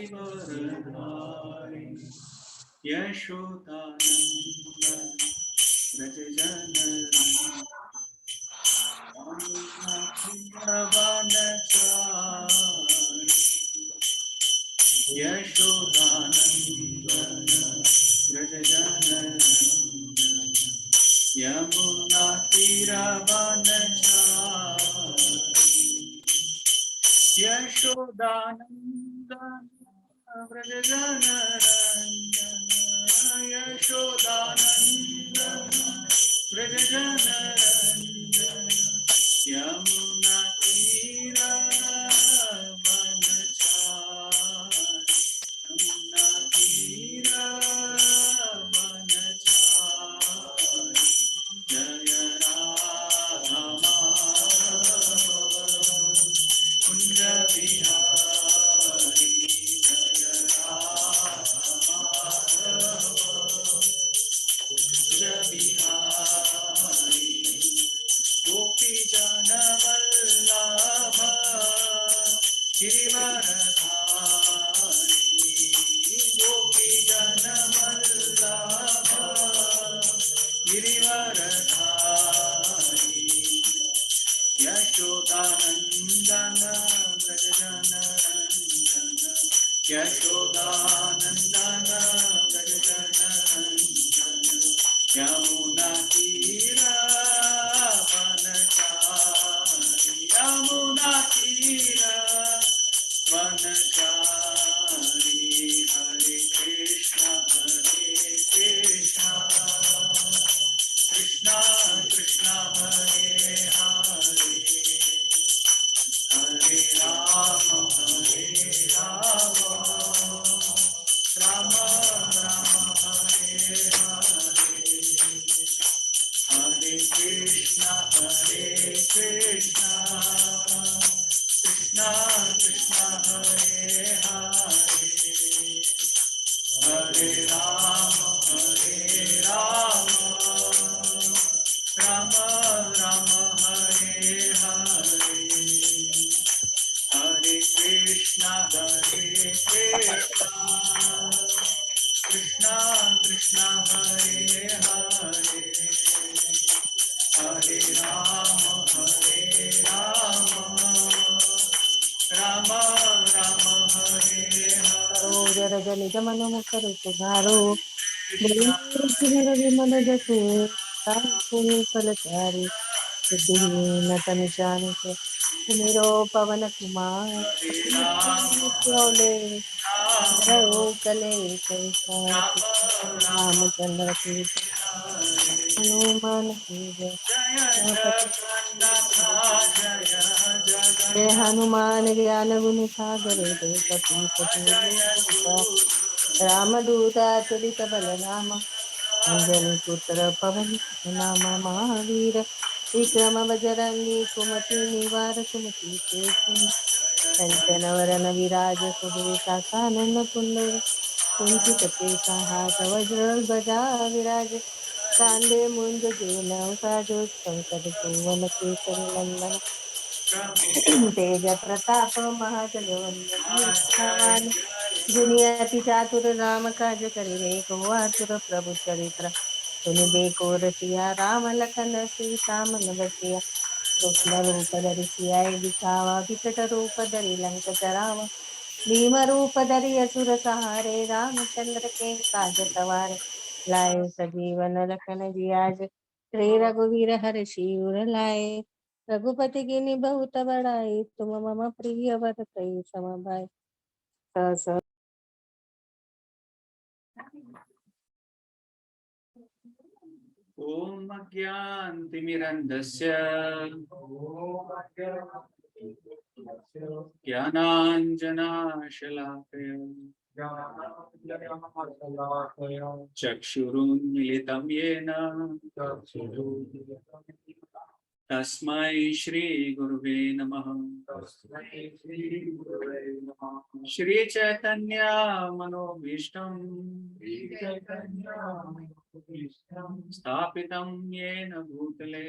गिरिवरधारी यशोदानंदन व्रज जननी यशोदानंदन व्रज जननी यमुना तीरवनचारी यशोदानंदन व्रज जनरंजन यशोदानंदन व्रज जनरंजन यमुना तीरवनचारी यमुना तीरवनचारी जय राधा कुंज बिहारी जय राधा कुंज बिहारी गोपी जन वल्लभ गिरिवरधारी गोपी जन वल्लभ गिरिवरधारी यशोदानंदन व्रज जनरंजन यशोदानंदन व्रज जनरंजन यमुना तीरवनचारी यमुना तीरवनचारी हरे कृष्णा कृष्णा कृष्णा हरे हरे हरे राम राम राम हरे हरे हरे कृष्णा कृष्णा कृष्णा हरे हरे हरे राम राम राम हरे हरे हरे कृष्णा कृष्णा कृष्णा हरे हरे हरे राम राम राम हरे हरे रजनित मनमुखर सुधारो कृष्णा विमल जसु फलचारी बुद्धिहीन तनु जानिके सुमिरो पवन कुमार हरे राम कले कैसा राम रामचंद्र की हरे हनुमान की जय जय जगन्नाथ जय जय जगन्नाथ हनुमान ज्ञान गुण सागर जय कपीश जय तिलोक गुरु रामदूत तुलित बलराम अंजनी पुत्र पवन नाम महावीर विक्रम बजरंगी कुमति निवार सुमति के संग कंचन वरन विराज सुबेसा कानन कुंडल कुंचित केसा हाथ वज्र गदा विराज कांधे मुंज जनेऊ साजो संकट सुवन केसरी नंदन तेज प्रताप महाजगवंदन विद्यावान गुणियति चातुर राम काज करिवे को आतुर प्रभु चरित्र सुनिबेको रसिया राम लखन सीता मन बसिया सूक्ष्म रूप धरि सियाए दिखावा विकट रूप धरि लंक जरावा भीम रूप धरि असुर सहारे रामचंद्र के काज सवारे लाए सजीवन लखन जियाज श्री रघुवीर हर्षि शिवर लाए रघुपति की बहुत बड़ाई तुम मम प्रिय भरतई समभाई स ॐ अज्ञानतिमिरन्धस्य ज्ञानाञ्जनाशलाकया चक्षुरुन्मिलितं येन तस्मै श्री गुरुवे नमः। श्री चैतन्य मनोभीष्टं स्थापितं येन भूतले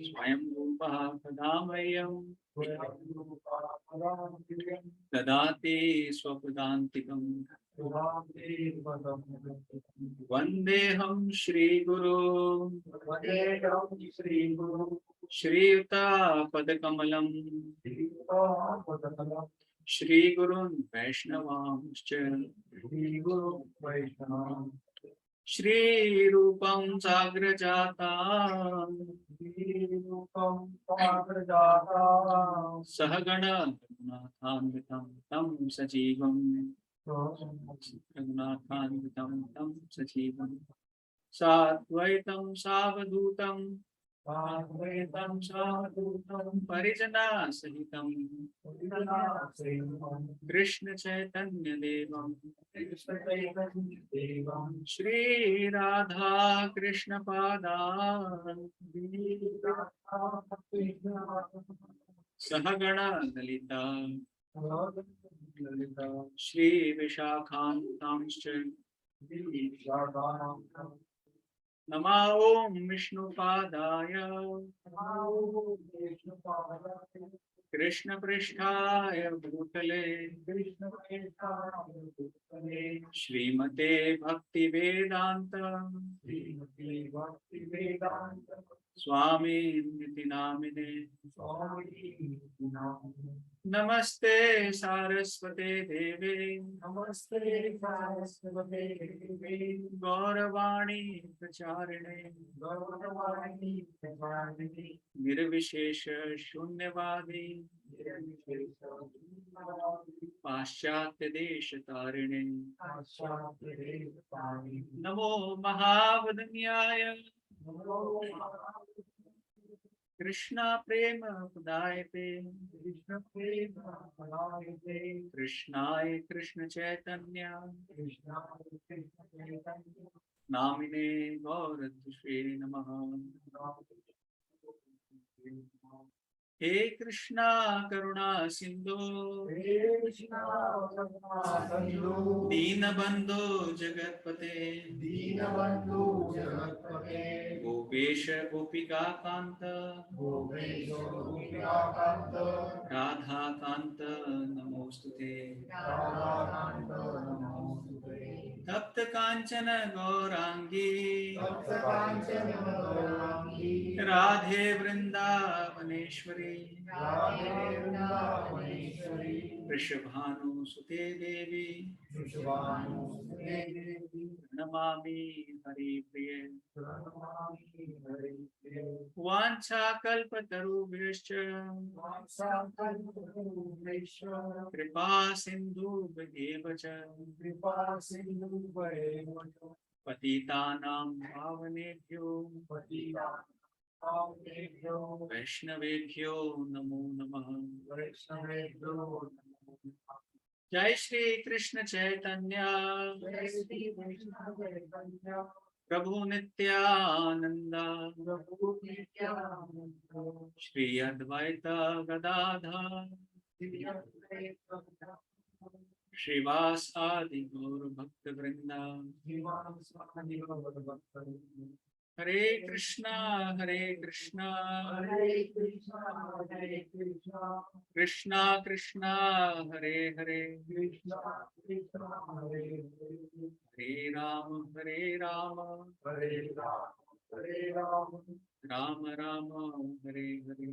स्वयं रूपः तदा मह्यं ददाति स्वपदान्तिकम्। वन्देऽहं श्रीगुरो श्रीयुतापदकमलं श्रीगुरून् वैष्णवांश्च श्रीरूपं साग्रजातां सहगण रघुनाथान्वितं तं सजीवं रघुनाथान्वितं तं सजीवं साद्वैतं सावधूतं परिजनासहितं कृष्ण चैतन्य देवं श्री राधा कृष्ण पादान् सहगण ललिता श्री विशाखान्तांश्च नमो ॐ विष्णुपादाय कृष्णपृष्ठाय भूतले श्रीमते भक्तिवेदान्त स्वामी नामिने नमस्ते सारस्वते देवे गौरवाणी प्रचारिणे निर्विशेष शून्यवादी पाश्चात्य देश तारिणे नमो महावदन्याय कृष्णा प्रेम प्रदायते कृष्णाय कृष्ण चैतन्य नामिने गौरत्वे नमः। हे कृष्णा करुणा सिंधु दीनबंधु जगतपते गोपेश गोपिका कांत राधा कांत नमोस्तुते। तप्त कांचन गौरांगी राधे वृंदावनेश्वरी वृषभानुसुते देवी नमामि हरिप्रिये। वाञ्छाकल्पतरुभ्यश्च कृपा सिन्धुभ्येव च पतितानां पावनेभ्यो वैष्णवेभ्यो नमो नमः। जय श्री कृष्ण चैतन्य प्रभु नित्यानंद श्री अद्वैत गदाधर श्रीवास आदि गौर भक्त वृंदा। हरे कृष्णा कृष्णा कृष्णा हरे हरे हरे राम राम राम हरे हरे।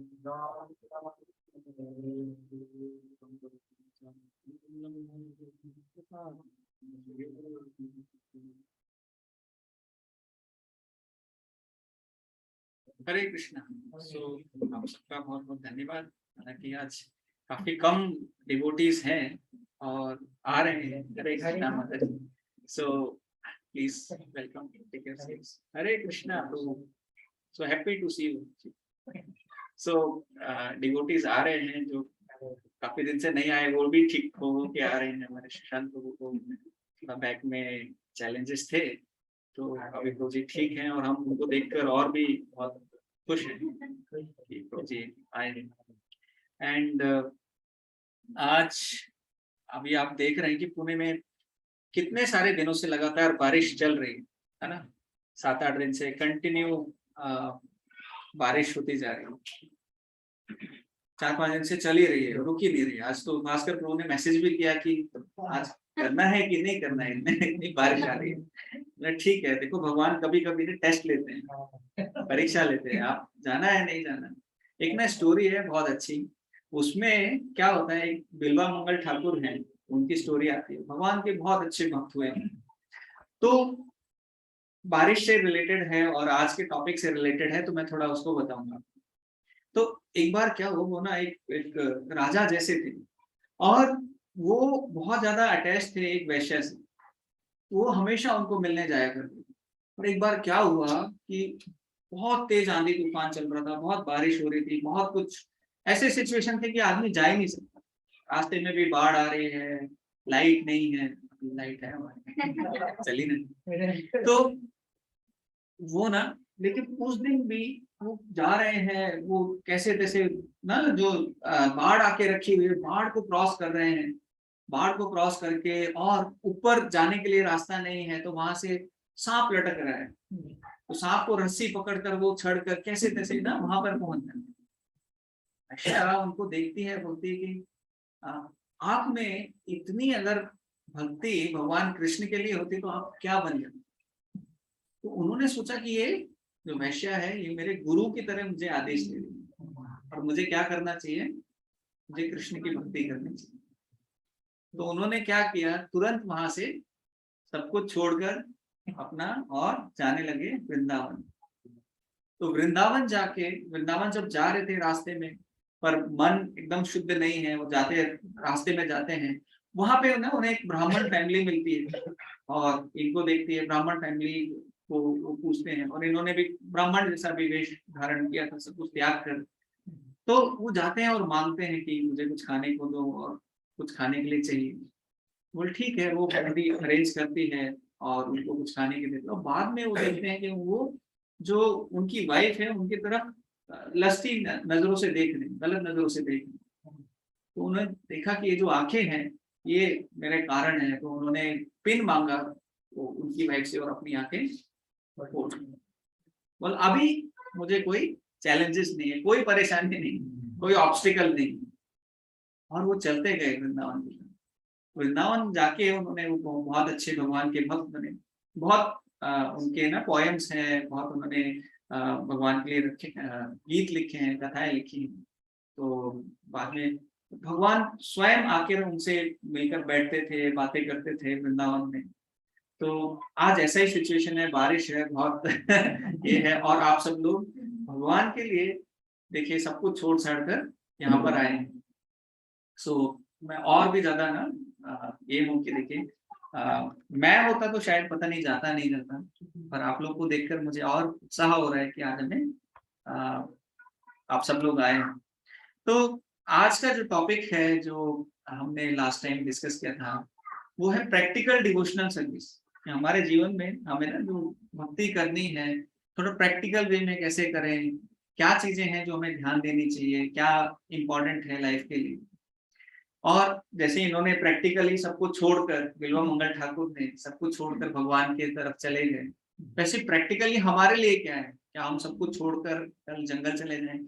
हरे कृष्णा। सो आप सबका बहुत बहुत धन्यवाद। हालांकि आज काफी कम डिवोटीज हैं और आ रहे हैं। हरे कृष्णा माता जी। So please welcome, take your seats. Hare Krishna प्रभु। So happy to see you. So devotees आ रहे हैं जो काफी दिन से नहीं आए, वो भी ठीक हो के आ रहे हैं। हमारे शशांक प्रभु को थोड़ा बैक में चैलेंजेस थे तो अभी प्रभु जी ठीक हैं और हम उनको देखकर और भी बहुत खुश हैं कि प्रभु जी आए हैं। एंड आज अभी आप देख रहे हैं कि पुणे में कितने सारे दिनों से लगातार बारिश चल रही है ना, 7-8 दिन से कंटिन्यू बारिश होती जा रही है, 4-5 दिन से चल ही रही है, रुक ही नहीं रही है। आज तो भास्कर प्रभु ने मैसेज भी किया कि आज करना है कि नहीं करना है, इतनी बारिश आ रही है। ठीक है, देखो भगवान कभी कभी टेस्ट लेते हैं, परीक्षा लेते हैं, आप जाना है नहीं जाना। एक ना स्टोरी है बहुत अच्छी, उसमें क्या होता है, एक बिल्वा मंगल ठाकुर हैं, उनकी स्टोरी आती है। भगवान के बहुत अच्छे भक्त हुए हैं, तो बारिश से रिलेटेड है और आज के टॉपिक से रिलेटेड है, तो मैं थोड़ा उसको बताऊंगा। तो एक बार क्या हुआ, वो ना एक राजा जैसे थे और वो बहुत ज्यादा अटैच थे एक वैश्य से, वो हमेशा उनको मिलने जाया करते। और एक बार क्या हुआ कि बहुत तेज आंधी तूफान चल रहा था, बहुत बारिश हो रही थी, बहुत कुछ ऐसे सिचुएशन थे कि आदमी जा ही नहीं सकता, रास्ते में भी बाढ़ आ रही है, लाइट नहीं है, लाइट है हमारे चली नहीं, तो वो ना, लेकिन उस दिन भी वो जा रहे हैं, वो कैसे तैसे ना, जो बाढ़ आके रखी हुई है, बाढ़ को क्रॉस कर रहे हैं, बाढ़ को क्रॉस करके, और ऊपर जाने के लिए रास्ता नहीं है, तो वहां से सांप लटक रहा है, तो सांप को रस्सी पकड़कर वो चढ़ कर कैसे तैसे ना वहां पर पहुंच जाए। अक्षरा उनको देखती है, बोलती है कि आप में इतनी अगर भक्ति भगवान कृष्ण के लिए होती तो आप क्या बन जाते। तो उन्होंने सोचा कि ये जो वैश्या है, ये मेरे गुरु की तरह मुझे आदेश दे रही है और मुझे क्या करना चाहिए, मुझे कृष्ण की भक्ति करनी चाहिए। तो उन्होंने क्या किया, तुरंत वहां से सब कुछ छोड़कर अपना और जाने लगे वृंदावन। तो वृंदावन जाके, वृंदावन जब जा रहे थे रास्ते में, पर मन एकदम शुद्ध नहीं है, वो जाते रास्ते में जाते हैं, वहां पे ना उन्हें एक ब्राह्मण फैमिली मिलती है और इनको देखती है, ब्राह्मण फैमिली को वो पूछते हैं, और इन्होंने भी ब्राह्मण जैसा भी वेश धारण किया था, सब कुछ त्याग कर। तो वो जाते हैं और मांगते हैं कि मुझे कुछ खाने को दो और कुछ खाने के लिए चाहिए। बोल ठीक है, वो फैमिली अरेंज करती है और उनको कुछ खाने के देते हैं। और बाद में वो देखते हैं कि वो जो उनकी वाइफ है उनकी तरफ लस्ती नजरों से देख रहे, गलत नजरों से देख रहे। तो उन्होंने देखा कि ये जो आंखें हैं ये मेरे कारण है, तो उन्होंने पिन मांगा तो उनकी वाइफ से और अपनी आंखें खोल। बोल अभी मुझे कोई चैलेंजेस नहीं है, कोई परेशानी नहीं, कोई ऑब्स्टिकल नहीं। और वो चलते गए वृंदावन की। वृंदावन जाके उन्होंने वो बहुत अच्छे भगवान के भक्त बने, बहुत उनके ना पोएम्स हैं, बहुत उन्होंने भगवान के लिए रखे गीत लिखे हैं, कथाएं लिखी हैं। तो बाद में भगवान स्वयं आकर उनसे मिलकर बैठते थे, बातें करते थे वृंदावन में। तो आज ऐसा ही सिचुएशन है, बारिश है बहुत ये है, और आप सब लोग भगवान के लिए देखिए सब कुछ छोड़ छाड़ कर यहाँ पर आए हैं। सो मैं और भी ज्यादा ना ये हूँ कि देखिए मैं होता तो शायद पता नहीं जाता नहीं जाता, पर आप लोग को देखकर मुझे और उत्साह हो रहा है कि आज हमें आप सब लोग आए हैं। तो आज का जो टॉपिक है, जो हमने लास्ट टाइम डिस्कस किया था, वो है प्रैक्टिकल डिवोशनल सर्विस। हमारे जीवन में हमें ना जो भक्ति करनी है, थोड़ा प्रैक्टिकल वे में कैसे करें, क्या चीजें हैं जो हमें ध्यान देनी चाहिए, क्या इम्पोर्टेंट है लाइफ के लिए। और जैसे इन्होंने प्रैक्टिकली सब कुछ छोड़कर, बिल्वा मंगल ठाकुर ने सब कुछ छोड़कर भगवान की तरफ चले गए, वैसे प्रैक्टिकली हमारे लिए क्या है, क्या हम सब कुछ छोड़कर कल जंगल चले जाएं,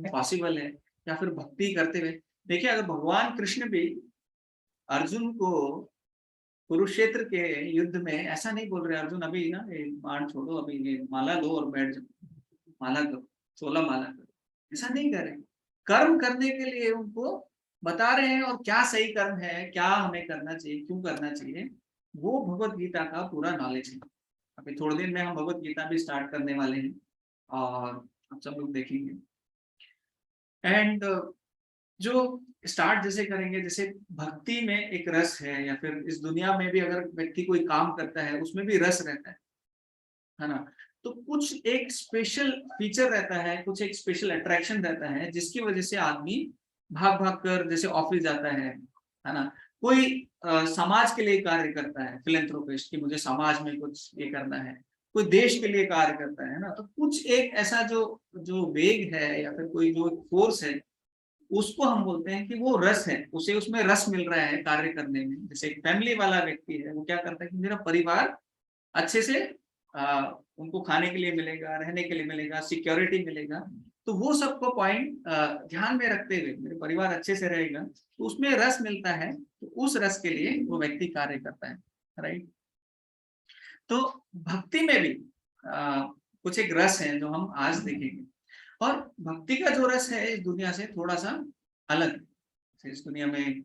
पॉसिबल है, या फिर भक्ति करते हुए। देखिए अगर भगवान कृष्ण भी अर्जुन को कुरुक्षेत्र के युद्ध में ऐसा नहीं बोल रहे, अर्जुन अभी ना बाण छोड़ो, अभी ये माला लो और बैठ जाओ, माला करो, 16 माला करो, ऐसा नहीं कर रहे। कर्म करने के लिए उनको बता रहे हैं, और क्या सही कर्म है, क्या हमें करना चाहिए, क्यों करना चाहिए, वो भगवत गीता का पूरा नॉलेज है। अभी थोड़ी देर में हम भगवत गीता भी स्टार्ट करने वाले हैं और आप सब लोग देखेंगे। एंड जो स्टार्ट जैसे करेंगे, जैसे भक्ति में एक रस है, या फिर इस दुनिया में भी अगर व्यक्ति कोई काम करता है उसमें भी रस रहता है ना, तो कुछ एक स्पेशल फीचर रहता है, कुछ एक स्पेशल अट्रैक्शन रहता है, जिसकी वजह से आदमी भाग भाग कर जैसे ऑफिस जाता है ना, कोई समाज के लिए कार्य करता है, फिलेंथ्रोपिस्ट, कि मुझे समाज में कुछ ये करना है। कोई देश के लिए कार्य करता है ना, तो कुछ एक ऐसा जो जो वेग है या फिर कोई जो फोर्स है, उसको हम बोलते हैं कि वो रस है, उसे उसमें रस मिल रहा है कार्य करने में। जैसे एक फैमिली वाला व्यक्ति है, वो क्या करता है कि मेरा परिवार अच्छे से उनको खाने के लिए मिलेगा, रहने के लिए मिलेगा, सिक्योरिटी मिलेगा, तो वो सबको पॉइंट ध्यान में रखते हुए मेरे परिवार अच्छे से रहेगा, तो उसमें रस मिलता है, तो उस रस के लिए वो व्यक्ति कार्य करता है, राइट। तो भक्ति में भी कुछ एक रस है जो हम आज देखेंगे, और भक्ति का जो रस है इस दुनिया से थोड़ा सा अलग है। इस दुनिया में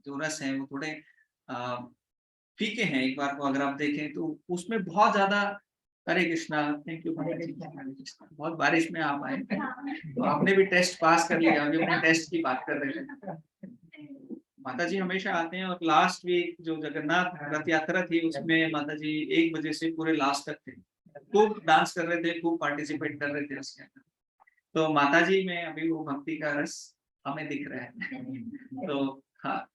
जो रस है वो थोड़े फीके हैं। एक बार को अगर आप देखें तो उसमें बहुत ज्यादा, हरे कृष्णा, थैंक यू, हरे कृष्णा, बहुत बारिश में आप आए, तो आपने भी टेस्ट पास कर लिया, अभी अपने टेस्ट की बात कर रहे थे। माता जी हमेशा आते हैं, और लास्ट वीक जो जगन्नाथ रथ यात्रा थी उसमें माता जी 1 बजे से पूरे लास्ट तक थे, खूब डांस कर रहे थे, खूब पार्टिसिपेट कर रहे थे उसके अंदर। तो माता जी में अभी वो भक्ति का रस हमें दिख रहा है। तो हाँ,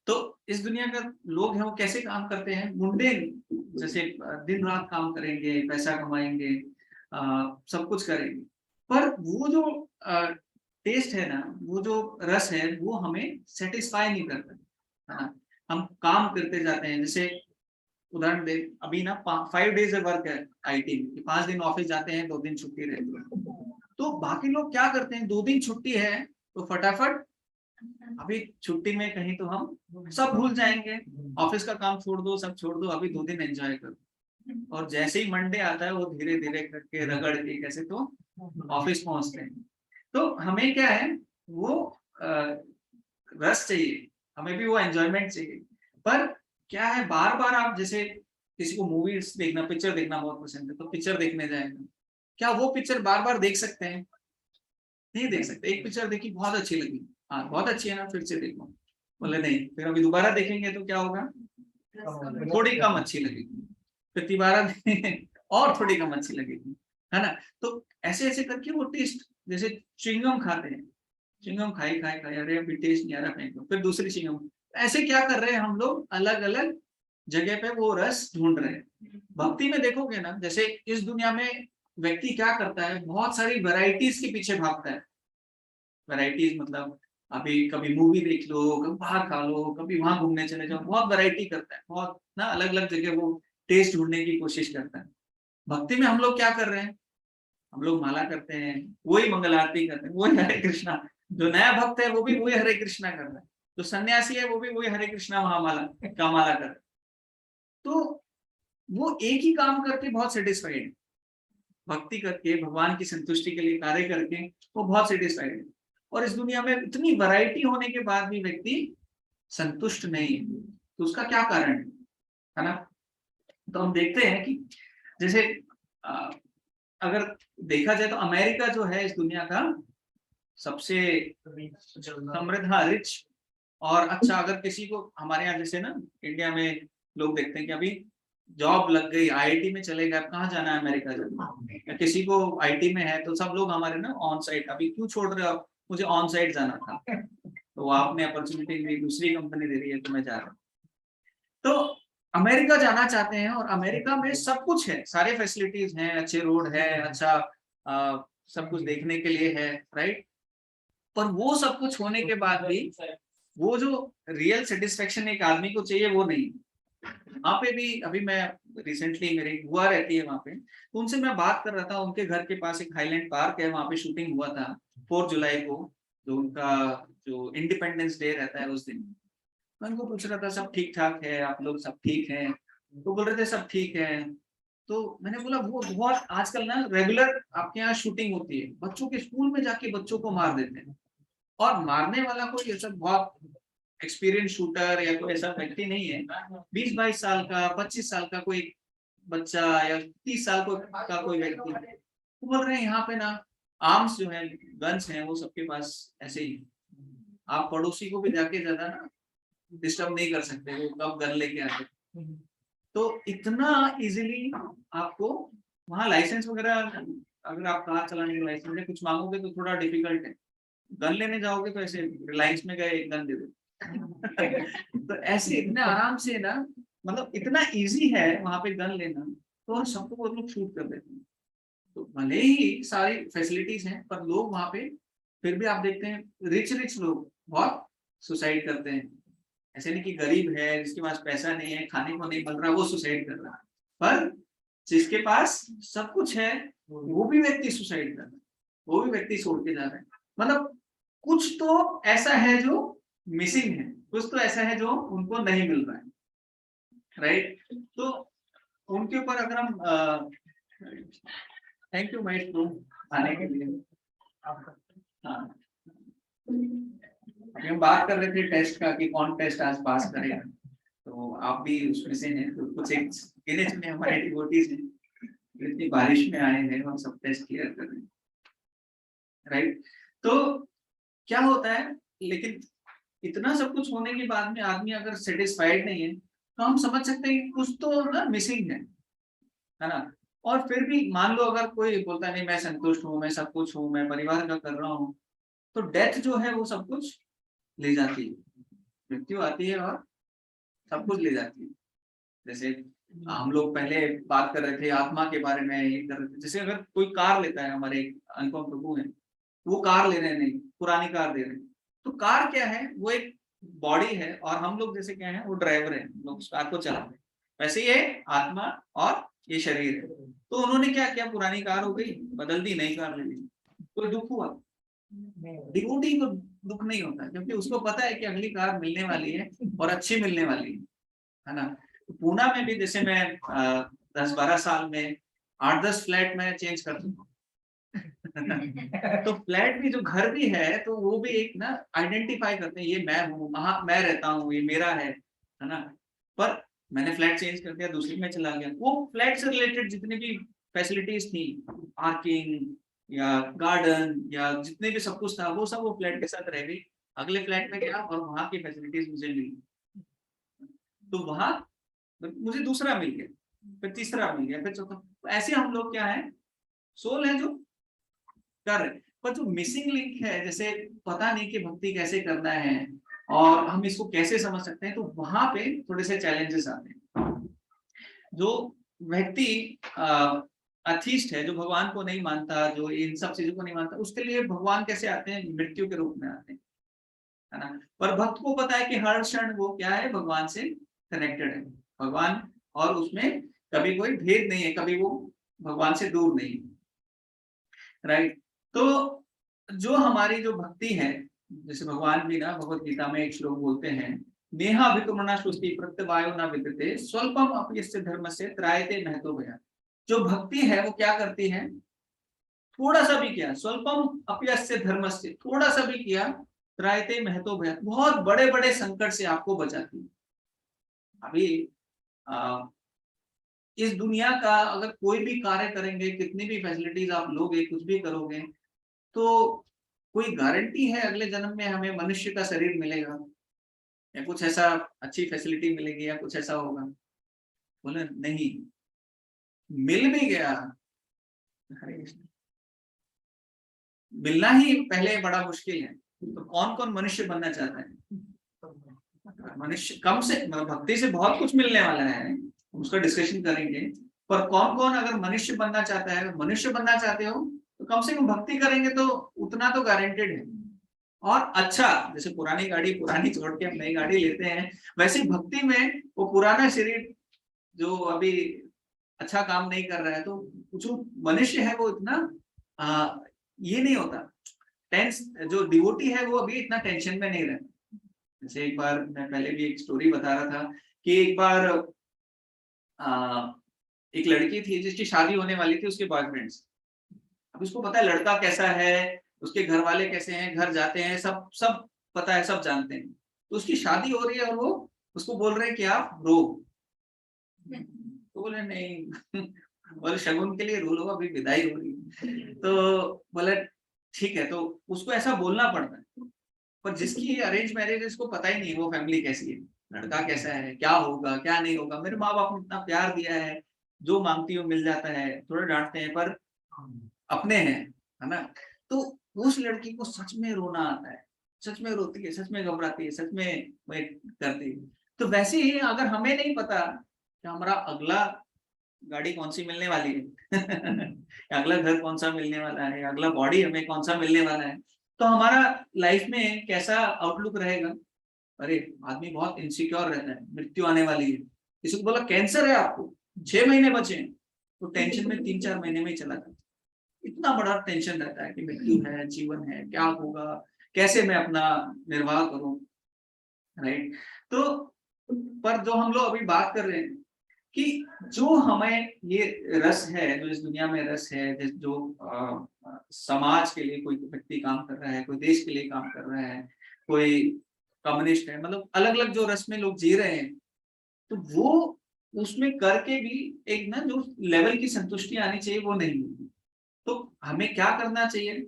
तो इस दुनिया का लोग हैं वो कैसे काम करते हैं, मुंडेन, जैसे दिन रात काम करेंगे, पैसा कमाएंगे, सब कुछ करेंगे, पर वो जो टेस्ट है ना, वो जो रस है, वो हमें सेटिस्फाई नहीं करता है ना। हम काम करते जाते हैं, जैसे उदाहरण दे, अभी ना 5 डेज वर्क है आईटी में, 5 दिन ऑफिस जाते हैं, 2 दिन छुट्टी रहती है। तो बाकी लोग क्या करते हैं, 2 दिन छुट्टी है तो फटाफट, अभी छुट्टी में कहीं तो हम सब भूल जाएंगे, ऑफिस का काम छोड़ दो, सब छोड़ दो, अभी 2 दिन एंजॉय करो। और जैसे ही मंडे आता है वो धीरे धीरे करके रगड़ के कैसे तो ऑफिस पहुंचते हैं। तो हमें क्या है, वो रस चाहिए, हमें भी वो एंजॉयमेंट चाहिए, पर क्या है, बार बार आप जैसे किसी को मूवीज देखना, पिक्चर देखना बहुत पसंद है, तो पिक्चर देखने जाएंगे, क्या वो पिक्चर बार बार देख सकते हैं? नहीं देख सकते। एक पिक्चर देखी, बहुत अच्छी लगी, हाँ बहुत अच्छी है ना, फिर से देखो, बोले नहीं, फिर अभी दोबारा देखेंगे तो क्या होगा, थोड़ी कम अच्छी लगेगी, फिर दोबारा देखेंगे और थोड़ी कम अच्छी लगेगी, है ना। तो ऐसे ऐसे करके वो टेस्ट, जैसे च्युइंगम खाते हैं, च्युइंगम खाई खाई खाई, अरे अभी टेस्ट नहीं आ रहा, फेंको, फिर दूसरी च्युइंगम, ऐसे क्या कर रहे हैं हम लोग, अलग अलग जगह पे वो रस ढूंढ रहे हैं। भक्ति में देखोगे ना, जैसे इस दुनिया में व्यक्ति क्या करता है, बहुत सारी वैरायटीज के पीछे भागता है। वैरायटीज मतलब अभी कभी मूवी देख लो, कभी बाहर खा लो, कभी वहां घूमने चले जाओ, बहुत वैरायटी करता है, बहुत ना अलग अलग जगह वो टेस्ट ढूंढने की कोशिश करता है। भक्ति में हम लोग क्या कर रहे हैं, हम लोग माला करते हैं, वही मंगल आरती करते हैं, वही हरे कृष्णा, जो नया भक्त है वो भी वही हरे कृष्णा कर रहा है, जो सन्यासी है वो भी वही हरे कृष्णा महामाला का माला कर रहा है। तो वो एक ही काम करके बहुत सेटिस्फाइड है, भक्ति करके, भगवान की संतुष्टि के लिए कार्य करके वो बहुत सेटिस्फाइड है। और इस दुनिया में इतनी वैरायटी होने के बाद भी व्यक्ति संतुष्ट नहीं है, तो उसका क्या कारण है ना। तो हम देखते हैं कि जैसे अगर देखा जाए तो अमेरिका जो है इस दुनिया का सबसे समृद्ध, हाँ रिच, और अच्छा, अगर किसी को हमारे यहाँ जैसे ना इंडिया में लोग देखते हैं कि अभी जॉब लग गई, आईआईटी में चले गए, अब कहाँ जाना है, अमेरिका जाना है, या किसी को आईटी में है, तो सब लोग हमारे ना ऑन साइट, अभी क्यों छोड़ रहे हो आप, मुझे ऑन साइट जाना था, तो आपने अपॉर्चुनिटी दी, दूसरी कंपनी दे रही है तो मैं जा रहा हूँ। तो अमेरिका जाना चाहते हैं, और अमेरिका में सब कुछ है, सारे फैसिलिटीज हैं, अच्छे रोड है, अच्छा सब कुछ देखने के लिए है, राइट। पर वो सब कुछ होने के बाद भी वो जो रियल सेटिस्फेक्शन एक आदमी को चाहिए वो नहीं। वहां पे भी अभी मैं रिसेंटली, मेरी बुआ रहती है वहां पे, तो उनसे मैं बात कर रहा था, उनके घर के पास एक हाईलैंड पार्क है, वहां पे शूटिंग हुआ था 4 जुलाई को, जो उनका जो इंडिपेंडेंस डे रहता है उस दिन। मैं उनको पूछ रहा था सब ठीक ठाक है, आप लोग सब ठीक हैं, तो बोल रहे थे सब ठीक है। तो मैंने बोला वो बहुत आजकल ना रेगुलर आपके यहाँ शूटिंग होती है, बच्चों के स्कूल में जाके बच्चों को मार देते हैं, और मारने वाला कोई ऐसा बहुत एक्सपीरियंस शूटर या कोई ऐसा व्यक्ति नहीं है, 20-22 साल का, 25 साल का कोई बच्चा, या 30 साल का कोई व्यक्ति। तो बोल रहे हैं यहाँ पे ना आर्म्स जो है, गन्स हैं, वो सबके पास ऐसे ही, आप पड़ोसी को भी जाके ज्यादा ना डिस्टर्ब नहीं कर सकते, वो कब गन लेके आते। तो इतना इजीली आपको वहाँ लाइसेंस वगैरह, अगर आप कार चलाने के लाइसेंस या कुछ मांगोगे तो थोड़ा डिफिकल्ट है, गन लेने जाओगे तो ऐसे रिलायंस में गए, एक गन दे दो, तो ऐसे इतने आराम से ना, मतलब इतना इजी है वहां पे गन लेना, तो सबको वो लोग शूट कर देते हैं। तो भले ही सारी फैसिलिटीज हैं, पर लोग वहां पे फिर भी आप देखते हैं रिच रिच लोग बहुत सुसाइड करते हैं। ऐसे नहीं कि गरीब है जिसके पास पैसा नहीं है, खाने को नहीं मिल रहा, वो सुसाइड कर रहा है, पर जिसके पास सब कुछ है वो भी व्यक्ति सुसाइड कर रहा है, वो भी व्यक्ति छोड़ के जा रहा है। मतलब कुछ तो ऐसा है जो मिसिंग है, कुछ तो ऐसा है जो उनको नहीं मिल रहा है, राइट। तो उनके ऊपर अगर हम थैंक यू महेश ब्रो आने के लिए। हाँ, अभी हम बात कर रहे थे टेस्ट का कि कौन टेस्ट आज पास करेगा, तो आप भी उसमें से हैं। तो कुछ एक गिने चुने हमारे डिवोटीज हैं, इतनी बारिश में आए हैं और सब टेस्ट क्लियर कर रहे हैं, राइट। तो क्या होता है, लेकिन इतना सब कुछ होने के बाद में आदमी अगर सेटिस्फाइड नहीं है, तो हम समझ सकते हैं कि कुछ तो ना मिसिंग है ना। और फिर भी मान लो अगर कोई बोलता है नहीं मैं संतुष्ट हूँ, मैं सब कुछ हूँ, मैं परिवार का कर रहा हूँ, तो डेथ जो है वो सब कुछ ले जाती है, मृत्यु आती है और सब कुछ ले जाती है। जैसे हम लोग पहले बात कर रहे थे आत्मा के बारे में, ये कर रहे थे, जैसे अगर कोई कार लेता है, हमारे अनुपम प्रभु है, वो कार ले रहे हैं, नहीं पुरानी कार दे रहे हैं, तो कार क्या है, वो एक बॉडी है, और हम लोग जैसे क्या है वो ड्राइवर है, लोग उस कार को चलाते हैं। वैसे ये आत्मा और ये शरीर है। तो उन्होंने क्या किया, पुरानी कार हो गई, बदल दी, नई कार ले ली, कोई दुख हुआ? डिवोटी को दुख नहीं होता, क्योंकि उसको पता है कि अगली कार मिलने वाली है और अच्छी मिलने वाली है ना। तो पूना में भी जैसे मैं 10-12 साल में 8-10 फ्लैट में चेंज कर चुका हूँ। तो फ्लैट भी जो घर भी है, तो वो भी एक ना आइडेंटिफाई करते हैं, ये मैं हूँ, वहां मैं रहता हूँ, ये मेरा है ना। पर मैंने फ्लैट चेंज कर दिया, दूसरी में चला गया, वो फ्लैट से रिलेटेड जितनी भी फैसिलिटीज थी, पार्किंग या गार्डन या जितने भी सब कुछ था, वो सब वो फ्लैट के साथ रह गई। अगले फ्लैट में गया और वहां की फैसिलिटीज मुझे मिली, तो वहां मुझे दूसरा मिल गया, फिर तीसरा मिल गया, फिर चौथा। तो ऐसे हम लोग क्या है, सोल है जो कर रहे हैं, पर जो मिसिंग लिंक है, जैसे पता नहीं कि भक्ति कैसे करना है और हम इसको कैसे समझ सकते हैं, तो वहां पे थोड़े से चैलेंजेस आते हैं। जो व्यक्ति अथीस्ट है, जो भगवान को नहीं मानता, जो इन सब चीजों को नहीं मानता, उसके लिए भगवान कैसे आते हैं, मृत्यु के रूप में आते हैं, है ना। पर भक्त को पता है कि हर क्षण वो क्या है, भगवान से कनेक्टेड है, भगवान, और उसमें कभी कोई भेद नहीं है, कभी वो भगवान से दूर नहीं, राइट। तो जो हमारी जो भक्ति है, जैसे भगवान भी ना भगवत गीता में एक श्लोक बोलते हैं, नेहा विक्रमणा सुस्ति प्रत्यवायो न विद्यते स्वल्पम अपयस्य धर्म से त्रायते महतो भया। जो भक्ति है वो क्या करती है, थोड़ा सा भी किया, स्वल्पम अपयस्य धर्म से, थोड़ा सा भी किया, त्रायते महतो भया, बहुत बड़े बड़े संकट से आपको बचाती है। अभी इस दुनिया का अगर कोई भी कार्य करेंगे, कितनी भी फैसिलिटीज आप लोगे, कुछ भी करोगे, तो कोई गारंटी है अगले जन्म में हमें मनुष्य का शरीर मिलेगा, या कुछ ऐसा अच्छी फैसिलिटी मिलेगी, या कुछ ऐसा होगा? बोले नहीं, मिल भी गया, हरे कृष्ण, मिलना ही पहले बड़ा मुश्किल है। तो कौन कौन मनुष्य बनना चाहता है? मनुष्य कम से भक्ति से बहुत कुछ मिलने वाला है, उसका डिस्कशन करेंगे, पर कौन कौन अगर मनुष्य बनना चाहता है, अगर मनुष्य बनना चाहते हो तो कम से कम भक्ति करेंगे तो उतना तो गारंटेड है। और अच्छा, जैसे पुरानी गाड़ी पुरानी छोड़ के हम नई गाड़ी लेते हैं, वैसे भक्ति में वो पुराना शरीर जो अभी अच्छा काम नहीं कर रहा है, तो जो मनुष्य है वो इतना ये नहीं होता टेंस, जो डिवोटी है वो अभी इतना टेंशन में नहीं रहता। जैसे एक बार मैं पहले भी एक स्टोरी बता रहा था कि एक बार एक लड़की थी जिसकी शादी होने वाली थी उसके बॉयफ्रेंड से। अब उसको पता है लड़का कैसा है, उसके घर वाले कैसे हैं, घर जाते हैं, सब सब पता है, सब जानते हैं। तो उसकी शादी हो रही है और वो उसको बोल रहे हैं कि आप रो, तो बोले नहीं बोले शगुन के लिए रो लो, अभी विदाई हो रही है। तो बोले ठीक है, तो उसको ऐसा बोलना पड़ता है। पर जिसकी अरेंज मैरिज है उसको पता ही नहीं वो फैमिली कैसी है, लड़का कैसा है, क्या होगा क्या नहीं होगा। मेरे माँ बाप ने इतना प्यार दिया है, जो मांगती हो मिल जाता है, थोड़ा डांटते हैं पर अपने हैं, है ना। तो उस लड़की को सच में रोना आता है, सच में रोती है, सच में घबराती है, सच में वह करती है। तो वैसे ही अगर हमें नहीं पता कि हमारा अगला गाड़ी कौन सी मिलने वाली है अगला घर कौन सा मिलने वाला है, अगला बॉडी हमें कौन सा मिलने वाला है, तो हमारा लाइफ में कैसा आउटलुक रहेगा। अरे आदमी बहुत इनसिक्योर रहता है, मृत्यु आने वाली है, किसी को बोला कैंसर है आपको, 6 महीने बचे हैं, तो टेंशन में 3-4 महीने में ही चला जाता है। इतना बड़ा टेंशन रहता है कि मृत्यु है, जीवन है, क्या होगा, कैसे मैं अपना निर्वाह करूं, राइट। तो पर जो हम लोग अभी बात कर रहे हैं कि जो हमें ये रस है, जो इस दुनिया में रस है, जो समाज के लिए कोई व्यक्ति काम कर रहा है, कोई देश के लिए काम कर रहा है, कोई कम्युनिस्ट है, मतलब अलग अलग जो रस में लोग जी रहे हैं, तो वो उसमें करके भी एक ना जो लेवल की संतुष्टि आनी चाहिए वो नहीं मिलती। तो हमें क्या करना चाहिए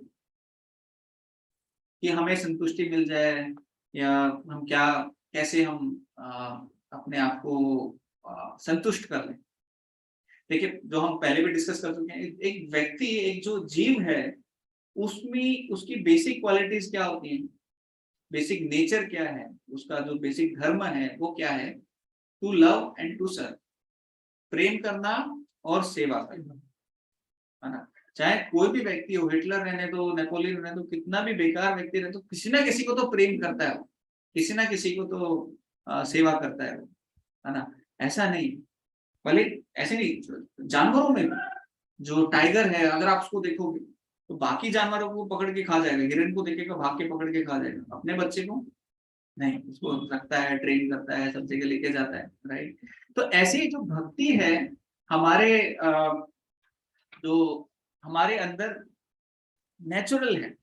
कि हमें संतुष्टि मिल जाए, या हम क्या, कैसे हम अपने आप को संतुष्ट कर लें। देखिए जो हम पहले भी डिस्कस कर चुके हैं, एक व्यक्ति, एक जो जीव है, उसमें उसकी बेसिक क्वालिटीज क्या होती हैं, बेसिक नेचर क्या है, उसका जो बेसिक धर्म है वो क्या है, to love and to serve, प्रेम करना और सेवा करना, है ना। चाहे कोई भी व्यक्ति हो, हिटलर रहने दो, नेपोलियन रहने दो, कितना भी बेकार व्यक्ति रहे, तो किसी ना किसी को तो प्रेम करता है वो, किसी ना किसी को तो सेवा करता है वो, है ना। ऐसा नहीं, भले ऐसे नहीं, जानवरों में भी जो टाइगर है, अगर आप उसको देखोगे तो बाकी जानवरों को पकड़ के खा जाएगा, हिरन को देखेगा भाग के पकड़ के खा जाएगा, अपने बच्चे को नहीं, उसको रखता है, ट्रेन करता है, सब जगह लेके जाता है, राइट। तो ऐसी जो भक्ति है हमारे जो हमारे अंदर नेचुरल है,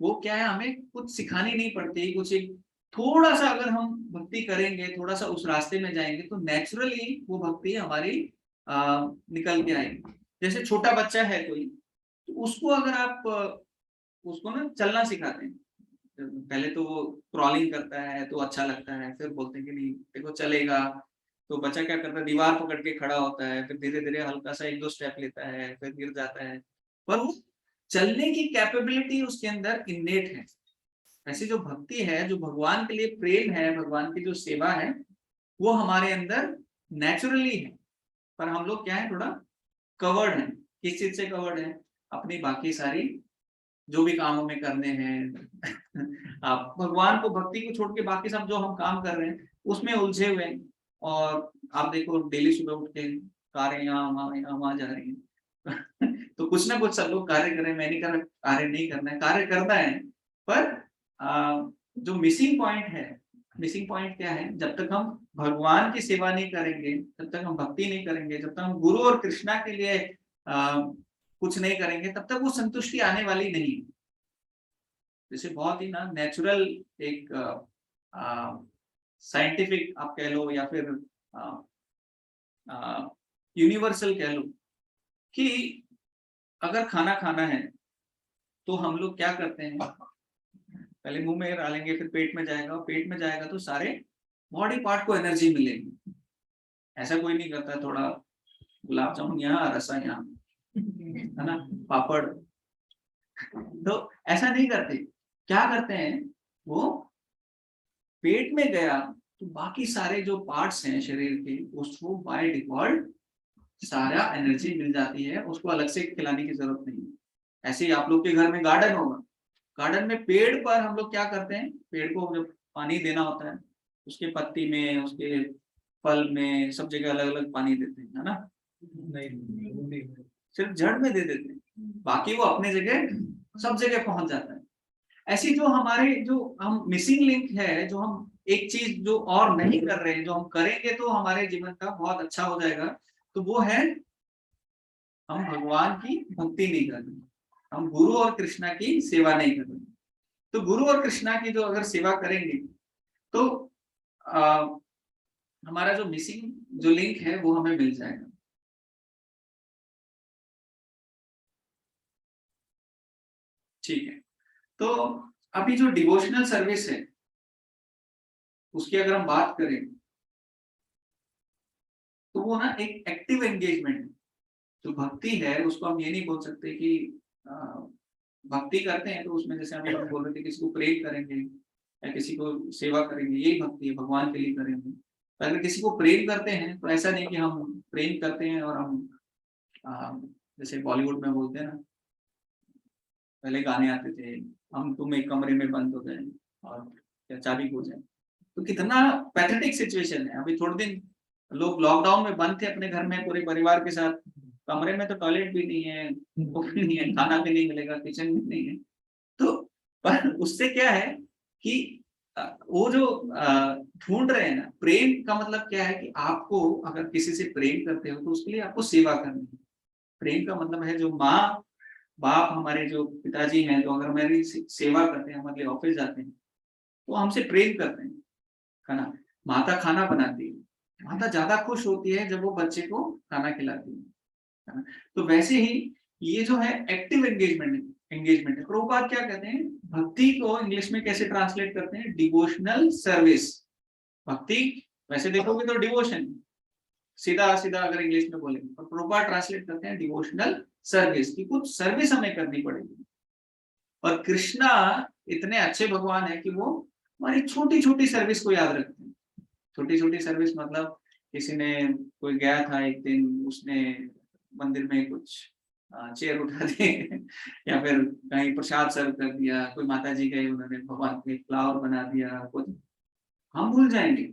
वो क्या है, हमें कुछ सिखानी नहीं पड़ती, कुछ एक थोड़ा सा अगर हम भक्ति करेंगे, थोड़ा सा उस रास्ते में जाएंगे, तो नेचुरली वो भक्ति हमारी निकल के आएगी। जैसे छोटा बच्चा है कोई, तो उसको अगर आप उसको ना चलना सिखाते हैं, पहले तो वो क्रॉलिंग करता है तो अच्छा लगता है, फिर बोलते हैं कि नहीं देखो चलेगा, तो बच्चा क्या करता है, दीवार पकड़ के खड़ा होता है, फिर धीरे धीरे हल्का सा 1-2 स्टेप लेता है, फिर गिर जाता है, पर वो चलने की कैपेबिलिटी उसके अंदर इन्नेट है। ऐसी जो भक्ति है, जो भगवान के लिए प्रेम है, भगवान की जो सेवा है, वो हमारे अंदर नेचुरली है। पर हम लोग क्या है, थोड़ा कवर्ड है। किस चीज से कवर्ड है, अपनी बाकी सारी जो भी काम हमें करने हैं आप भगवान को, भक्ति को छोड़ के बाकी सब जो हम काम कर रहे हैं उसमें उलझे हुए हैं। और आप देखो डेली सुबह उठ के कारें यहाँ वहां जा रही हैं तो कुछ ना कुछ सब लोग कार्य करें, मैं नहीं कर रहा कार्य नहीं करना है, कार्य करना है, पर जो मिसिंग पॉइंट है, मिसिंग पॉइंट क्या है, जब तक हम भगवान की सेवा नहीं करेंगे, जब तक हम भक्ति नहीं करेंगे, जब तक हम गुरु और कृष्णा के लिए कुछ नहीं करेंगे, तब तक वो संतुष्टि आने वाली नहीं। जैसे बहुत ही ना नेचुरल एक साइंटिफिक आप कह लो, या फिर यूनिवर्सल कह लो, कि अगर खाना खाना है तो हम लोग क्या करते हैं, पहले मुंह में डालेंगे, फिर पेट में जाएगा, और पेट में जाएगा तो सारे बॉडी पार्ट को एनर्जी मिलेगी। ऐसा कोई नहीं करता थोड़ा गुलाब जामुन यहाँ, रसा यहाँ, है ना, पापड़, तो ऐसा नहीं करते। क्या करते हैं, वो पेट में गया तो बाकी सारे जो पार्ट्स हैं शरीर के, उसको बाय डिफॉल्ट सारा एनर्जी मिल जाती है, उसको अलग से खिलाने की जरूरत नहीं है। ऐसे ही आप लोग के घर में गार्डन होगा, गार्डन में पेड़ पर हम लोग क्या करते हैं, पेड़ को जब पानी देना होता है, उसके पत्ती में, उसके फल में, सब जगह अलग अलग पानी देते हैं, है ना। नहीं, सिर्फ जड़ में दे देते हैं, बाकी वो अपने जगह सब जगह पहुंच जाता है। ऐसी जो हमारे जो हम मिसिंग लिंक है, जो हम एक चीज जो और नहीं कर रहे हैं, जो हम करेंगे तो हमारे जीवन का बहुत अच्छा हो जाएगा, तो वो है हम भगवान की भक्ति नहीं कर रहे, हम गुरु और कृष्णा की सेवा नहीं कर रहे। तो गुरु और कृष्णा की जो अगर सेवा करेंगे, तो हमारा जो मिसिंग जो लिंक है वो हमें मिल जाएगा। ठीक है, तो अभी जो डिवोशनल सर्विस है उसकी अगर हम बात करें, तो वो ना एक एक्टिव एंगेजमेंट है। जो भक्ति है उसको हम ये नहीं बोल सकते कि भक्ति करते हैं तो उसमें जैसे हम लोग बोल रहे थे, किसी को प्रेम करेंगे या किसी को सेवा करेंगे, यही भक्ति है, भगवान के लिए करेंगे। तो अगर किसी को प्रेम करते हैं तो ऐसा नहीं कि हम प्रेम करते हैं और हम जैसे बॉलीवुड में बोलते हैं ना, पहले गाने आते थे, हम तुम एक कमरे में बंद हो गए और क्या चाबी खो जाए। तो कितना पैथेटिक सिचुएशन है। अभी थोड़े दिन लोग लॉकडाउन में बंद थे अपने घर में पूरे परिवार के साथ, कमरे में तो टॉयलेट भी नहीं है, वो भी नहीं है, खाना भी नहीं मिलेगा, किचन भी नहीं है। तो पर उससे क्या है कि वो जो ढूंढ रहे हैं ना, प्रेम का मतलब क्या है कि आपको अगर किसी से प्रेम करते हो तो उसके लिए आपको सेवा करनी है। प्रेम का मतलब है जो माँ बाप हमारे जो पिताजी हैं, जो अगर हमारी सेवा करते हैं, हमारे लिए ऑफिस जाते हैं, तो हमसे प्रेम करते हैं। खाना, माता खाना बनाती है, माता ज्यादा खुश होती है जब वो बच्चे को खाना खिलाती है ना? तो वैसे ही ये जो है एक्टिव एंगेजमेंट है। प्रभुपाद क्या कहते हैं, भक्ति को इंग्लिश में कैसे ट्रांसलेट करते हैं, डिवोशनल सर्विस। भक्ति वैसे देखोगे तो डिवोशन, सीधा सीधा अगर इंग्लिश में बोलेंगे, और प्रभुपाद ट्रांसलेट करते हैं डिवोशनल सर्विस, की कुछ सर्विस हमें करनी पड़ेगी। और कृष्णा इतने अच्छे भगवान है कि वो हमारी छोटी छोटी सर्विस को याद रखते हैं। छोटी छोटी सर्विस मतलब किसी ने, कोई गया था एक दिन, उसने मंदिर में कुछ चेयर उठा दी या फिर कहीं प्रसाद सर्व कर दिया, कोई माता जी गए उन्होंने भगवान के फ्लावर बना दिया, कुछ हम भूल जाएंगे।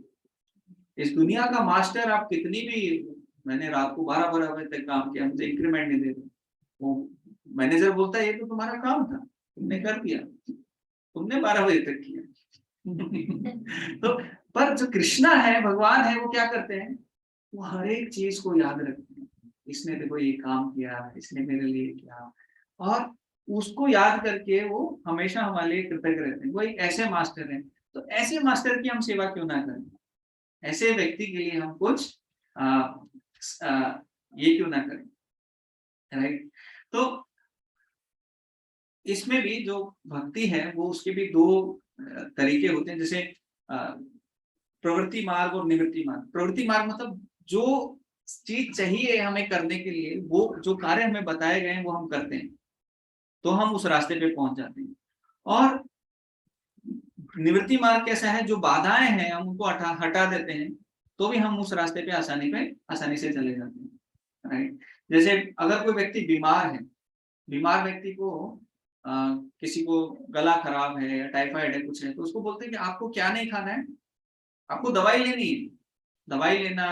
इस दुनिया का मास्टर आप कितनी भी, मैंने रात को 12-12 बजे तक काम किया, मुझे इंक्रीमेंट नहीं दे, वो मैनेजर बोलता है ये तो तुम्हारा काम था, तुमने कर दिया, तुमने 12 बजे तक किया तो पर जो कृष्णा है, भगवान है, वो क्या करते हैं, वो हर एक चीज को याद रखते हैं। इसने देखो ये काम किया, इसने मेरे लिए किया, और उसको याद करके वो हमेशा हमारे लिए कृतज्ञ रहते हैं। वो एक ऐसे मास्टर हैं। तो ऐसे मास्टर की हम सेवा क्यों ना करें, ऐसे व्यक्ति के लिए हम कुछ आ, आ, ये क्यों ना करें, राइट। तो इसमें भी जो भक्ति है वो उसके भी दो तरीके होते हैं, जैसे प्रवृत्ति मार्ग और निवृत्ति मार्ग। प्रवृत्ति मार्ग मतलब जो चीज चाहिए हमें करने के लिए, वो जो कार्य हमें बताए गए हैं वो हम करते हैं, तो हम उस रास्ते पे पहुंच जाते हैं। और निवृत्ति मार्ग कैसा है, जो बाधाएं हैं हम उनको हटा देते हैं, तो भी हम उस रास्ते पे आसानी से चले जाते हैं, राइट। जैसे अगर कोई व्यक्ति बीमार है, बीमार व्यक्ति को किसी को गला खराब है या टाइफाइड है, कुछ है, तो उसको बोलते हैं कि आपको क्या नहीं खाना है, आपको दवाई लेनी है, दवाई लेना,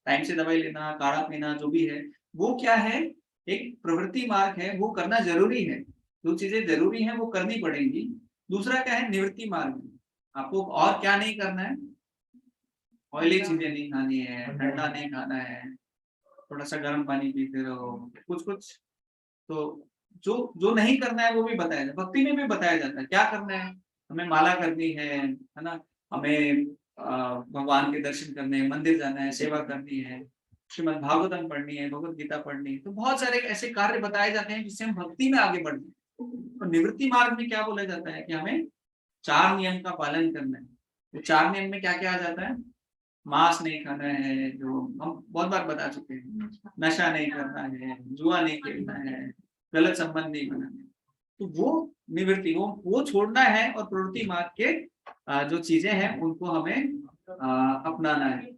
टाइम से दवाई लेना, काढ़ा पीना, जो भी है वो क्या है, एक प्रवृत्ति मार्ग है, वो करना जरूरी है। जो चीजें जरूरी हैं वो करनी पड़ेंगी। दूसरा क्या है, निवृत्ति मार्ग, आपको और क्या नहीं करना है, ऑयली चीजें नहीं खानी है, ठंडा नहीं खाना है, थोड़ा सा गर्म पानी पीते रहो, कुछ कुछ। तो जो जो नहीं करना है वो भी बताया जाता है, भक्ति में भी बताया जाता है क्या करना है। हमें माला करनी है ना, हमें भगवान के दर्शन करने हैं, मंदिर जाना है, सेवा करनी है, श्रीमद् भागवतम पढ़नी है, भगवत गीता पढ़नी है। तो बहुत सारे ऐसे कार्य बताए जाते हैं जिससे हम भक्ति में आगे बढ़ते हैं। और निवृत्ति मार्ग में क्या बोला जाता है कि हमें 4 नियम का पालन करना है। तो 4 नियम में क्या क्या आ जाता है, मांस नहीं खाना है, जो हम बहुत बार बता चुके हैं, नशा नहीं करना है, जुआ नहीं खेलना है, गलत संबंध नहीं बनाना है। तो वो निवृत्ति, वो छोड़ना है, और प्रवृत्ति मार्ग के जो चीजें हैं उनको हमें अपनाना है।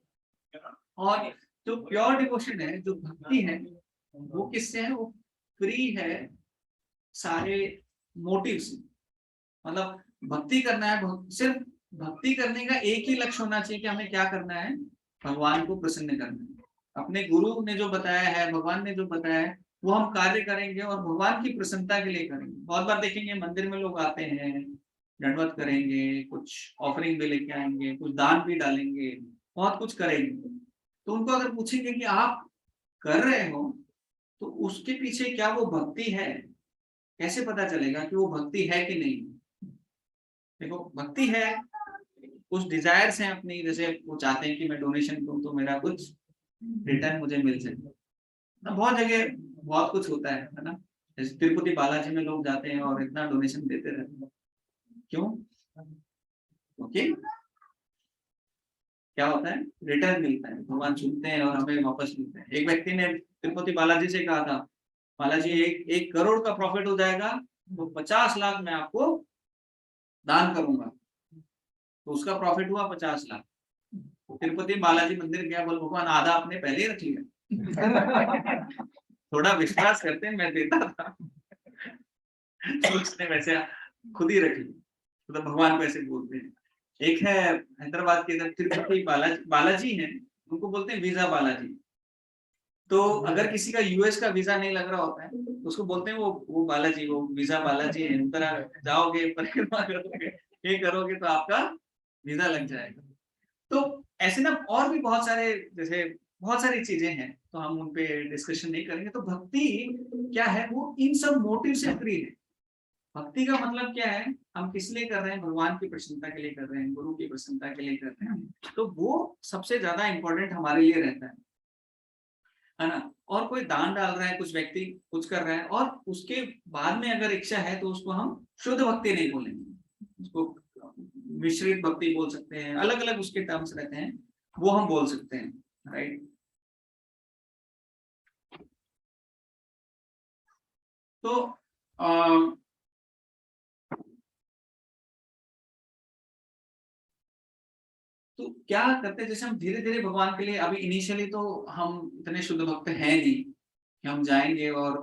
और जो प्योर डिवोशन है, जो भक्ति है, वो किससे है, वो फ्री है सारे मोटिव से। मतलब भक्ति करना है, सिर्फ भक्ति करने का एक ही लक्ष्य होना चाहिए कि हमें क्या करना है, भगवान को प्रसन्न करना है। अपने गुरु ने जो बताया है, भगवान ने जो बताया है, वो हम कार्य करेंगे और भगवान की प्रसन्नता के लिए करेंगे। बहुत बार देखेंगे मंदिर में लोग आते हैं, दंडवत करेंगे, कुछ ऑफरिंग भी लेके आएंगे, कुछ दान भी डालेंगे, बहुत कुछ करेंगे। तो उनको अगर पूछेंगे कि आप कर रहे हो तो उसके पीछे क्या वो भक्ति है, कैसे पता चलेगा कि वो भक्ति है कि नहीं। देखो भक्ति है, कुछ डिजायर्स हैं अपनी, जैसे वो चाहते हैं कि मैं डोनेशन दूं तो मेरा कुछ रिटर्न मुझे मिल सके ना। बहुत जगह बहुत कुछ होता है ना। जैसे तिरुपति बालाजी में लोग जाते हैं और इतना डोनेशन देते रहते हैं, क्यों? ओके, क्या होता है, रिटर्न मिलता है, भगवान सुनते हैं और हमें वापस मिलते हैं। एक व्यक्ति ने तिरुपति बालाजी से कहा था, बालाजी 1 करोड़ का प्रॉफिट हो जाएगा तो 50 लाख मैं आपको दान करूंगा, तो उसका प्रॉफिट हुआ 50 लाख। तिरुपति बालाजी मंदिर गया, बोल भगवान आधा आपने पहले ही रख लिया। थोड़ा विश्वास करते हैं, मैं देता था। तो उसने वैसे खुद ही रख ली, मतलब भगवान को ऐसे बोलते हैं। एक है हैदराबाद के इधर तिरुपति बालाजी है, उनको बोलते हैं वीजा बालाजी। तो अगर किसी का यूएस का वीजा नहीं लग रहा होता है तो उसको बोलते हैं वो बालाजी, वो वीजा बालाजी है, उधर जाओगे परिक्रमा करोगे, ये करोगे तो आपका वीजा लग जाएगा। तो ऐसे ना और भी बहुत सारे, जैसे बहुत सारी चीजें हैं, तो हम उन पे डिस्कशन नहीं करेंगे। तो भक्ति क्या है, वो इन सब मोटिव से फ्री है। भक्ति का मतलब क्या है, हम किस लिए कर रहे हैं, भगवान की प्रसन्नता के लिए कर रहे हैं, गुरु की प्रसन्नता के लिए कर रहे हैं, तो वो सबसे ज्यादा इंपॉर्टेंट हमारे लिए रहता है ना। और कोई दान डाल रहा है, कुछ व्यक्ति कुछ कर रहा है, और उसके बाद में अगर इच्छा है तो उसको हम शुद्ध भक्ति नहीं बोलेंगे, उसको मिश्रित भक्ति बोल सकते हैं, अलग अलग उसके टर्म्स रहते हैं, वो हम बोल सकते हैं, राइट। तो तो क्या करते हैं, जैसे हम धीरे धीरे भगवान के लिए, अभी इनिशियली तो हम इतने शुद्ध भक्त हैं नहीं कि हम जाएंगे और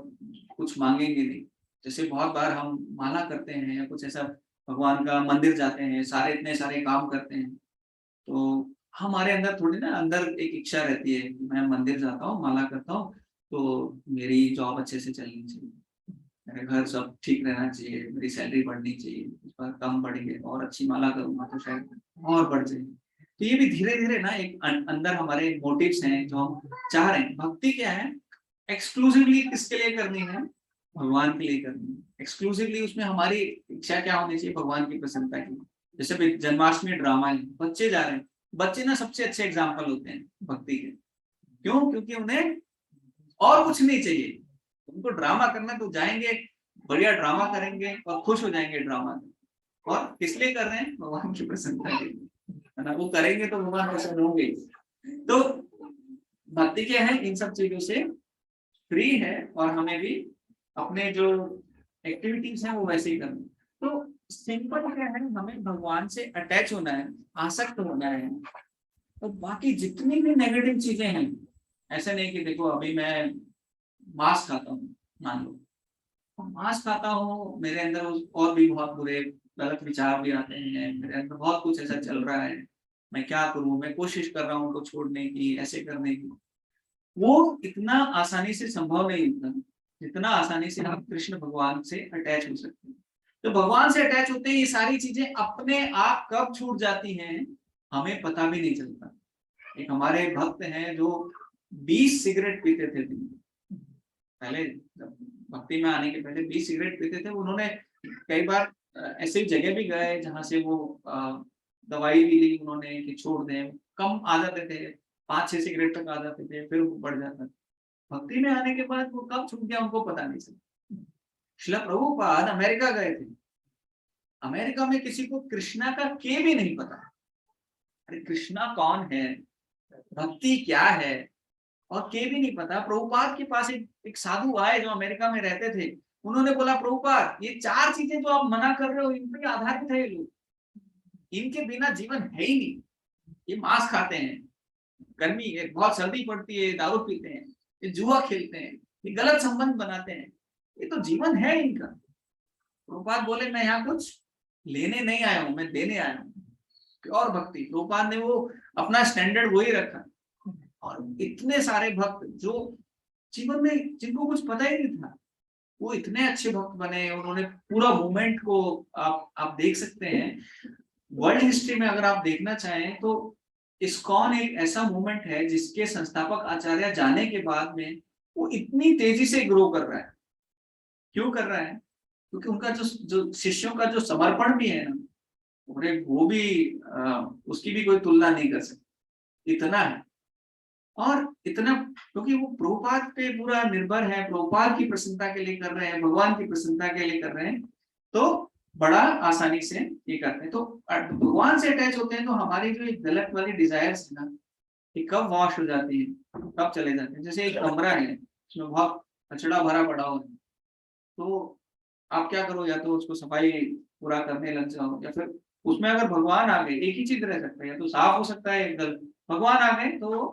कुछ मांगेंगे नहीं। जैसे बहुत बार हम माला करते हैं या कुछ ऐसा, भगवान का मंदिर जाते हैं, सारे इतने सारे काम करते हैं, तो हमारे अंदर थोड़ी ना अंदर एक इच्छा रहती है कि मैं मंदिर जाता हूँ, माला करता हूँ, तो मेरी जॉब अच्छे से चलनी चाहिए, मेरे घर सब ठीक रहना चाहिए, मेरी सैलरी बढ़नी चाहिए, इस बार कम बढ़ी है और अच्छी माला करूंगा तो शायद और बढ़ जाए। तो ये भी धीरे धीरे ना एक अंदर हमारे मोटिव्स हैं जो हम चाह रहे हैं। भक्ति क्या है, एक्सक्लूसिवली किसके लिए करनी है, भगवान के लिए करनी है। एक्सक्लूसिवली उसमें हमारी इच्छा क्या होनी चाहिए, भगवान की प्रसन्नता की। जैसे अभी जन्माष्टमी ड्रामा है, बच्चे जा रहे हैं, बच्चे ना सबसे अच्छे एग्जाम्पल होते हैं भक्ति के। क्यों? क्योंकि उन्हें और कुछ नहीं चाहिए, उनको ड्रामा करना, तो जाएंगे बढ़िया ड्रामा करेंगे और खुश हो जाएंगे ड्रामा में। और किस लिए कर रहे हैं, भगवान की प्रसन्नता के लिए, है ना। वो करेंगे तो भगवान प्रसन्न होंगे। तो भक्ति क्या है, इन सब चीजों से फ्री है, और हमें भी अपने जो एक्टिविटीज हैं वो वैसे ही करना। तो सिंपल क्या है, हमें भगवान से अटैच होना है, आसक्त होना है। तो बाकी जितनी भी नेगेटिव चीजें हैं, ऐसे नहीं कि देखो अभी मैं मांस खाता हूँ, मान लो मांस खाता हूँ, मेरे अंदर और भी बहुत बुरे गलत विचार भी आते हैं, मेरे अंदर बहुत कुछ ऐसा चल रहा है, मैं क्या करूँ, मैं कोशिश कर रहा हूँ उनको छोड़ने की, ऐसे करने की। वो इतना आसानी से संभव नहीं होता जितना आसानी से हम कृष्ण भगवान से अटैच हो सकते हैं। तो भगवान से अटैच होते ही ये सारी चीजें अपने आप कब छूट जाती हैं, हमें पता भी नहीं चलता। एक हमारे भक्त हैं जो 20 सिगरेट पीते थे दिन में। पहले भक्ति में आने के पहले 20 सिगरेट पीते थे। उन्होंने कई बार ऐसे जगह भी गए जहां से वो दवाई भी ली उन्होंने कि छोड़ दें, कम आ जाते थे, 5-6 सिगरेट तक आ जाते थे, फिर वो बढ़ जाता था। भक्ति में आने के बाद वो कब छूट गया उनको पता नहीं चला। श्रील प्रभुपाद अमेरिका गए थे, अमेरिका में किसी को कृष्णा का के भी नहीं पता। अरे कृष्णा कौन है, भक्ति क्या है, और के भी नहीं पता। प्रभुपाद के पास एक साधु आए जो अमेरिका में रहते थे। उन्होंने बोला प्रभुपाद ये 4 चीजें जो आप मना कर रहे हो, इन पर आधारित है ये लोग, इनके बिना जीवन है ही नहीं। ये मांस खाते हैं, गर्मी है, बहुत सर्दी पड़ती है, दारू पीते हैं, ये जुआ खेलते हैं, ये गलत संबंध बनाते हैं, ये तो जीवन है इनका। प्रभुपाद बोले मैं यहाँ कुछ लेने नहीं आया हूँ, मैं देने आया हूँ, प्योर भक्ति। प्रभुपाद ने वो अपना स्टैंडर्ड वही रखा। और इतने सारे भक्त जो जीवन में जिनको कुछ पता ही नहीं था, वो इतने अच्छे भक्त बने। उन्होंने पूरा मूवमेंट को आप देख सकते हैं वर्ल्ड हिस्ट्री में, अगर आप देखना चाहें तो इस्कॉन एक ऐसा मूवमेंट है जिसके संस्थापक आचार्य जाने के बाद में वो इतनी तेजी से ग्रो कर रहा है। क्यों कर रहा है? क्योंकि उनका जो शिष्यों का जो समर्पण भी है ना, वो भी उसकी भी कोई तुलना नहीं कर सकती, इतना है। और इतना क्योंकि वो प्रभुपाद पे पूरा निर्भर है, प्रभुपाद की प्रसन्नता के लिए कर रहे हैं, भगवान की प्रसन्नता के लिए कर रहे हैं, तो बड़ा आसानी से ये करते हैं। तो भगवान से अटैच होते हैं तो हमारी जो एक गलत वाली डिजायर्स है ना, ये कब वॉश हो जाती है, कब चले जाते हैं। जैसे एक कमरा है उसमें बहुत कचड़ा भरा पड़ा हो, तो आप क्या करो, या तो उसको सफाई पूरा करने लग जाओ, या फिर उसमें अगर भगवान आ गए, एक ही चीज रह सकता है, या तो साफ हो सकता है एकदम, भगवान आ गए तो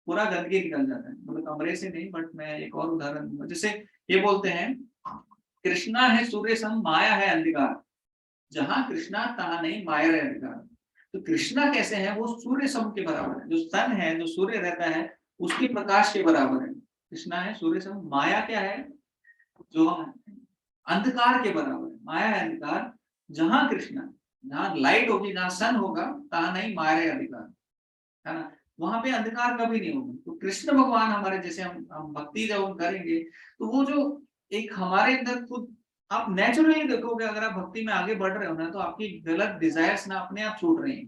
पूरा गंदगी निकल जाता है। मतलब कमरे से नहीं, बट मैं एक और उदाहरण दूंगा। जैसे ये बोलते हैं, कृष्णा है सूर्य सम, माया है अंधकार, जहां कृष्णा तहां नहीं माया है अंधकार। तो कृष्णा कैसे है, वो सूर्य सम के बराबर है, जो सन है, जो सूर्य रहता है उसके प्रकाश के बराबर है। कृष्णा है सूर्य सम, माया क्या है, जो अंधकार के बराबर है। माया है अंधकार, जहां कृष्णा, जहां लाइट होगी, जहां सन होगा, तहां नहीं माया है अंधकार, है ना, वहां पे अंधकार कभी नहीं होगा। तो कृष्ण भगवान हमारे, जैसे हम भक्ति जब हम करेंगे, तो वो जो एक हमारे अंदर खुद, आप नेचुरली देखोगे, अगर आप भक्ति में आगे बढ़ रहे हो ना, तो आपकी गलत डिजायर्स ना अपने आप छूट रही हैं।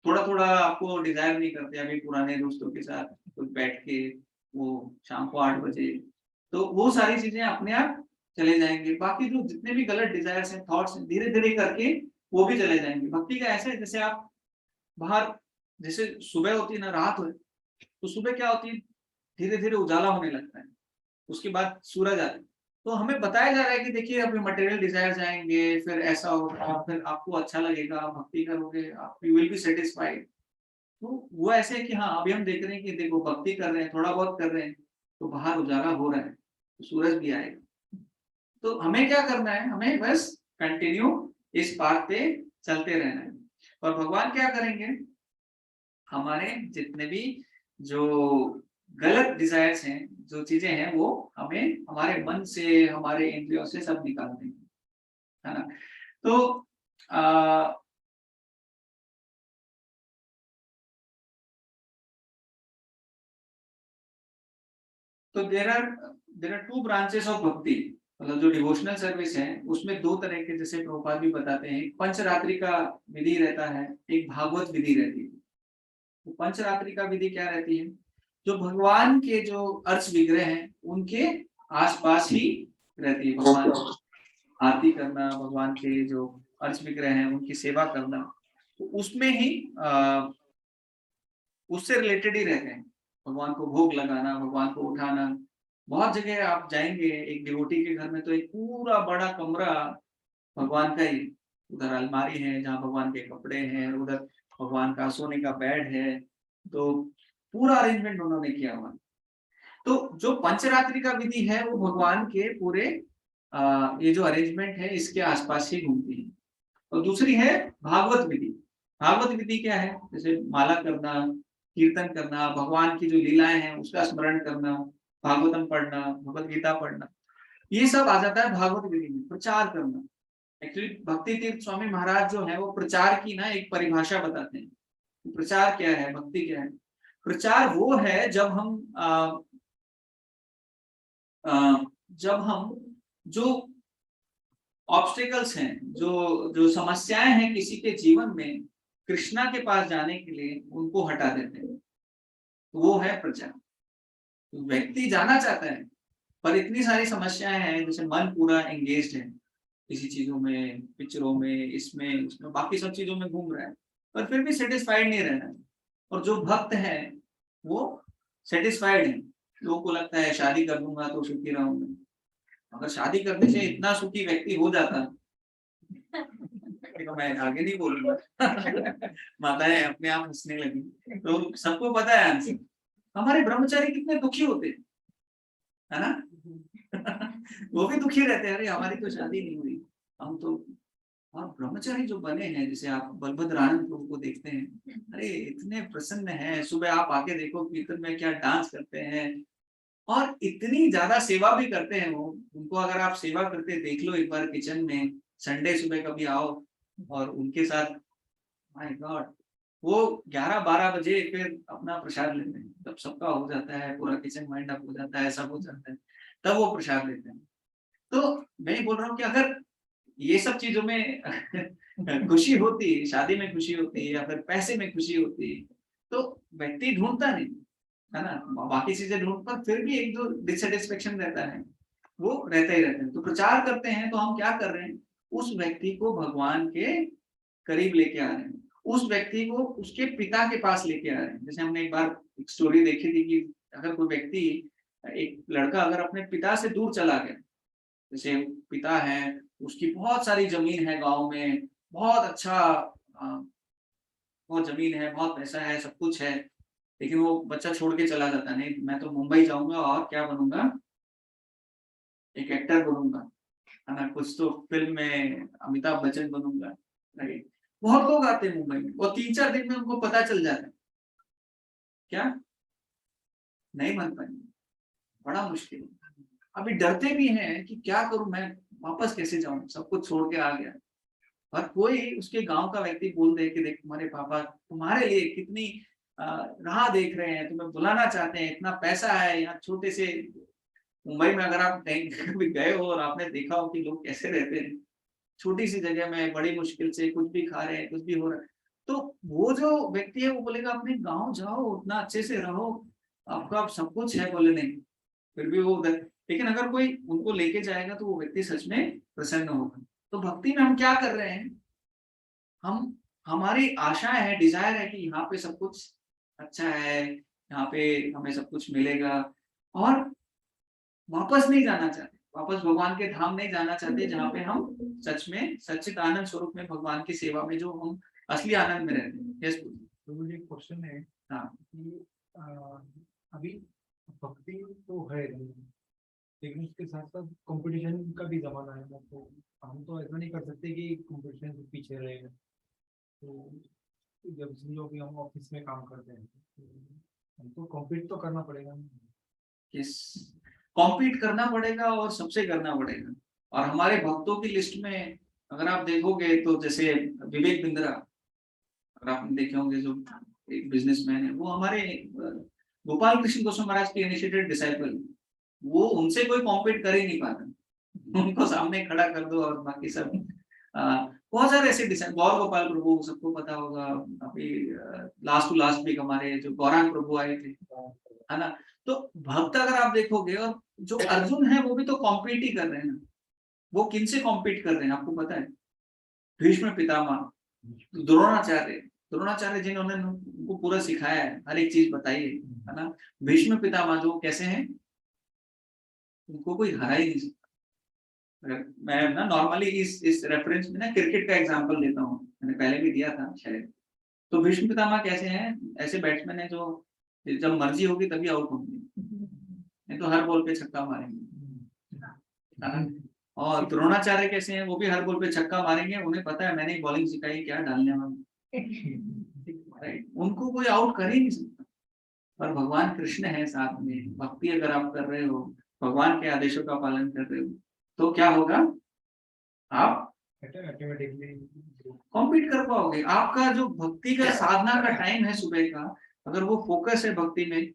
थोड़ा थोड़ा आपको डिजायर नहीं करते अभी पुराने दोस्तों के साथ कुछ बैठ के, वो शाम को 8 बजे, तो वो सारी चीजें अपने आप चले जाएंगे। बाकी जो जितने भी गलत डिजायर्स हैं, थॉट्स हैं, धीरे धीरे करके वो भी चले जाएंगे। भक्ति का ऐसे है, जैसे आप बाहर, जैसे सुबह होती है ना, रात हो, तो सुबह क्या होती है, धीरे धीरे उजाला होने लगता है, उसके बाद सूरज आता है। तो हमें बताया जा रहा है कि देखिए अभी मटेरियल डिजायर जाएंगे, फिर ऐसा होगा, फिर आपको अच्छा लगेगा, भक्ति करोगे, आप यू विल बी सेटिस्फाइड। तो वो ऐसे है कि हाँ, अभी हम देख रहे हैं कि देखो भक्ति कर रहे हैं, थोड़ा बहुत कर रहे हैं, तो बाहर उजाला हो रहा है, तो सूरज भी आएगा। तो हमें क्या करना है, हमें बस कंटिन्यू इस पाथ पे चलते रहना है। और भगवान क्या करेंगे, हमारे जितने भी जो गलत डिजायर्स हैं, जो चीजें हैं, वो हमें हमारे मन से, हमारे इंद्रियों से सब निकाल देंगे, है ना। तो आ, तो there are two branches of भक्ति। मतलब जो डिवोशनल सर्विस है, उसमें दो तरह के, जैसे प्रभुपाद भी बताते हैं, एक पंचरात्रि का विधि रहता है, एक भागवत विधि रहती है। तो पंचरात्रि का विधि क्या रहती है, जो भगवान के जो अर्च विग्रह हैं उनके आसपास ही रहती है। भगवान आरती करना, भगवान के जो अर्च विग्रह हैं उनकी सेवा करना, तो उसमें ही उससे रिलेटेड ही रहते हैं। भगवान को भोग लगाना, भगवान को उठाना। बहुत जगह आप जाएंगे एक डिवोटी के घर में, तो एक पूरा बड़ा कमरा भगवान का ही, उधर अलमारी है जहाँ भगवान के कपड़े हैं, उधर भगवान का सोने का बेड है, तो पूरा अरेंजमेंट उन्होंने किया हुआ। तो जो पंचरात्रि का विधि है, वो भगवान के पूरे ये जो अरेंजमेंट है इसके आसपास ही घूमती है। और दूसरी है भागवत विधि। भागवत विधि क्या है, जैसे माला करना, कीर्तन करना, भगवान की जो लीलाएं हैं उसका स्मरण करना, भागवतम पढ़ना, भगवत गीता पढ़ना, ये सब आ जाता है भागवत विधि में। प्रचार करना, एक्चुअली भक्ति तीर्थ स्वामी महाराज जो है वो प्रचार की ना एक परिभाषा बताते हैं। प्रचार क्या है, भक्ति क्या है। प्रचार वो है जब हम जो ऑब्स्टिकल्स हैं, जो जो समस्याएं हैं किसी के जीवन में, कृष्णा के पास जाने के लिए उनको हटा देते हैं, तो वो है प्रचार। तो व्यक्ति जाना चाहता है, पर इतनी सारी समस्याएं हैं, जैसे मन पूरा एंगेज्ड है किसी चीजों में, पिक्चरों में, इसमें उसमें, बाकी सब चीजों में घूम रहा है, पर फिर भी सेटिस्फाइड नहीं रहना है। और जो भक्त है वो सेटिस्फाइड है, लोगों को लगता है शादी कर लूंगा तो सुखी रहूंगा। अगर शादी करने से इतना सुखी व्यक्ति हो जाता, तो मैं आगे नहीं बोलूंगा। माताएं अपने आप हंसने लगी। तो सबको पता है आंसर, हमारे ब्रह्मचारी कितने दुखी होते हैं, है ना। वो भी दुखी रहते हैं, अरे हमारी तो शादी नहीं हुई, हम तो। और ब्रह्मचारी जो बने हैं, जैसे आप बलभद्र आनंद प्रभु को देखते हैं, अरे इतने प्रसन्न हैं, सुबह आप आके देखो कीर्तन में क्या डांस करते हैं, और इतनी ज्यादा सेवा भी करते हैं वो। उनको अगर आप सेवा करते देख लो एक बार किचन में, संडे सुबह कभी आओ और उनके साथ, माय गॉड, वो 11-12 बजे फिर अपना प्रसाद लेते हैं, तब सबका हो जाता है, पूरा किचन वाइंड अप हो जाता है, सब हो जाता है, तब वो प्रसाद लेते हैं। तो मैं ये बोल रहा हूँ कि अगर ये सब चीजों में खुशी होती, शादी में खुशी होती, या फिर पैसे में खुशी होती, तो व्यक्ति ढूंढता नहीं, है ना, बाकी चीजें ढूंढ, पर फिर भी एक जो डिससेटिस्फेक्शन रहता है वो रहता ही रहता है। तो प्रचार करते हैं तो हम क्या कर रहे हैं, उस व्यक्ति को भगवान के करीब लेके आ रहे हैं, उस व्यक्ति को उसके पिता के पास लेके आ रहे हैं। जैसे हमने एक बार एक स्टोरी देखी थी कि अगर कोई व्यक्ति, एक लड़का अगर अपने पिता से दूर चला गया, जैसे पिता है, उसकी बहुत सारी जमीन है गांव में, बहुत अच्छा बहुत जमीन है, बहुत पैसा है, सब कुछ है, लेकिन वो बच्चा छोड़ के चला जाता है, नहीं मैं तो मुंबई जाऊंगा और क्या बनूंगा, एक एक्टर बनूंगा, है ना, कुछ तो फिल्म में अमिताभ बच्चन बनूंगा, राइट। बहुत लोग आते हैं मुंबई में और 3-4 दिन में उनको पता चल जाता है क्या नहीं बन पाएंगे, बड़ा मुश्किल है। अभी डरते भी हैं कि क्या करूं मैं, वापस कैसे जाऊं, सब कुछ छोड़ के आ गया। और कोई उसके गांव का व्यक्ति बोल दे कि देख तुम्हारे पापा तुम्हारे लिए कितनी राह देख रहे हैं, तुम्हें बुलाना चाहते हैं, इतना पैसा है यहाँ छोटे से मुंबई में, अगर आप कहीं कभी गए हो और आपने देखा हो कि लोग कैसे रहते हैं, छोटी सी जगह में बड़ी मुश्किल से कुछ भी खा रहे हैं, कुछ भी हो रहा है, तो वो जो व्यक्ति है वो बोलेगा अपने गांव जाओ, उतना अच्छे से रहो, आपका सब कुछ है, बोले नहीं, फिर भी वो उधर। लेकिन अगर कोई उनको लेके जाएगा तो वो व्यक्ति सच में प्रसन्न होगा। तो भक्ति में हम क्या कर रहे हैं, हम हमारी आशाएं है, डिजायर है कि यहाँ पे सब कुछ अच्छा है, यहाँ पे हमें सब कुछ मिलेगा, और वापस नहीं जाना चाहते, वापस भगवान के धाम नहीं जाना चाहते, जहाँ पे हम सच में सच्चित आनंद स्वरूप में भगवान की सेवा में जो हम असली आनंद में रहते हैं। यस, तो मुझे एक क्वेश्चन है हाँ कि अभी भक्ति तो है लेकिन उसके साथ साथ कंपटीशन का भी जमाना है, तो हम तो ऐसा नहीं कर सकते कि कंपटीशन से पीछे रहेगा। तो जब समझो कि हम ऑफिस में काम करते हैं तो हमको कॉम्पीट तो करना पड़ेगा। यस, कॉम्पीट करना पड़ेगा और सबसे करना पड़ेगा। और हमारे भक्तों की लिस्ट में अगर आप देखोगे तो जैसे विवेक बिंद्रा, अगर आपने देखे होंगे, जो एक बिजनेसमैन है, वो हमारे गोपाल कृष्ण गोस्वामी महाराज के इनिशिएटेड डिसाइपल, वो उनसे कोई कॉम्पीट कर ही नहीं पाता। उनको सामने खड़ा कर दो और बाकी सब बहुत सारे ऐसे डिसाइपल, गौर गोपाल प्रभु सबको पता होगा, अभी लास्ट टू लास्ट वीक हमारे जो गौरांग प्रभु आए थे, है ना। तो भक्त अगर आप देखोगे, और जो अर्जुन है वो भी तो कॉम्पीट ही कर रहे हैं ना। वो किन से कॉम्पीट कर रहे हैं आपको पता है? भीष्म पितामह, द्रोणाचार्य, द्रोणाचार्य जिन्होंने उनको पूरा सिखाया है, हर एक चीज बताई है ना। भीष्म पितामह जो कैसे हैं, उनको कोई हरा ही नहीं सकता। मैं ना नॉर्मली इस रेफरेंस में ना क्रिकेट का एग्जांपल देता हूँ, मैंने पहले भी दिया था शायद। तो भीष्म पितामह कैसे हैं, ऐसे बैट्समैन है जो जब मर्जी होगी तभी आउट होंगे, नहीं तो हर बॉल पे छक्का मारेंगे, है ना। और द्रोणाचार्य कैसे हैं, वो भी हर बॉल पे छक्का मारेंगे, उन्हें पता है मैंने बॉलिंग सिखाई क्या डालने वाला, राइट, उनको कोई आउट कर ही नहीं सकता। पर भगवान कृष्ण है साथ में, भक्ति अगर आप कर रहे हो, भगवान के आदेशों का पालन कर रहे हो, तो क्या होगा, आप ऑटोमेटिकली कॉम्पीट कर पाओगे। आपका जो भक्ति का साधना का टाइम है सुबह का, अगर वो फोकस है भक्ति में,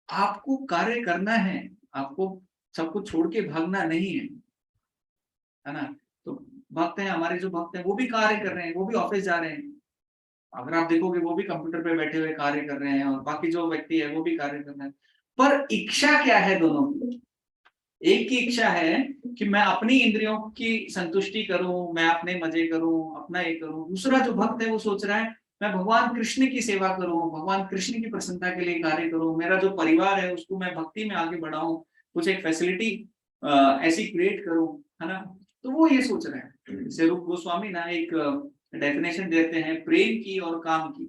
आपको कार्य करना है, आपको सब कुछ छोड़ के भागना नहीं है ना। तो भक्त हैं, हमारे जो भक्त हैं वो भी कार्य कर रहे हैं, वो भी ऑफिस जा रहे हैं, अगर आप देखोगे वो भी कंप्यूटर पे बैठे हुए कार्य कर रहे हैं, और बाकी जो व्यक्ति है वो भी कार्य कर रहे हैं। पर इच्छा क्या है दोनों की? एक की इच्छा है कि मैं अपनी इंद्रियों की संतुष्टि करूं, मैं अपने मजे करूं, अपना ये करूं। दूसरा जो भक्त है वो सोच रहा है मैं भगवान कृष्ण की सेवा करूं, भगवान कृष्ण की प्रसन्नता के लिए कार्य करूं, मेरा जो परिवार है उसको मैं भक्ति में आगे बढ़ाऊं, कुछ एक फैसिलिटी ऐसी क्रिएट करूं, है ना। तो वो ये सोच रहे हैं। जैसे रूप गोस्वामी ना एक डेफिनेशन देते हैं प्रेम की और काम की,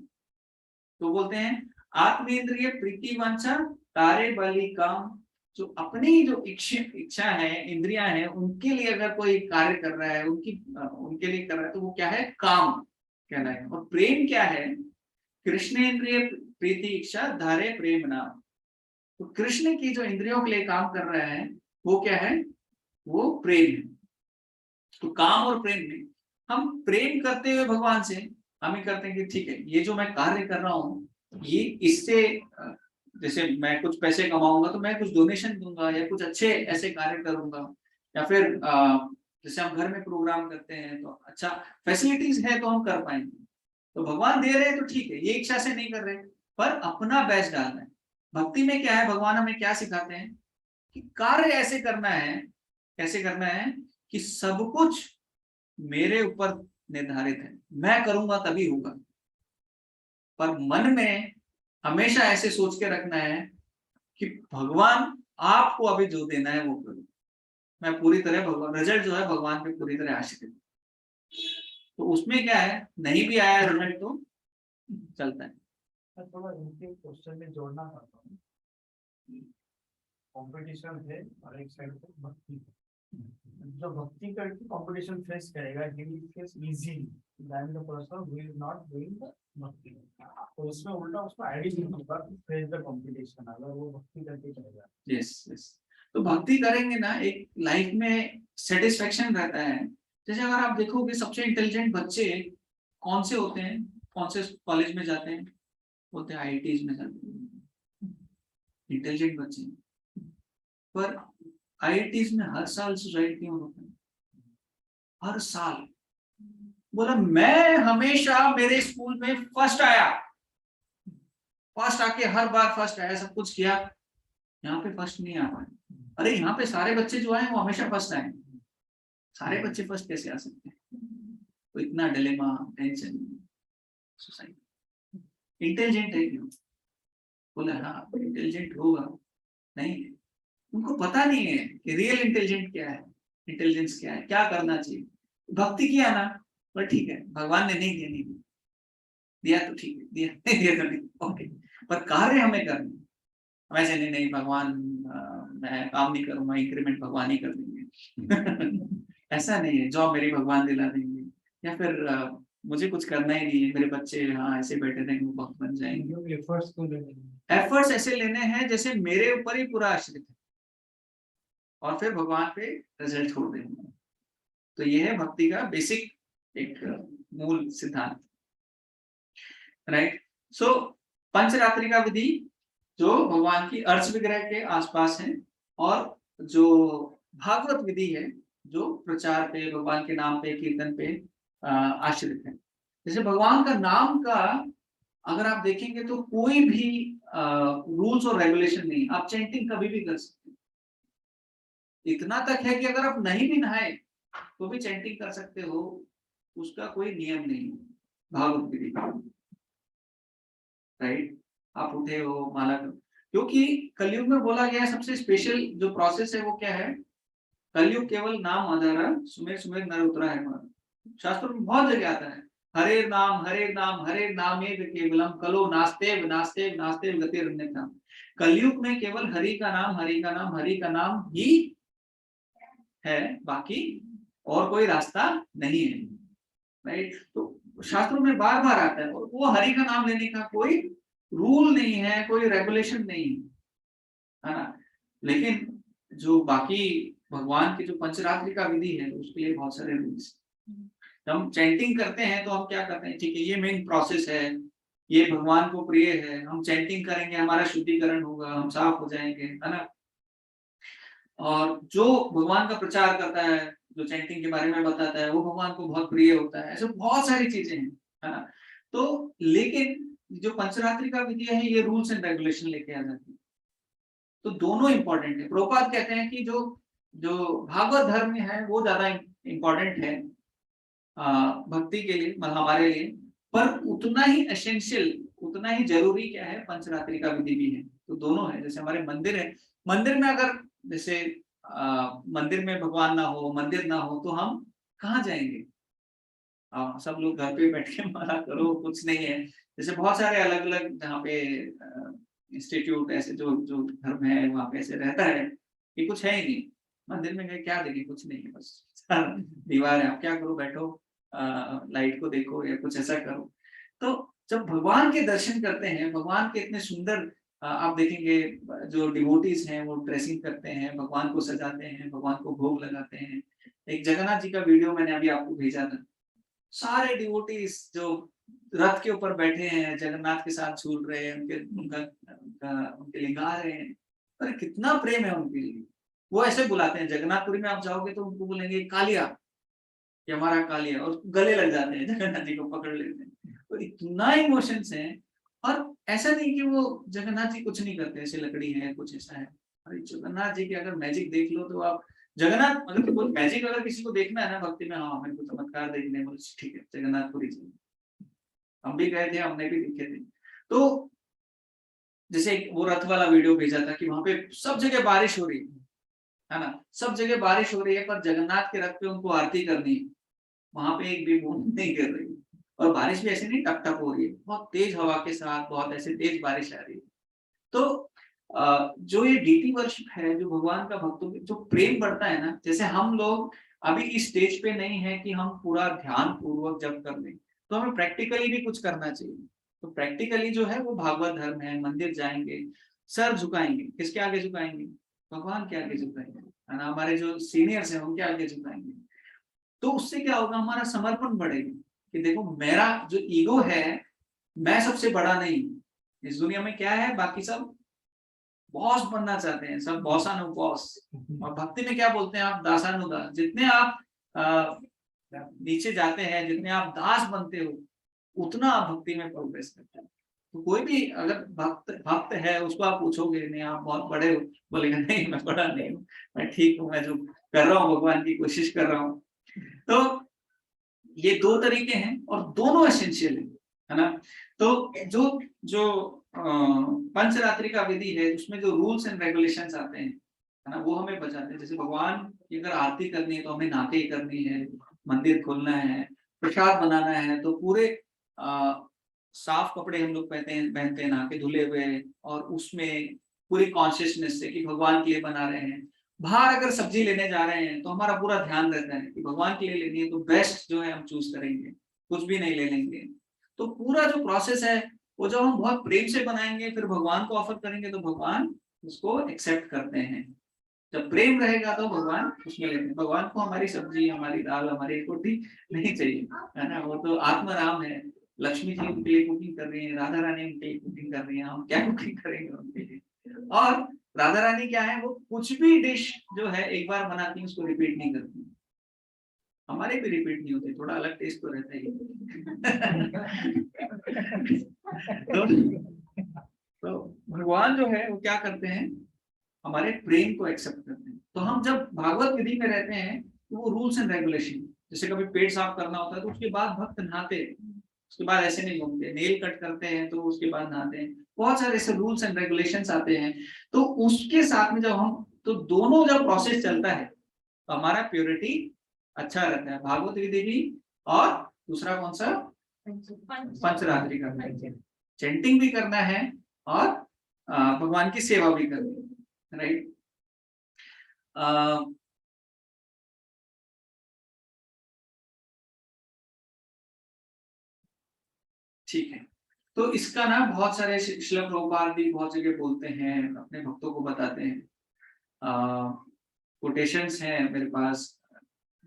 तो बोलते हैं आत्मेंद्रिय प्रीति वांछा तारे बलि काम। जो अपनी जो इच्छा है, इंद्रियां हैं, उनके लिए अगर कोई कार्य कर रहा है, उनके लिए कर रहा है, तो वो क्या है, काम कहना है। और प्रेम क्या है, कृष्ण इंद्रिय प्रीति इच्छा धारे प्रेम नाम। तो कृष्ण की जो इंद्रियों के लिए काम कर रहा है वो क्या है, वो प्रेम है। तो काम और प्रेम में हम प्रेम करते हुए भगवान से हम ही करते हैं कि ठीक है, ये जो मैं कार्य कर रहा हूँ, ये इससे जैसे मैं कुछ पैसे कमाऊंगा तो मैं कुछ डोनेशन दूंगा, या कुछ अच्छे ऐसे कार्य करूंगा, या फिर जैसे हम घर में प्रोग्राम करते हैं तो अच्छा फैसिलिटीज है तो हम कर पाएंगे। तो भगवान दे रहे हैं तो ठीक है, ये इच्छा से नहीं कर रहे, पर अपना बेस्ट डालना है। भक्ति में क्या है, भगवान हमें क्या सिखाते हैं कि कार्य ऐसे करना है, कैसे करना है कि सब कुछ मेरे ऊपर निर्धारित है, मैं करूंगा तभी होगा। पर मन में हमेशा ऐसे सोच के रखना है कि भगवान आपको अभी जो देना है वो करो, मैं पूरी तरह भगवान, रिजल्ट जो है भगवान पे पूरी तरह आश्रित हूँ। तो उसमें क्या है, नहीं भी आया रिजल्ट तो चलता है। मैं थोड़ा इनके क्वेश्चन में जोड़ना चाहता हूँ, कंपटीशन है और एक साइड पे भक्ति है। जो भक्ति करके कंपटीशन फेस करेगा, he will face easily than the person who is not doing the भक्ति। तो उसमें उल्टा उसको आइडियल होगा फेस द कंपटीशन, अगर वो भक्ति करके करेगा। यस यस, तो भक्ति करेंगे ना, एक लाइफ में सेटिस्फेक्शन रहता है। जैसे अगर आप देखोगे सबसे इंटेलिजेंट बच्चे कौन से होते हैं, कौन से कॉलेज में जाते हैं, बोलते हैं आईआईटीज में जाते हैं, इंटेलिजेंट बच्चे। पर आईआईटीज में हर साल सुसाइड क्यों होता है? हर साल। बोला मैं हमेशा मेरे स्कूल में फर्स्ट आया, फर्स्ट आके हर बार फर्स्ट आया, सब कुछ किया, यहाँ पे फर्स्ट नहीं आ पाए। अरे यहाँ पे सारे बच्चे जो आए वो हमेशा फर्स्ट आए, सारे बच्चे फर्स्ट कैसे आ सकते हैं? तो इतना डिलेमा, टेंशन, सोसाइटी। इंटेलिजेंट है क्यों? बोला हाँ इंटेलिजेंट होगा, नहीं उनको पता नहीं है कि रियल इंटेलिजेंट क्या है, इंटेलिजेंस क्या है, क्या करना चाहिए। भक्ति किया ना, पर ठीक है भगवान ने नहीं दिया, नहीं दिया तो ठीक है, दिया नहीं दिया तो नहीं, ओके, पर कार्य हमें करना। वैसे नहीं नहीं भगवान मैं काम नहीं करूंगा, इंक्रीमेंट भगवान ही कर देंगे ऐसा नहीं है, जॉब मेरी भगवान दिला देंगे, या फिर मुझे कुछ करना ही नहीं है, मेरे बच्चे हाँ ऐसे बैठे रहेंगे वो भक्त बन जाएंगे। एफर्ट्स को लेने, एफर्ट्स ऐसे लेने हैं जैसे मेरे ऊपर ही पूरा आश्रित है, और फिर भगवान पे रिजल्ट छोड़ देंगे। तो ये है भक्ति का बेसिक एक मूल सिद्धांत, राइट। सो पंचरात्रि का विधि जो भगवान की अर्च विग्रह के आसपास है, और जो भागवत विधि है जो प्रचार पे, भगवान के नाम पे, कीर्तन पे आश्रित है। जैसे भगवान का नाम का अगर आप देखेंगे तो कोई भी रूल्स और रेगुलेशन नहीं, आप चैंटिंग कभी भी कर सकते हैं। इतना तक है कि अगर आप नहीं भी नहाए तो भी चैंटिंग कर सकते हो, उसका कोई नियम नहीं भागवत विधि का, राइट। आप उठे हो माला करो, क्योंकि कलयुग में बोला गया है सबसे स्पेशल जो प्रोसेस है वो क्या है, कलयुग केवल नाम आधारा, सुमेर सुमेर नर उतरा है। शास्त्रों में बहुत जगह आता है, हरे नाम हरे नाम केवलम कलो नास्तेव नास्तेव नास्तेव गतिरन्यथा। कलयुग में केवल हरि का नाम, हरि का नाम, हरि का नाम ही है, बाकी और कोई रास्ता नहीं है, राइट। तो शास्त्रों में बार बार आता है, और वो हरि का नाम लेने का कोई रूल नहीं है, कोई रेगुलेशन नहीं है ना। लेकिन जो बाकी भगवान की जो पंचरात्रि का विधि है उसके लिए बहुत सारे रूल्स। जब हम चैंटिंग करते हैं तो हम क्या करते हैं, ठीक है ये मेन प्रोसेस है, ये भगवान को प्रिय है, हम चैंटिंग करेंगे हमारा शुद्धिकरण होगा, हम साफ हो जाएंगे, है ना। और जो भगवान का प्रचार करता है, जो चैंटिंग के बारे में बताता है, वो भगवान को बहुत प्रिय होता है। ऐसे बहुत सारी चीजें हैं, है ना। तो लेकिन जो पंचरात्रि का विधि है ये रूल्स एंड रेगुलेशन लेके आ जाती है, तो दोनों इंपॉर्टेंट है। प्रभुपाद कहते हैं कि जो जो भागवत धर्म है वो ज्यादा इंपॉर्टेंट है भक्ति के लिए, मतलब हमारे लिए, पर उतना ही एसेंशियल, उतना ही जरूरी क्या है, पंचरात्रि का विधि भी है। तो दोनों है। जैसे हमारे मंदिर है, मंदिर में अगर जैसे मंदिर में भगवान ना हो, मंदिर ना हो, तो हम कहाँ जाएंगे? सब लोग घर पे बैठ के माला करो, कुछ नहीं है। जैसे बहुत सारे अलग अलग जहाँ पे इंस्टीट्यूट ऐसे जो जो धर्म है वहाँ पे ऐसे रहता है कि कुछ है ही नहीं, मंदिर में गए क्या देखें, कुछ नहीं है, बस दीवार है, आप क्या करो, बैठो लाइट को देखो या कुछ ऐसा करो। तो जब भगवान के दर्शन करते हैं, भगवान के इतने सुंदर आप देखेंगे जो डिवोटीज हैं वो ड्रेसिंग करते हैं, भगवान को सजाते हैं, भगवान को भोग लगाते हैं। एक जगन्नाथ जी का वीडियो मैंने अभी आपको भेजा था, सारे डिवोटीज जो रथ के ऊपर बैठे हैं, जगन्नाथ के साथ झूल रहे हैं, उनके लिए गा रहे हैं। अरे कितना प्रेम है उनके लिए। वो ऐसे बुलाते हैं, जगन्नाथपुरी में आप जाओगे तो उनको बोलेंगे कालिया, कि हमारा कालिया, और गले लग जाते हैं, जगन्नाथ जी को पकड़ लेते हैं। तो इतना इमोशंस है। और ऐसा नहीं कि वो जगन्नाथ जी कुछ नहीं करते, ऐसे लकड़ी है कुछ ऐसा है। अरे जगन्नाथ जी की अगर मैजिक देख लो तो आप, जगन्नाथ मतलब कोई मैजिक अगर किसी को देखना है ना भक्ति में, हाँ मेरे को चमत्कार देखने, बोले ठीक है जगन्नाथपुरी जी, हम भी गए थे, हमने भी देखे थे। तो जैसे वो रथ वाला वीडियो भेजा था कि वहां पे सब जगह बारिश हो रही है, है ना, सब जगह बारिश हो रही है पर जगन्नाथ के रथ पे उनको आरती करनी है, वहां पे एक भी बूंद नहीं गिर रही, और बारिश भी ऐसे नहीं टप टप हो रही है, बहुत तेज हवा के साथ बहुत ऐसे तेज बारिश आ रही है। तो जो ये डीटी वर्शिप है, जो भगवान का भक्तों में जो प्रेम बढ़ता है ना, जैसे हम लोग अभी इस स्टेज पे नहीं है कि हम पूरा ध्यान पूर्वक जप कर लें, तो हमें प्रैक्टिकली भी कुछ करना चाहिए। तो प्रैक्टिकली जो है वो भागवत धर्म है, मंदिर जाएंगे, सर झुकाएंगे, किसके आगे झुकाएंगे? भगवान के आगे झुकाएंगे, है ना, हमारे जो सीनियर्स हैं उनके आगे झुकाएंगे। तो उससे क्या होगा, हमारा समर्पण बढ़ेगा कि देखो मेरा जो ईगो है, मैं सबसे बड़ा नहीं, इस दुनिया में क्या है, बाकी सब बॉस बनना चाहते हैं, सब बॉसानुबॉस, और भक्ति में क्या बोलते हैं आप, दासानुदास। जितने आप नीचे जाते हैं, जितने आप दास बनते हो, उतना आप भक्ति में प्रोग्रेस करते हैं। तो कोई भी अगर भक्त है, उसको आप पूछोगे नहीं आप बहुत बड़े हो, बोलेगा नहीं मैं बड़ा नहीं हूँ, मैं ठीक हूँ, मैं जो कर रहा हूँ भगवान की कोशिश कर रहा हूँ। तो ये दो तरीके हैं और दोनों एसेंशियल है ना। तो जो जो पंचरात्रि का विधि है, उसमें जो रूल्स एंड रेगुलेशंस आते हैं, है ना, वो हमें बचाते हैं। जैसे भगवान की अगर आरती करनी है तो हमें नहा के ही करनी है, मंदिर खोलना है, प्रसाद बनाना है तो पूरे साफ कपड़े हम लोग पहनते हैं नहा के धुले हुए, और उसमें पूरी कॉन्शियसनेस से कि भगवान के लिए बना रहे हैं। बाहर अगर सब्जी लेने जा रहे हैं तो हमारा पूरा ध्यान रहता है कि भगवान के लिए लेनी है तो बेस्ट जो है हम चूज करेंगे, कुछ भी नहीं ले लेंगे। तो पूरा जो प्रोसेस है वो जब हम बहुत प्रेम से बनाएंगे, फिर भगवान को ऑफर करेंगे तो भगवान उसको एक्सेप्ट करते हैं। जब प्रेम रहेगा तो भगवान उसमें लेते हैं। भगवान को हमारी सब्जी, हमारी दाल, हमारी रोटी नहीं चाहिए, है ना, वो तो आत्मराम है। लक्ष्मी जी उनके लिए कुकिंग कर रही है, राधा रानी उनके लिए कुकिंग कर रही है, हम क्या कुकिंग करेंगे उनके लिए? और राधा रानी क्या है, वो कुछ भी डिश जो है एक बार बनाती है उसको रिपीट नहीं करती। हमारे भी रिपीट नहीं होते, थोड़ा अलग टेस्ट तो रहता ही तो भगवान जो है वो क्या करते हैं, हमारे प्रेम को एक्सेप्ट करते हैं। तो हम जब भागवत विधि में रहते हैं तो वो रूल्स एंड रेगुलेशन, जैसे कभी पेट साफ करना होता है तो उसके बाद भक्त नहाते हैं, उसके बाद ऐसे नहीं घूमते, नेल कट करते हैं तो उसके बाद नहाते हैं, बहुत सारे ऐसे रूल्स एंड रेगुलेशंस आते हैं। तो उसके साथ में जब हम, तो दोनों जब प्रोसेस चलता है तो हमारा प्योरिटी अच्छा रहता है, भागवत विधि भी, और दूसरा कौन सा, पंचरात्रि का, चैंटिंग भी करना है और भगवान की सेवा भी करनी है, राइट। ठीक है, तो इसका ना बहुत सारे श्रील प्रभुपाद भी बहुत जगह बोलते हैं, अपने भक्तों को बताते हैं। कोटेशंस हैं मेरे पास,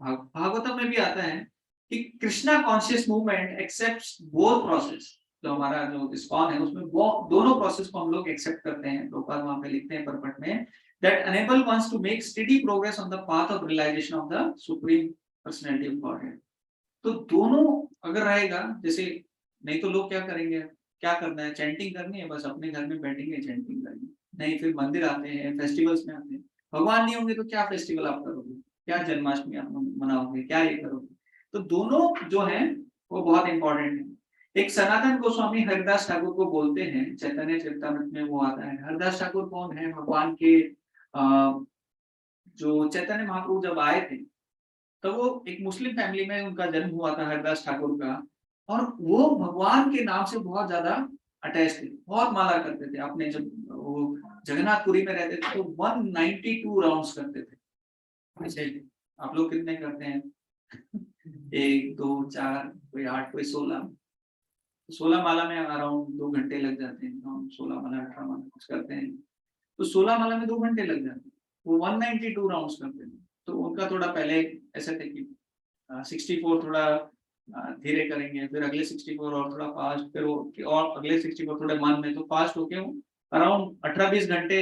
भागवतम में भी आता है कि Krishna conscious movement accepts both process. जो हमारा जो इस्कॉन है उसमें वो दोनों प्रोसेस को हम लोग एक्सेप्ट करते हैं। प्रभुपाद वहां पे लिखते हैं परपट में, that enable ones to make steady progress on the path of realization of the supreme personality of Godhead। तो दोनों अगर रहेगा, जैसे नहीं तो लोग क्या करेंगे, क्या करना है, चैंटिंग करनी है, बस अपने घर में बैठेंगे चैंटिंग करेंगे, नहीं फिर मंदिर आते हैं, फेस्टिवल्स में आते हैं। भगवान नहीं होंगे तो क्या फेस्टिवल आप करोगे, क्या जन्माष्टमी आप मनाओगे, क्या ये करोगे? तो दोनों जो है वो बहुत इंपॉर्टेंट है। एक सनातन गोस्वामी हरिदास ठाकुर को बोलते हैं, चैतन्य चरितामृत में वो आता है। हरिदास ठाकुर कौन है, भगवान के जो चैतन्य महाप्रभु जब आए थे तो वो एक मुस्लिम फैमिली में उनका जन्म हुआ था, हरिदास ठाकुर का, और वो भगवान के नाम से बहुत ज्यादा अटैच थे, बहुत माला करते थे। आपने जब वो जगन्नाथपुरी में रहते थे तो 192 राउंड्स करते थे। ऐसे आप लोग कितने करते हैं? 1 2 4, कोई 8, कोई 16। 16 माला में अराउंड 2 घंटे लग जाते हैं। हम 16 माला 18 माला कुछ करते हैं तो 16 माला में 2 घंटे लग जाते हैं। वो 192 राउंड्स करते थे। तो उनका थोड़ा पहले ऐसा था कि 64 थोड़ा धीरे करेंगे, फिर अगले 64 और थोड़ा फास्ट, फिर वो और अगले 64 थोड़े मन में, तो फास्ट होके वो अराउंड 18-20 घंटे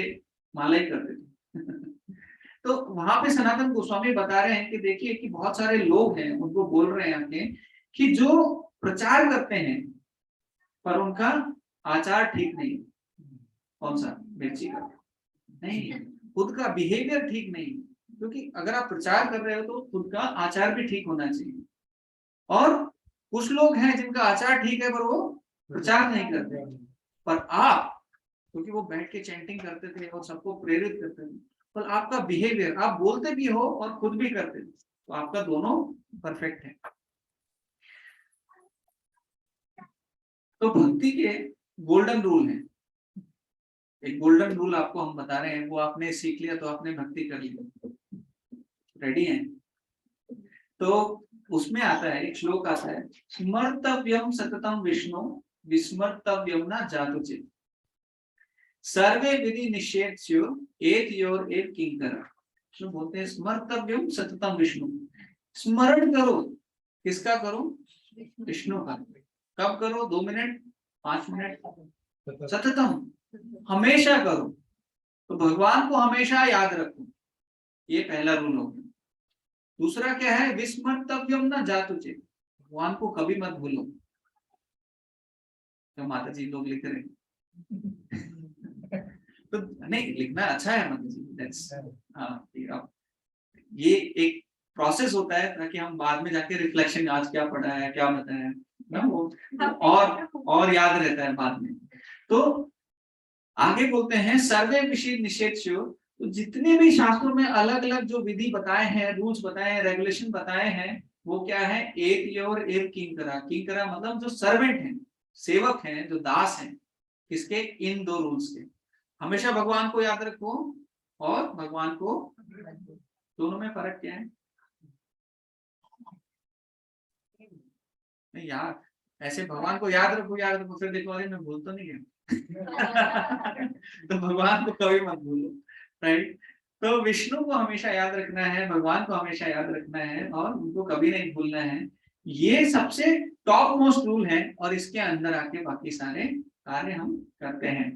माला ही करते थे तो वहां पे सनातन गोस्वामी बता रहे हैं कि देखिए कि बहुत सारे लोग हैं, उनको बोल रहे हैं आके कि जो प्रचार करते हैं पर उनका आचार ठीक नहीं, कौन सा, मिर्ची का नहीं, खुद का बिहेवियर ठीक नहीं। क्योंकि अगर आप प्रचार कर रहे हो तो खुद का आचार भी ठीक होना चाहिए। और कुछ लोग हैं जिनका आचार ठीक है पर वो प्रचार नहीं करते। पर आप, क्योंकि वो बैठ के चैंटिंग करते थे और सबको प्रेरित करते थे, और आपका बिहेवियर, आप बोलते भी हो और खुद भी करते हो, तो आपका दोनों परफेक्ट है। तो भक्ति के गोल्डन रूल हैं। एक गोल्डन रूल आपको हम बता रहे हैं, वो आपने सीख लिया तो आपने भक्ति कर ली। रेडी हैं? तो उसमें आता है, एक श्लोक आता है, स्मर्तव्यम सततम विष्णु विस्मर्तव्यम न जातुचित सर्वे विधि निषेध्यो एतयोर एव किंकरा। तो बोलते हैं स्मर्तव्यम सततम विष्णु, स्मरण करो। किसका करो? विष्णु का। कब करो? 2 मिनट, 5 मिनट, सततम, हमेशा करो। तो भगवान को हमेशा याद रखो, ये पहला रूल हो गया। दूसरा क्या है? विस्मर्तव्यम न जातुचित, भगवान को कभी मत भूलो। तो माता जी लोग लिख रहे हैं तो नहीं, लिखना अच्छा है माता जी, दैट्स ये एक प्रोसेस होता है ताकि हम बाद में जाके रिफ्लेक्शन, आज क्या पढ़ा है, क्या बताया ना, वो और याद रहता है बाद में। तो आगे बोलते हैं सर्वे विषय निषेध्यो, तो जितने भी शास्त्रों में अलग अलग जो विधि बताए हैं, रूल्स बताए हैं, रेगुलेशन बताए हैं, वो क्या है? एक और एक किंकरा। किंकरा मतलब जो सर्वेंट हैं, सेवक हैं, जो दास हैं, किसके? इन 2 रूल्स के। हमेशा भगवान को याद रखो और भगवान को, दोनों में फर्क क्या है? नहीं यार, ऐसे भगवान को याद रखो फिर देखो अरे मैं भूल तो नहीं गया तो भगवान को कभी मत भूलो, राइट? तो विष्णु को हमेशा याद रखना है, भगवान को हमेशा याद रखना है और उनको कभी नहीं भूलना है। ये सबसे टॉप मोस्ट रूल है और इसके अंदर आके बाकी सारे कार्य हम करते हैं।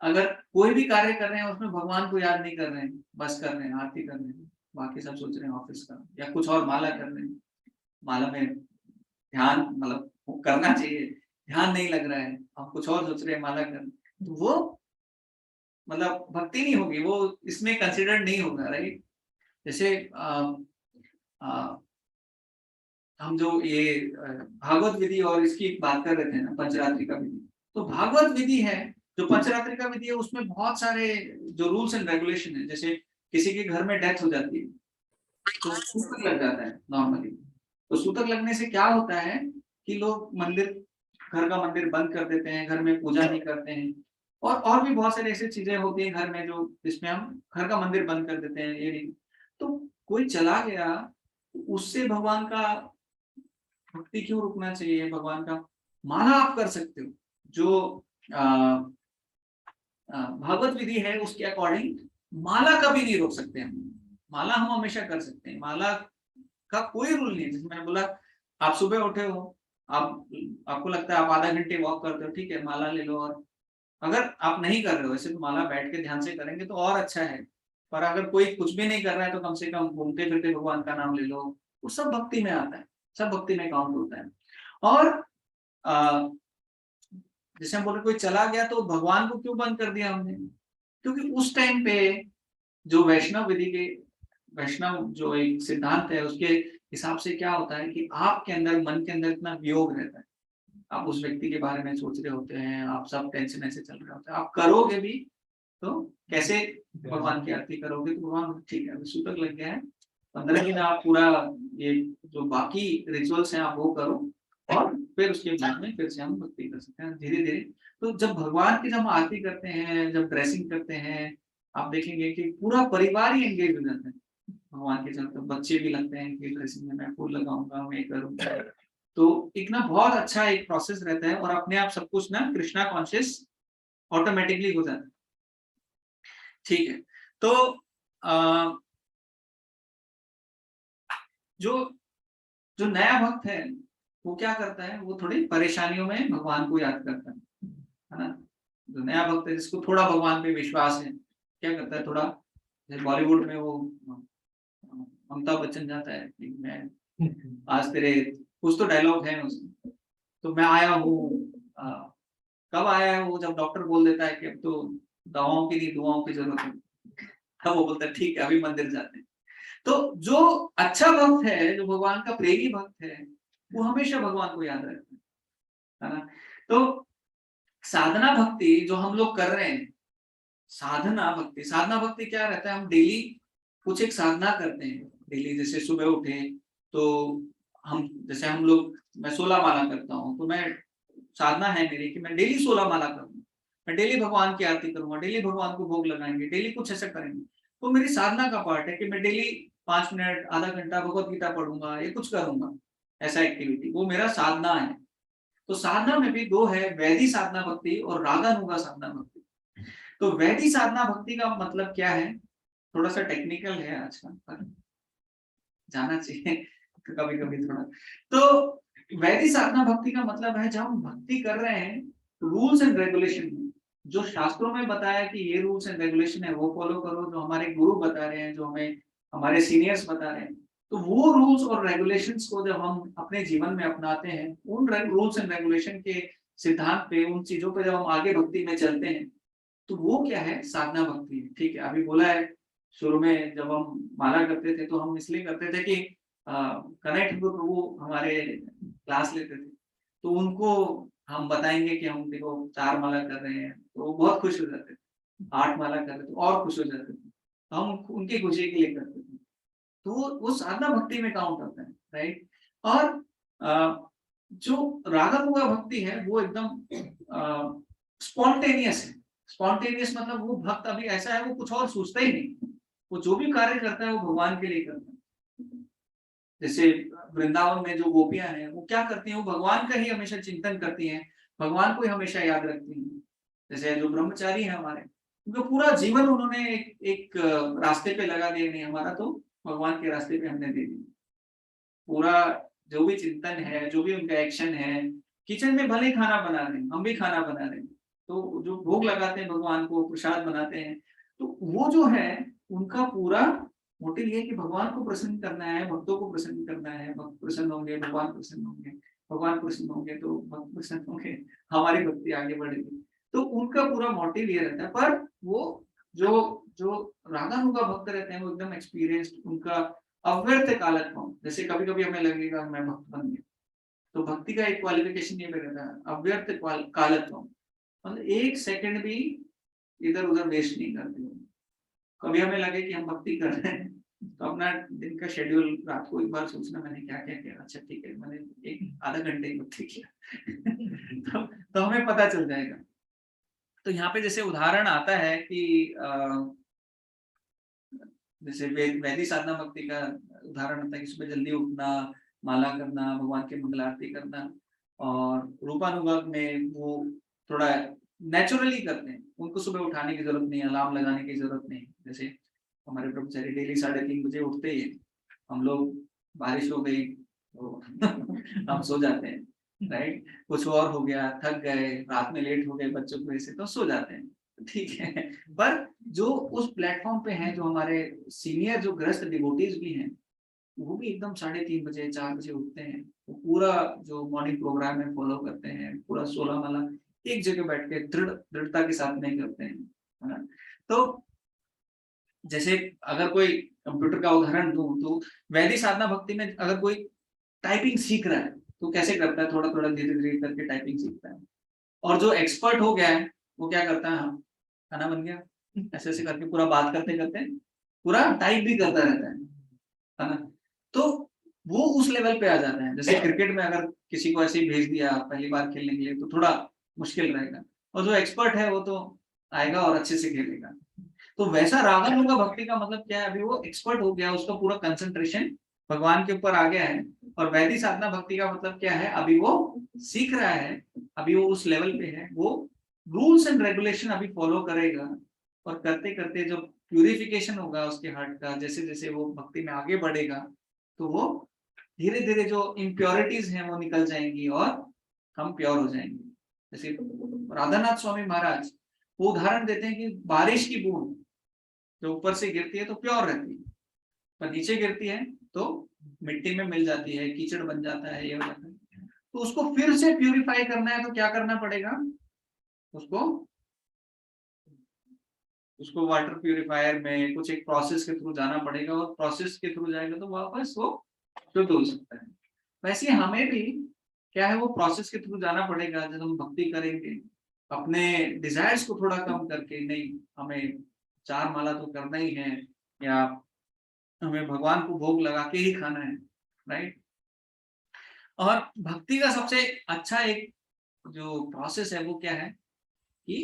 अगर कोई भी कार्य कर रहे हैं उसमें भगवान को याद नहीं कर रहे हैं, बस कर रहे हैं, आरती कर रहे हैं, बाकी सब सोच रहे हैं ऑफिस का या कुछ और, माला कर रहे हैं, माला में ध्यान मतलब करना चाहिए, ध्यान नहीं लग रहा है, हम कुछ और सोच रहे हैं माला कर, तो वो मतलब भक्ति नहीं होगी, वो इसमें कंसिडर्ड नहीं होगा, राइट? जैसे हम जो ये भागवत विधि और इसकी बात कर रहे थे ना, पंचरात्रि का विधि, तो भागवत विधि है जो पंचरात्रि का विधि है, उसमें बहुत सारे जो रूल्स एंड रेगुलेशन है। जैसे किसी के घर में डेथ हो जाती है तो सूतक लग जाता है नॉर्मली, तो सूतक लगने से क्या होता है कि लोग मंदिर, घर का मंदिर बंद कर देते हैं, घर में पूजा नहीं करते हैं, और भी बहुत सारी ऐसी चीजें होती हैं घर में जो जिसमें हम घर का मंदिर बंद कर देते हैं, ये नहीं। तो कोई चला गया, उससे भगवान का भक्ति क्यों रुकना चाहिए? भगवान का माला आप कर सकते हो, जो भागवत विधि है उसके अकॉर्डिंग माला कभी नहीं रोक सकते हम, माला हम हमेशा कर सकते हैं, माला का कोई रूल नहीं है। जैसे मैंने बोला, आप सुबह उठे हो, आपको लगता है आप आधा घंटे वॉक करते हो, ठीक है, माला ले लो। और अगर आप नहीं कर रहे हो ऐसे, तो माला बैठ के ध्यान से करेंगे तो और अच्छा है। पर अगर कोई कुछ भी नहीं कर रहा है तो कम से कम घूमते फिरते भगवान का नाम ले लो, वो सब भक्ति में आता है, सब भक्ति में काउंट होता है। और जैसे हम बोले कोई चला गया तो भगवान को क्यों बंद कर दिया हमने? क्योंकि उस टाइम पे जो वैष्णव विधि के, वैष्णव जो एक सिद्धांत है उसके हिसाब से क्या होता है कि आपके अंदर, मन के अंदर इतना वियोग रहता है, आप उस व्यक्ति के बारे में सोच रहे होते हैं, आप सब टेंशन ऐसे चल रहे होते हैं, आप करोगे भी तो कैसे भगवान की आरती करोगे? तो भगवान ठीक है, सूतक लग गया है, 15 दिन आप पूरा ये जो बाकी रिचुअल्स हैं आप वो करो, और फिर उसके बाद में फिर से हम भक्ति कर सकते हैं धीरे धीरे। तो जब भगवान की, जब हम आरती करते हैं, जब ड्रेसिंग करते हैं, आप देखेंगे कि पूरा परिवार ही एंगेज हो जाता है भगवान के चलते। बच्चे भी लगते हैं कि ड्रेसिंग में मैं फूल लगाऊंगा, मैं करूंगा, तो एक ना बहुत अच्छा एक प्रोसेस रहता है, और अपने आप सब कुछ ना कृष्णा कॉन्शियस ऑटोमेटिकली हो जाता है। ठीक है, तो जो जो नया भक्त है वो क्या करता है? वो थोड़ी परेशानियों में भगवान को याद करता है ना? जो नया भक्त है जिसको थोड़ा भगवान पे विश्वास है, क्या करता है? थोड़ा बॉलीवुड में वो अमिताभ बच्चन जाता है कि मैं आज तेरे, कुछ तो डायलॉग है उसमें, तो मैं आया हूँ, कब आया है वो? जब डॉक्टर बोल देता है कि अब तो दवाओं की नहीं दुआओं की जरूरत है, तब वो बोलता है ठीक है अभी मंदिर जाते हैं। तो जो अच्छा भक्त है, जो भगवान का प्रेमी भक्त है, वो हमेशा भगवान को याद रखता है ना? तो साधना भक्ति जो हम लोग कर रहे हैं, साधना भक्ति, साधना भक्ति क्या रहता है, हम डेली कुछ एक साधना करते हैं। डेली जैसे सुबह उठे तो हम, जैसे हम लोग, मैं 16 माला करता हूँ, तो मैं साधना है मेरी कि मैं डेली 16 माला करूँ, मैं डेली भगवान की आरती करूंगा, डेली भगवान को भोग लगाएंगे, डेली कुछ ऐसा करेंगे। तो मेरी साधना का पार्ट है कि मैं डेली 5 मिनट आधा घंटा भगवत गीता पढ़ूंगा, ये कुछ करूंगा, ऐसा एक्टिविटी, वो मेरा साधना है। तो साधना में भी दो है, वैधि साधना भक्ति और रागानुगा साधना भक्ति। तो वैधि साधना भक्ति का मतलब क्या है, थोड़ा सा टेक्निकल है आज का, पर जाना चाहिए कभी कभी थोड़ा। तो वैधि साधना भक्ति का मतलब है जब हम भक्ति कर रहे हैं, रूल्स एंड रेगुलेशन में, जो शास्त्रों में बताया कि ये रूल्स एंड रेगुलेशन है वो फॉलो करो, जो हमारे गुरु बता रहे हैं, जो हमें हमारे सीनियर्स बता रहे हैं, तो वो रूल्स और रेगुलेशंस को जब हम अपने जीवन में अपनाते हैं, उन रूल्स एंड रेगुलेशन के सिद्धांत पे, उन चीजों पे जब हम आगे भक्ति में चलते हैं, तो वो क्या है, साधना भक्ति है। ठीक है, अभी बोला है शुरू में जब हम माला करते थे तो हम इसलिए करते थे कि कनेक्ट गुरु प्रभु हमारे क्लास लेते थे, तो उनको हम बताएंगे कि हम देखो 4 माला कर रहे हैं, तो वो बहुत खुश हो जाते थे। 8 माला कर रहे थे और खुश हो जाते थे, तो हम उनकी खुशी के लिए करते थे। तो वो साधना भक्ति में काउंट होता है, राइट। और जो रागानुगा भक्ति है वो एकदम स्पॉन्टेनियस है। स्पॉन्टेनियस मतलब वो भक्त अभी ऐसा है, वो कुछ और सोचता ही नहीं, वो जो भी कार्य करता है वो भगवान के लिए करता है। जैसे वृंदावन में जो गोपियां हैं वो क्या करती हैं, वो भगवान का ही हमेशा चिंतन करती हैं, भगवान को ही हमेशा याद रखती हैं। जैसे जो ब्रह्मचारी है हमारे, उनका पूरा जीवन उन्होंने एक रास्ते पे लगा दिया, नहीं हमारा तो भगवान के रास्ते पे हमने दे दिया। पूरा जो भी चिंतन है, जो भी उनका एक्शन है, किचन में भले ही खाना बना रहे हैं, हम भी खाना बना रहे हैं, तो जो भोग लगाते हैं भगवान को, प्रसाद बनाते हैं, तो वो जो है उनका पूरा मोटिव ये है कि भगवान को प्रसन्न करना है, भक्तों को प्रसन्न करना है। भक्त प्रसन्न होंगे, भगवान प्रसन्न होंगे, भगवान प्रसन्न होंगे तो भक्त प्रसन्न होंगे, हमारी भक्ति आगे बढ़ेगी। तो उनका पूरा मोटिव ये रहता है। पर वो जो जो रागानुगा भक्त रहते हैं वो एकदम एक्सपीरियंस्ड, उनका अव्यर्थ कालत्व, जैसे कभी कभी हमें लगेगा मैं भक्त बन गया, तो भक्ति का एक क्वालिफिकेशन ये भी रहता है, अव्यर्थ कालत्व, मतलब 1 सेकंड भी इधर उधर वेस्ट नहीं करते हो। कभी हमें लगे कि हम भक्ति कर रहे हैं, तो अपना दिन का शेड्यूल रात को एक बार सोचना मैंने क्या क्या किया, अच्छा ठीक है मैंने एक आधा घंटे ही भक्ति किया तो हमें पता चल जाएगा। तो यहाँ पे जैसे उदाहरण आता है कि जैसे वैदिक साधना भक्ति का उदाहरण होता है कि सुबह जल्दी उठना, माला करना, भगवान की मंगल आरती करना। और रूपानुगत में वो थोड़ा नेचुरली करते हैं, उनको सुबह उठाने की जरूरत नहीं, अलार्म लगाने की जरूरत नहीं। जैसे हमारे ब्रह्मचारी डेली 3:30 बजे उठते ही, हम लोग बारिश हो गई तो हम सो जाते हैं, राइट। कुछ और हो गया, थक गए, रात में लेट हो गए बच्चों की वजह से, तो सो जाते हैं, ठीक है। पर जो उस प्लेटफॉर्म पे हैं, जो हमारे सीनियर जो गृहस्थ डिवोटीज भी हैं, वो भी एकदम 3:30 बजे 4 बजे उठते हैं, वो पूरा जो मॉर्निंग प्रोग्राम है फॉलो करते हैं, पूरा 16 माला एक जगह बैठ के दृढ़ता के साथ नहीं करते हैं, है ना। तो जैसे अगर कोई कंप्यूटर का उदाहरण दूं, तो वैदिक साधना भक्ति में अगर कोई टाइपिंग सीख रहा है तो कैसे करता है, थोड़ा थोड़ा धीरे धीरे करके टाइपिंग सीखता है। और जो एक्सपर्ट हो गया है वो क्या करता है, हाँ खाना बन गया, ऐसे ऐसे करके पूरा बात करते करते पूरा टाइप भी करता रहता है ना। तो वो उस लेवल पे आ जाता है। जैसे क्रिकेट में अगर किसी को ऐसे ही भेज दिया पहली बार खेलने के लिए तो थोड़ा मुश्किल रहेगा, और जो एक्सपर्ट है वो तो आएगा और अच्छे से खेलेगा। तो वैसा रागानुगा भक्ति का मतलब क्या है, अभी वो एक्सपर्ट हो गया, उसका पूरा कंसंट्रेशन भगवान के ऊपर आ गया है। और वैदिक साधना भक्ति का मतलब क्या है, अभी वो सीख रहा है, अभी वो उस लेवल पे है, वो रूल्स एंड रेगुलेशन अभी फॉलो करेगा। और करते करते जो प्यूरिफिकेशन होगा उसके हार्ट का, जैसे जैसे वो भक्ति में आगे बढ़ेगा, तो वो धीरे धीरे जो इम्प्योरिटीज हैं वो निकल जाएंगी और हम प्योर हो जाएंगे। जैसे राधानाथ स्वामी महाराज वो उदाहरण देते हैं कि बारिश की बूंद जो ऊपर से गिरती है तो प्योर रहती है, पर नीचे गिरती है तो मिट्टी में मिल जाती है, कीचड़ बन जाता है, ये हो जाता है। तो उसको फिर से प्यूरिफाई करना है तो क्या करना पड़ेगा, उसको उसको वाटर प्यूरिफायर में कुछ एक प्रोसेस के थ्रू जाना पड़ेगा, और प्रोसेस के थ्रू जाएगा तो वापस वो शुद्ध हो सकता है। वैसे हमें भी क्या है, वो प्रोसेस के थ्रू जाना पड़ेगा। जब हम भक्ति करेंगे, अपने डिजायर्स को थोड़ा कम करके, नहीं हमें 4 माला तो करना ही है, या हमें भगवान को भोग लगा के ही खाना है, राइट। और भक्ति का सबसे अच्छा एक जो प्रोसेस है वो क्या है कि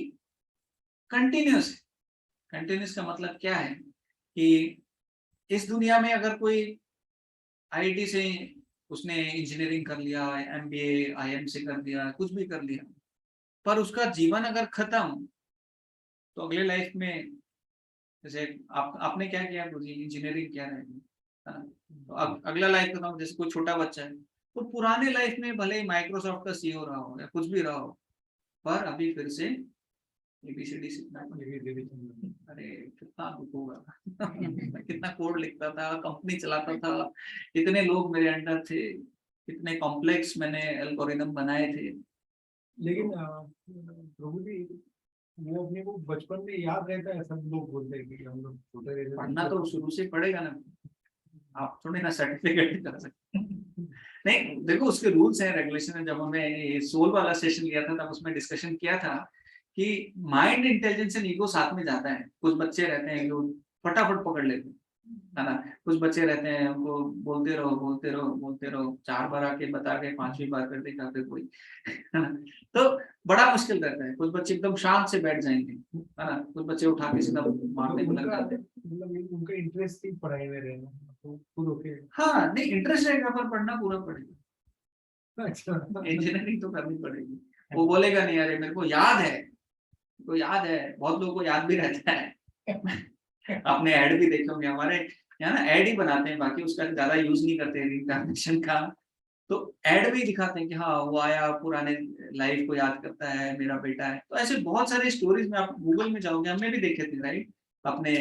कंटिन्यूस। कंटिन्यूस का मतलब क्या है कि इस दुनिया में अगर कोई आईआईटी से उसने इंजीनियरिंग कर लिया, एमबीए आईएम से कर लिया, कुछ भी कर लिया, पर उसका जीवन अगर खत्म, तो अगले लाइफ में जैसे आपने क्या किया, इंजीनियरिंग क्या रहेगी, तो अगला लाइफ खत्म। जैसे कोई छोटा बच्चा है तो पुराने लाइफ में भले ही माइक्रोसॉफ्ट का सीईओ रहा हो या कुछ भी रहा हो, पर अभी फिर से एबीसीडी सीखना है। अरे कितना दुख होगा मैं कितना कोड लिखता था, कंपनी चलाता था, कितने लोग मेरे अंडर थे, कितने कॉम्प्लेक्स मैंने एल्गोरिदम बनाए थे। लेकिन प्रभु जी, वो अपने को बचपन में याद रहता है, सब लोग बोलते हैं कि हम लोग छोटे रहते थे। पढ़ना तो शुरू से पड़ेगा ना, आप थोड़े ना सर्टिफिकेट कर सकते। नहीं देखो, उसके रूल्स हैं, रेगुलेशन है। जब हमने ये सोल वाला सेशन लिया था तब उसमें डिस्कशन किया था कि माइंड इंटेलिजेंस एंड ईगो साथ में जाता है। कुछ बच्चे रहते हैं जो फटाफट पकड़ लेते हैं, है ना। कुछ बच्चे रहते हैं उनको बोलते रहो बोलते रहो बोलते रहो, 4 बार आके बता के 5वीं बार कर दिखाते कोई, है ना। तो बड़ा मुश्किल रहता है। कुछ बच्चे एकदम शांत से बैठ जाएंगे, है ना, कुछ बच्चे उठा के सीधा मारने को लग जाते हैं। मतलब उनका इंटरेस्ट ही पढ़ाई में रहना, तो खुद ओके। हाँ नहीं, इंटरेस्ट रहेगा पर पढ़ना पूरा पड़ेगा। अच्छा, इंजीनियरिंग तो करनी पड़ेगी। वो बोलेगा नहीं अरे मेरे को याद है, तो याद है। बहुत लोगों को याद भी रहता है। आपने ऐड भी देखे होंगे, हमारे यहाँ ना ऐड ही बनाते हैं, बाकी उसका ज्यादा यूज नहीं करते रिइंकार्नेशन का। तो ऐड भी दिखाते हैं कि हाँ वो आया, पुराने लाइफ को याद करता है, मेरा बेटा है। तो ऐसे बहुत सारे स्टोरीज में आप गूगल में जाओगे, हमने भी देखे थे राइट अपने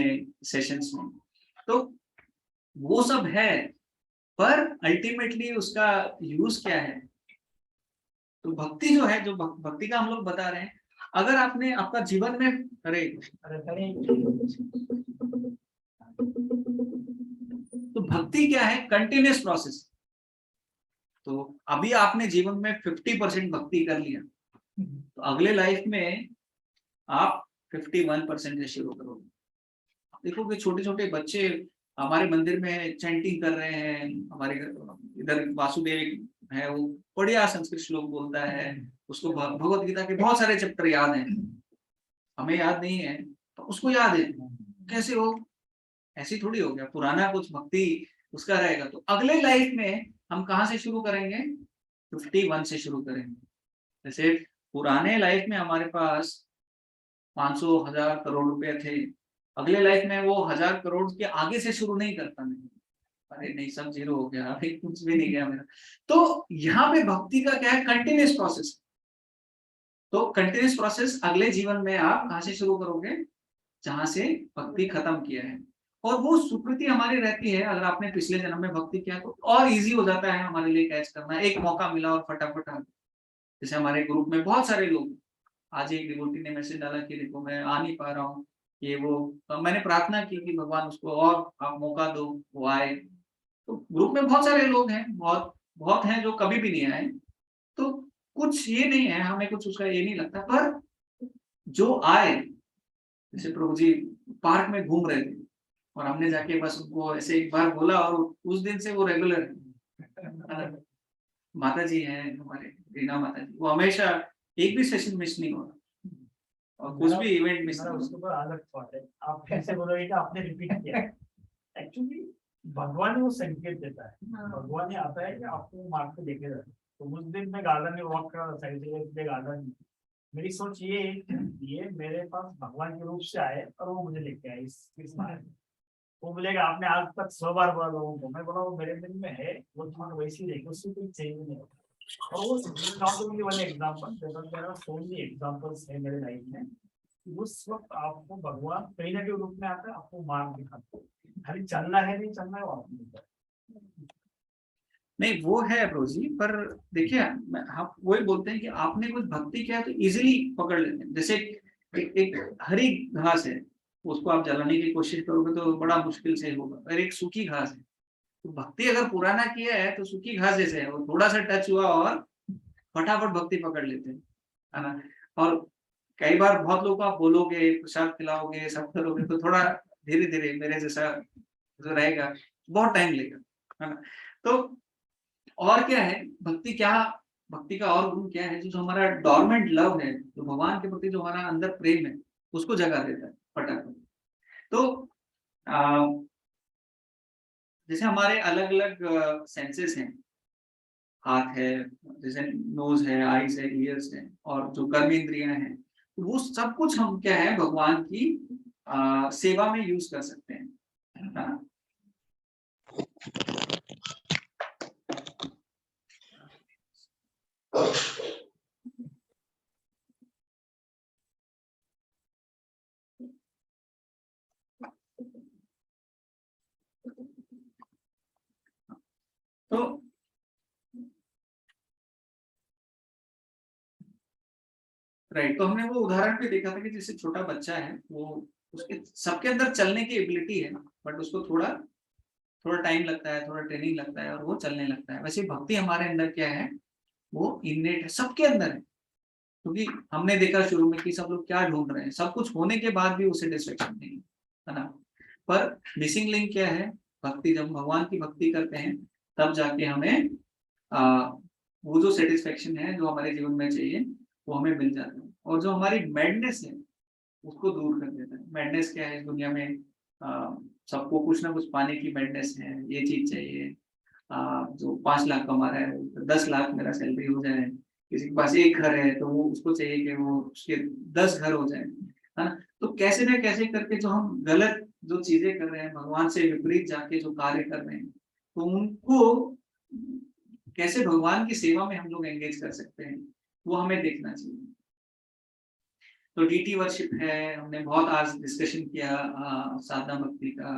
सेशंस में। तो वो सब है, पर अल्टीमेटली उसका यूज क्या है। तो भक्ति जो है, जो भक्ति का हम लोग बता रहे हैं, अगर आपने आपका जीवन में, अरे तो भक्ति क्या है, कंटिन्यूस प्रोसेस। तो अभी आपने जीवन में 50% भक्ति कर लिया, तो अगले लाइफ में आप 51% से शुरू करोगे। देखो कि छोटे छोटे बच्चे हमारे मंदिर में चैंटिंग कर रहे हैं, हमारे इधर वासुदेव है, वो बढ़िया संस्कृत श्लोक बोलता है, उसको भगवत गीता के बहुत सारे चैप्टर याद हैं, हमें याद नहीं है तो उसको याद है। कैसे हो, ऐसी थोड़ी हो गया, पुराना कुछ भक्ति उसका रहेगा। तो अगले लाइफ में हम कहाँ से शुरू करेंगे, 51 से शुरू करेंगे। जैसे पुराने लाइफ में हमारे पास 500,000 करोड़ रुपए थे, अगले लाइफ में वो 1000 करोड़ के आगे से शुरू नहीं करता मैं, अरे नहीं सब जीरो हो गया, अरे कुछ भी नहीं गया मेरा। तो यहाँ पे भक्ति का क्या है, कंटिन्यूस प्रोसेस। तो कंटिन्यूस प्रोसेस अगले जीवन में आप कहाँ से शुरू करोगे, जहां से भक्ति खत्म किया है। और वो स्वीकृति हमारी रहती है, अगर आपने पिछले जन्म में भक्ति किया तो और इजी हो जाता है हमारे लिए कैच करना। एक मौका मिला और फटाफट आ, जैसे हमारे ग्रुप में बहुत सारे लोग, आज एक डिवोटी ने मैसेज डाला कि देखो मैं आ नहीं पा रहा हूँ, ये वो, तो मैंने प्रार्थना की कि भगवान उसको और आप मौका दो, वो आए। तो ग्रुप में बहुत सारे लोग हैं, बहुत बहुत हैं जो कभी भी नहीं आए। तो कुछ ये नहीं है, हमें कुछ उसका ये नहीं लगता, पर जो आए, जैसे प्रभु जी पार्क में घूम रहे थे और हमने जाके बस उनको ऐसे एक बार बोला और उस दिन से वो रेगुलर है। माता जी हैं हमारे, रीना माता जी, वो हमेशा एक भी सेशन मिस नहीं होगा और कुछ भी इवेंट मिस नहीं उसके ऊपर अलग थॉट है। आप फिर से बोलोगे कि आपने रिपीट किया। एक्चुअली भगवान ही वो संकेत देता है। भगवान ही आता है कि आपको मार्ग पे लेके जाए। तो उस दिन मैं गार्डन में वॉक कर रहा था, साइड से गार्डन में, मेरी सोच ये मेरे पास भगवान के रूप से आए और वो मुझे लेके आए इस मार्ग में। वो बोलेगा आपने आज तक 100 बार बोला लोगों को, मैं बोला वो मेरे दिल में है, वो तुम्हारा वैसे ही रहेगा, उससे कोई चेंज नहीं होगा। और वो not only one example, there are so many examples है मेरे लाइफ में। उस वक्त आपको भगवान कहीं ना कहीं रूप में आता है, आपको मार्ग दिखाता है। खाली चलना है नहीं चलना है वो आपको मिलता है। नहीं वो है प्रभु जी, पर देखिए हम वही बोलते हैं कि आपने कुछ भक्ति किया तो इजीली पकड़ लेते हैं। जैसे एक हरी घास है, उसको आप जलाने की कोशिश करोगे तो बड़ा मुश्किल से होगा, और एक सूखी घास है। तो भक्ति अगर पुराना किया है तो सूखी घास जैसे है, वो थोड़ा सा टच हुआ और फटाफट भक्ति पकड़ लेते हैं, है ना। और कई बार बहुत लोगों को आप बोलोगे, प्रसाद खिलाओगे, सब करोगे, तो थोड़ा धीरे धीरे मेरे जैसा जो रहेगा बहुत टाइम लेगा, है ना। तो और क्या है भक्ति, क्या भक्ति का और गुण क्या है, जो हमारा डॉर्मेंट लव है, जो भगवान के प्रति जो हमारा अंदर प्रेम है उसको जगा देता है फटाफट। तो आ, जैसे हमारे अलग अलग सेंसेस हैं, हाथ है, जैसे नोज है, आईज है, ईयर्स है, और जो कर्म इंद्रियां हैं, तो वो सब कुछ हम क्या है भगवान की सेवा में यूज कर सकते हैं, है ना। तो राइट, तो हमने वो उदाहरण भी देखा था कि जैसे छोटा बच्चा है, वो उसके सबके अंदर चलने की एबिलिटी है, बट उसको थोड़ा थोड़ा टाइम लगता है, थोड़ा ट्रेनिंग लगता है और वो चलने लगता है। वैसे भक्ति हमारे अंदर क्या है, वो इननेट है, सबके अंदर है। क्योंकि हमने देखा शुरू में कि सब लोग क्या ढूंढ रहे हैं, सब कुछ होने के बाद भी उसे सेटिस्फेक्शन नहीं है ना। पर मिसिंग लिंक क्या है, भक्ति। जब भगवान की भक्ति करते हैं तब जाके हमें वो जो सेटिस्फेक्शन है जो हमारे जीवन में चाहिए वो हमें मिल जाता है, और जो हमारी मैडनेस है उसको दूर कर देता है। मैडनेस क्या है इस दुनिया में, सबको कुछ ना कुछ पाने की मैडनेस है, ये चीज चाहिए। जो 5 लाख कमा रहा है 10 लाख मेरा सैलरी हो जाए, किसी के पास एक घर है तो वो उसको चाहिए कि वो उसके 10 घर हो जाए, है ना। तो कैसे ना कैसे करके जो हम गलत जो चीजें कर रहे हैं, भगवान से विपरीत जाके जो कार्य कर रहे हैं, तो उनको कैसे भगवान की सेवा में हम लोग एंगेज कर सकते हैं, वो हमें देखना चाहिए। तो डीटी वर्शिप है, हमने बहुत आज डिस्कशन किया साधना भक्ति का,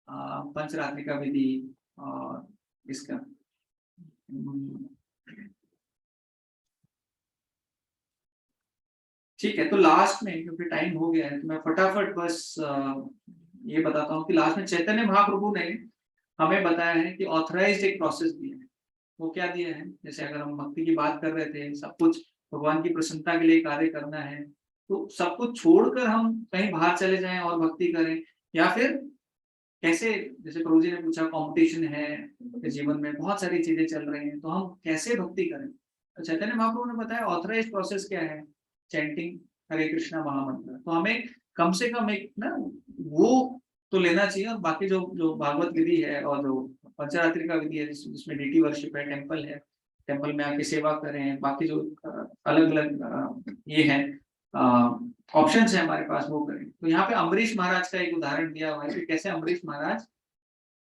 पंचरात्रि का विधि और इसका ठीक है। तो लास्ट में क्योंकि टाइम हो गया है तो मैं फटाफट बस ये बताता हूँ कि लास्ट में चैतन्य महाप्रभु ने हमें बताया है कि ऑथराइज्ड एक प्रोसेस दिया है। वो क्या दिया है, जैसे अगर हम भक्ति की बात कर रहे थे, सब कुछ भगवान की प्रसन्नता के लिए कार्य करना है, तो सब कुछ छोड़कर हम कहीं बाहर चले जाएं और भक्ति करें, या फिर कैसे, जैसे प्रभु जी ने पूछा कंपटीशन है जीवन में, बहुत सारी चीजें चल रही हैं, तो हम कैसे भक्ति करें। तो चैतन्य महाप्रभु ने बताया ऑथराइज्ड प्रोसेस क्या है, चैंटिंग हरे कृष्णा महामंत्र। तो हमें कम से कम एक ना वो तो लेना चाहिए, और बाकी जो जो भागवत विधि है और जो पंचरात्रि का विधि है जिसमें डीटी वर्शिप है, टेम्पल में आके सेवा करें, बाकी जो अलग अलग ये है ऑप्शंस है हमारे पास, वो करें। तो यहाँ पे अम्बरीश महाराज का एक उदाहरण दिया हुआ है कि कैसे अम्बरीश महाराज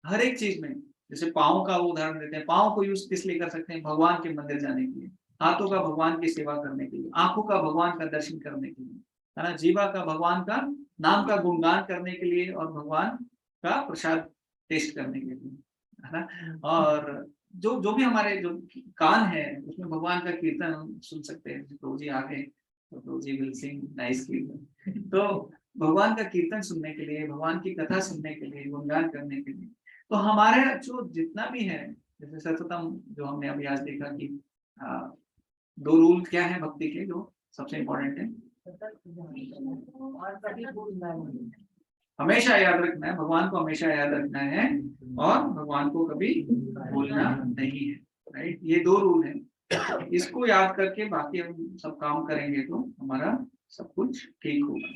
हर एक चीज में, जैसे पाँव का वो उदाहरण देते हैं, पाँव को यूज किस लिए कर सकते हैं, भगवान के मंदिर जाने के लिए, हाथों का भगवान की सेवा करने के लिए, आंखों का भगवान का दर्शन करने के लिए, है ना, जीवा का भगवान का नाम का गुणगान करने के लिए, और भगवान का प्रसाद टेस्ट करने के लिए, है ना। और जो जो भी हमारे जो कान है उसमें भगवान का कीर्तन सुन सकते हैं। प्रभु जी आ गए तो प्रभु जी विल सिंग नाइसली। तो भगवान का कीर्तन सुनने के लिए, भगवान की कथा सुनने के लिए, गुणगान करने के लिए, तो हमारे जो जितना भी है, जैसे सर्वोत्तम जो हमने अभी आज देखा कि 2 रूल क्या है भक्ति के जो सबसे इम्पोर्टेंट है, हमेशा याद रखना है, भगवान को हमेशा याद रखना है, और भगवान को कभी भूलना नहीं है, राइट। ये 2 रूल है, इसको याद करके बाकी हम सब काम करेंगे तो हमारा सब कुछ ठीक होगा।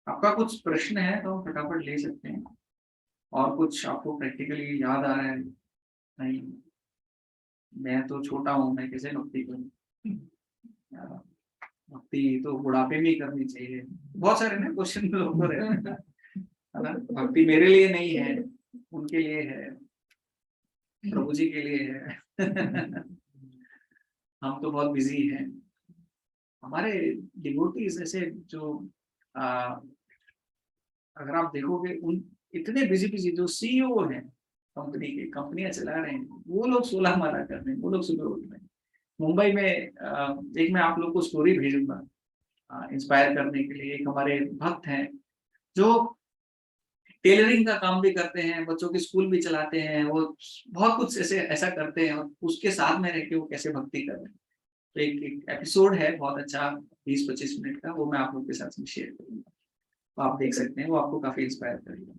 आपका कुछ प्रश्न है तो हम फटाफट ले सकते हैं, और कुछ आपको प्रैक्टिकली याद आ रहा है, नहीं मैं तो छोटा हूँ, मैं कैसे भक्ति करूँ, भक्ति तो बुढ़ापे में ही करनी चाहिए, बहुत सारे ना क्वेश्चन लोगों को रहते हैं, है ना। भक्ति मेरे लिए नहीं है, उनके लिए है, प्रभु जी के लिए है। हम तो बहुत बिजी हैं। हमारे डिवोटीज ऐसे जो अगर आप देखोगे उन इतने बिजी जो सीईओ हैं कंपनी के, कंपनियां चला रहे हैं, वो लोग 16 माला कर रहे हैं, वो लोग सुबह उठ रहे हैं। मुंबई में एक मैं आप लोग को स्टोरी भेजूंगा इंस्पायर करने के लिए। एक हमारे भक्त हैं जो टेलरिंग का काम भी करते हैं, बच्चों के स्कूल भी चलाते हैं, वो बहुत कुछ ऐसे ऐसा करते हैं, और उसके साथ में रह के वो कैसे भक्ति कर रहे हैं। तो एक एपिसोड है बहुत अच्छा 20-25 मिनट का, वो मैं आप लोग के साथ में शेयर करूंगा, तो आप देख सकते हैं, वो आपको काफी इंस्पायर करेगा।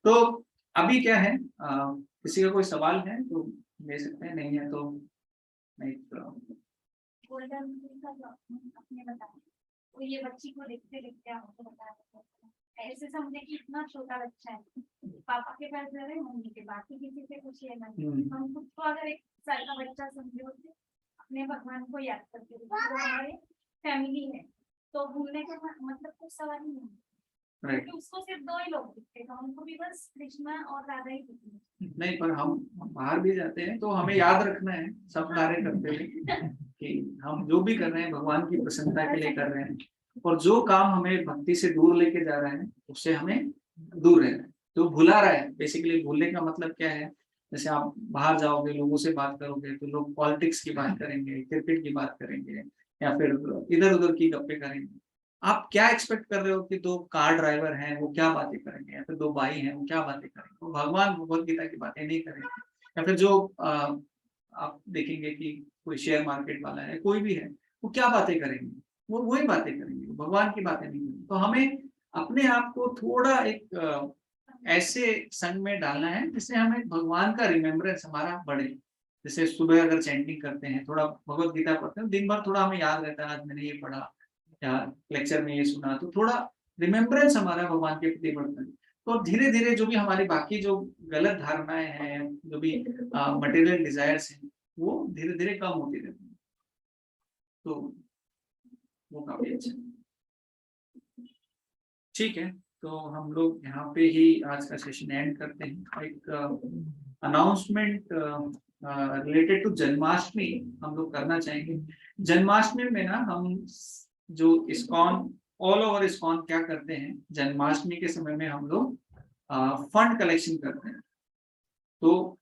तो अभी क्या है, किसी का कोई सवाल है तो ले सकते हैं, नहीं है तो मैं गोल्डन का जो आपने बताया, तो ये बच्ची को देखते देखते आपको बताया, ऐसे समझे कि इतना छोटा बच्चा है, पापा के पास रहे, मम्मी के, बाकी किसी से कुछ लेना नहीं। हम खुद को अगर 1 साल का बच्चा समझे होते, अपने भगवान को याद करते थे, वो हमारे फैमिली है, तो भूलने का मतलब कुछ सवाल ही नहीं, क्योंकि उसको सिर्फ 2 ही लोग दिखते थे, उनको भी बस कृष्णा और राधा ही दिखते। नहीं, पर हम बाहर भी जाते हैं तो हमें याद रखना है सब कार्य करते हुए कि हम जो भी कर रहे हैं भगवान की प्रसन्नता के लिए कर रहे हैं, और जो काम हमें भक्ति से दूर लेके जा रहा है उससे हमें दूर रहना है। जो भुला रहा है, बेसिकली भूलने का मतलब क्या है, जैसे आप बाहर जाओगे, लोगों से बात करोगे तो लोग पॉलिटिक्स की बात करेंगे, क्रिकेट की बात करेंगे, या फिर इधर उधर की गप्पे करेंगे। आप क्या एक्सपेक्ट कर रहे हो कि 2 कार ड्राइवर हैं वो क्या बातें करेंगे, या फिर 2 भाई हैं वो क्या बातें करेंगे, वो भगवान भगवत गीता की बातें नहीं करेंगे। या फिर जो आप देखेंगे कि कोई शेयर मार्केट वाला है, कोई भी है, वो क्या बातें करेंगे, वो वही बातें करेंगे, भगवान की बातें नहीं करेंगे। तो हमें अपने आप को थोड़ा एक ऐसे संग में डालना है जिससे हमें भगवान का रिमेम्बरेंस हमारा बढ़े। जैसे सुबह अगर चैंटिंग करते हैं, थोड़ा भगवत गीता पढ़ते हैं, दिन भर थोड़ा हमें याद रहता है, आज मैंने ये पढ़ा या लेक्चर में ये सुना, तो थोड़ा रिमेम्बरेंस हमारा भगवान के प्रति बढ़ता है। तो धीरे धीरे जो भी हमारी बाकी जो गलत धारणाएं हैं, जो भी मटेरियल डिजायर्स हैं, वो धीरे धीरे कम होती रहती है, तो वो काफी अच्छा है। ठीक है, तो हम लोग यहाँ पे ही आज का सेशन एंड करते हैं। एक अनाउंसमेंट रिलेटेड टू जन्माष्टमी हम लोग करना चाहेंगे। जन्माष्टमी में ना हम जो इस्कॉन, ऑल ओवर इस्कॉन क्या करते हैं, जन्माष्टमी के समय में हम लोग फंड कलेक्शन करते हैं। तो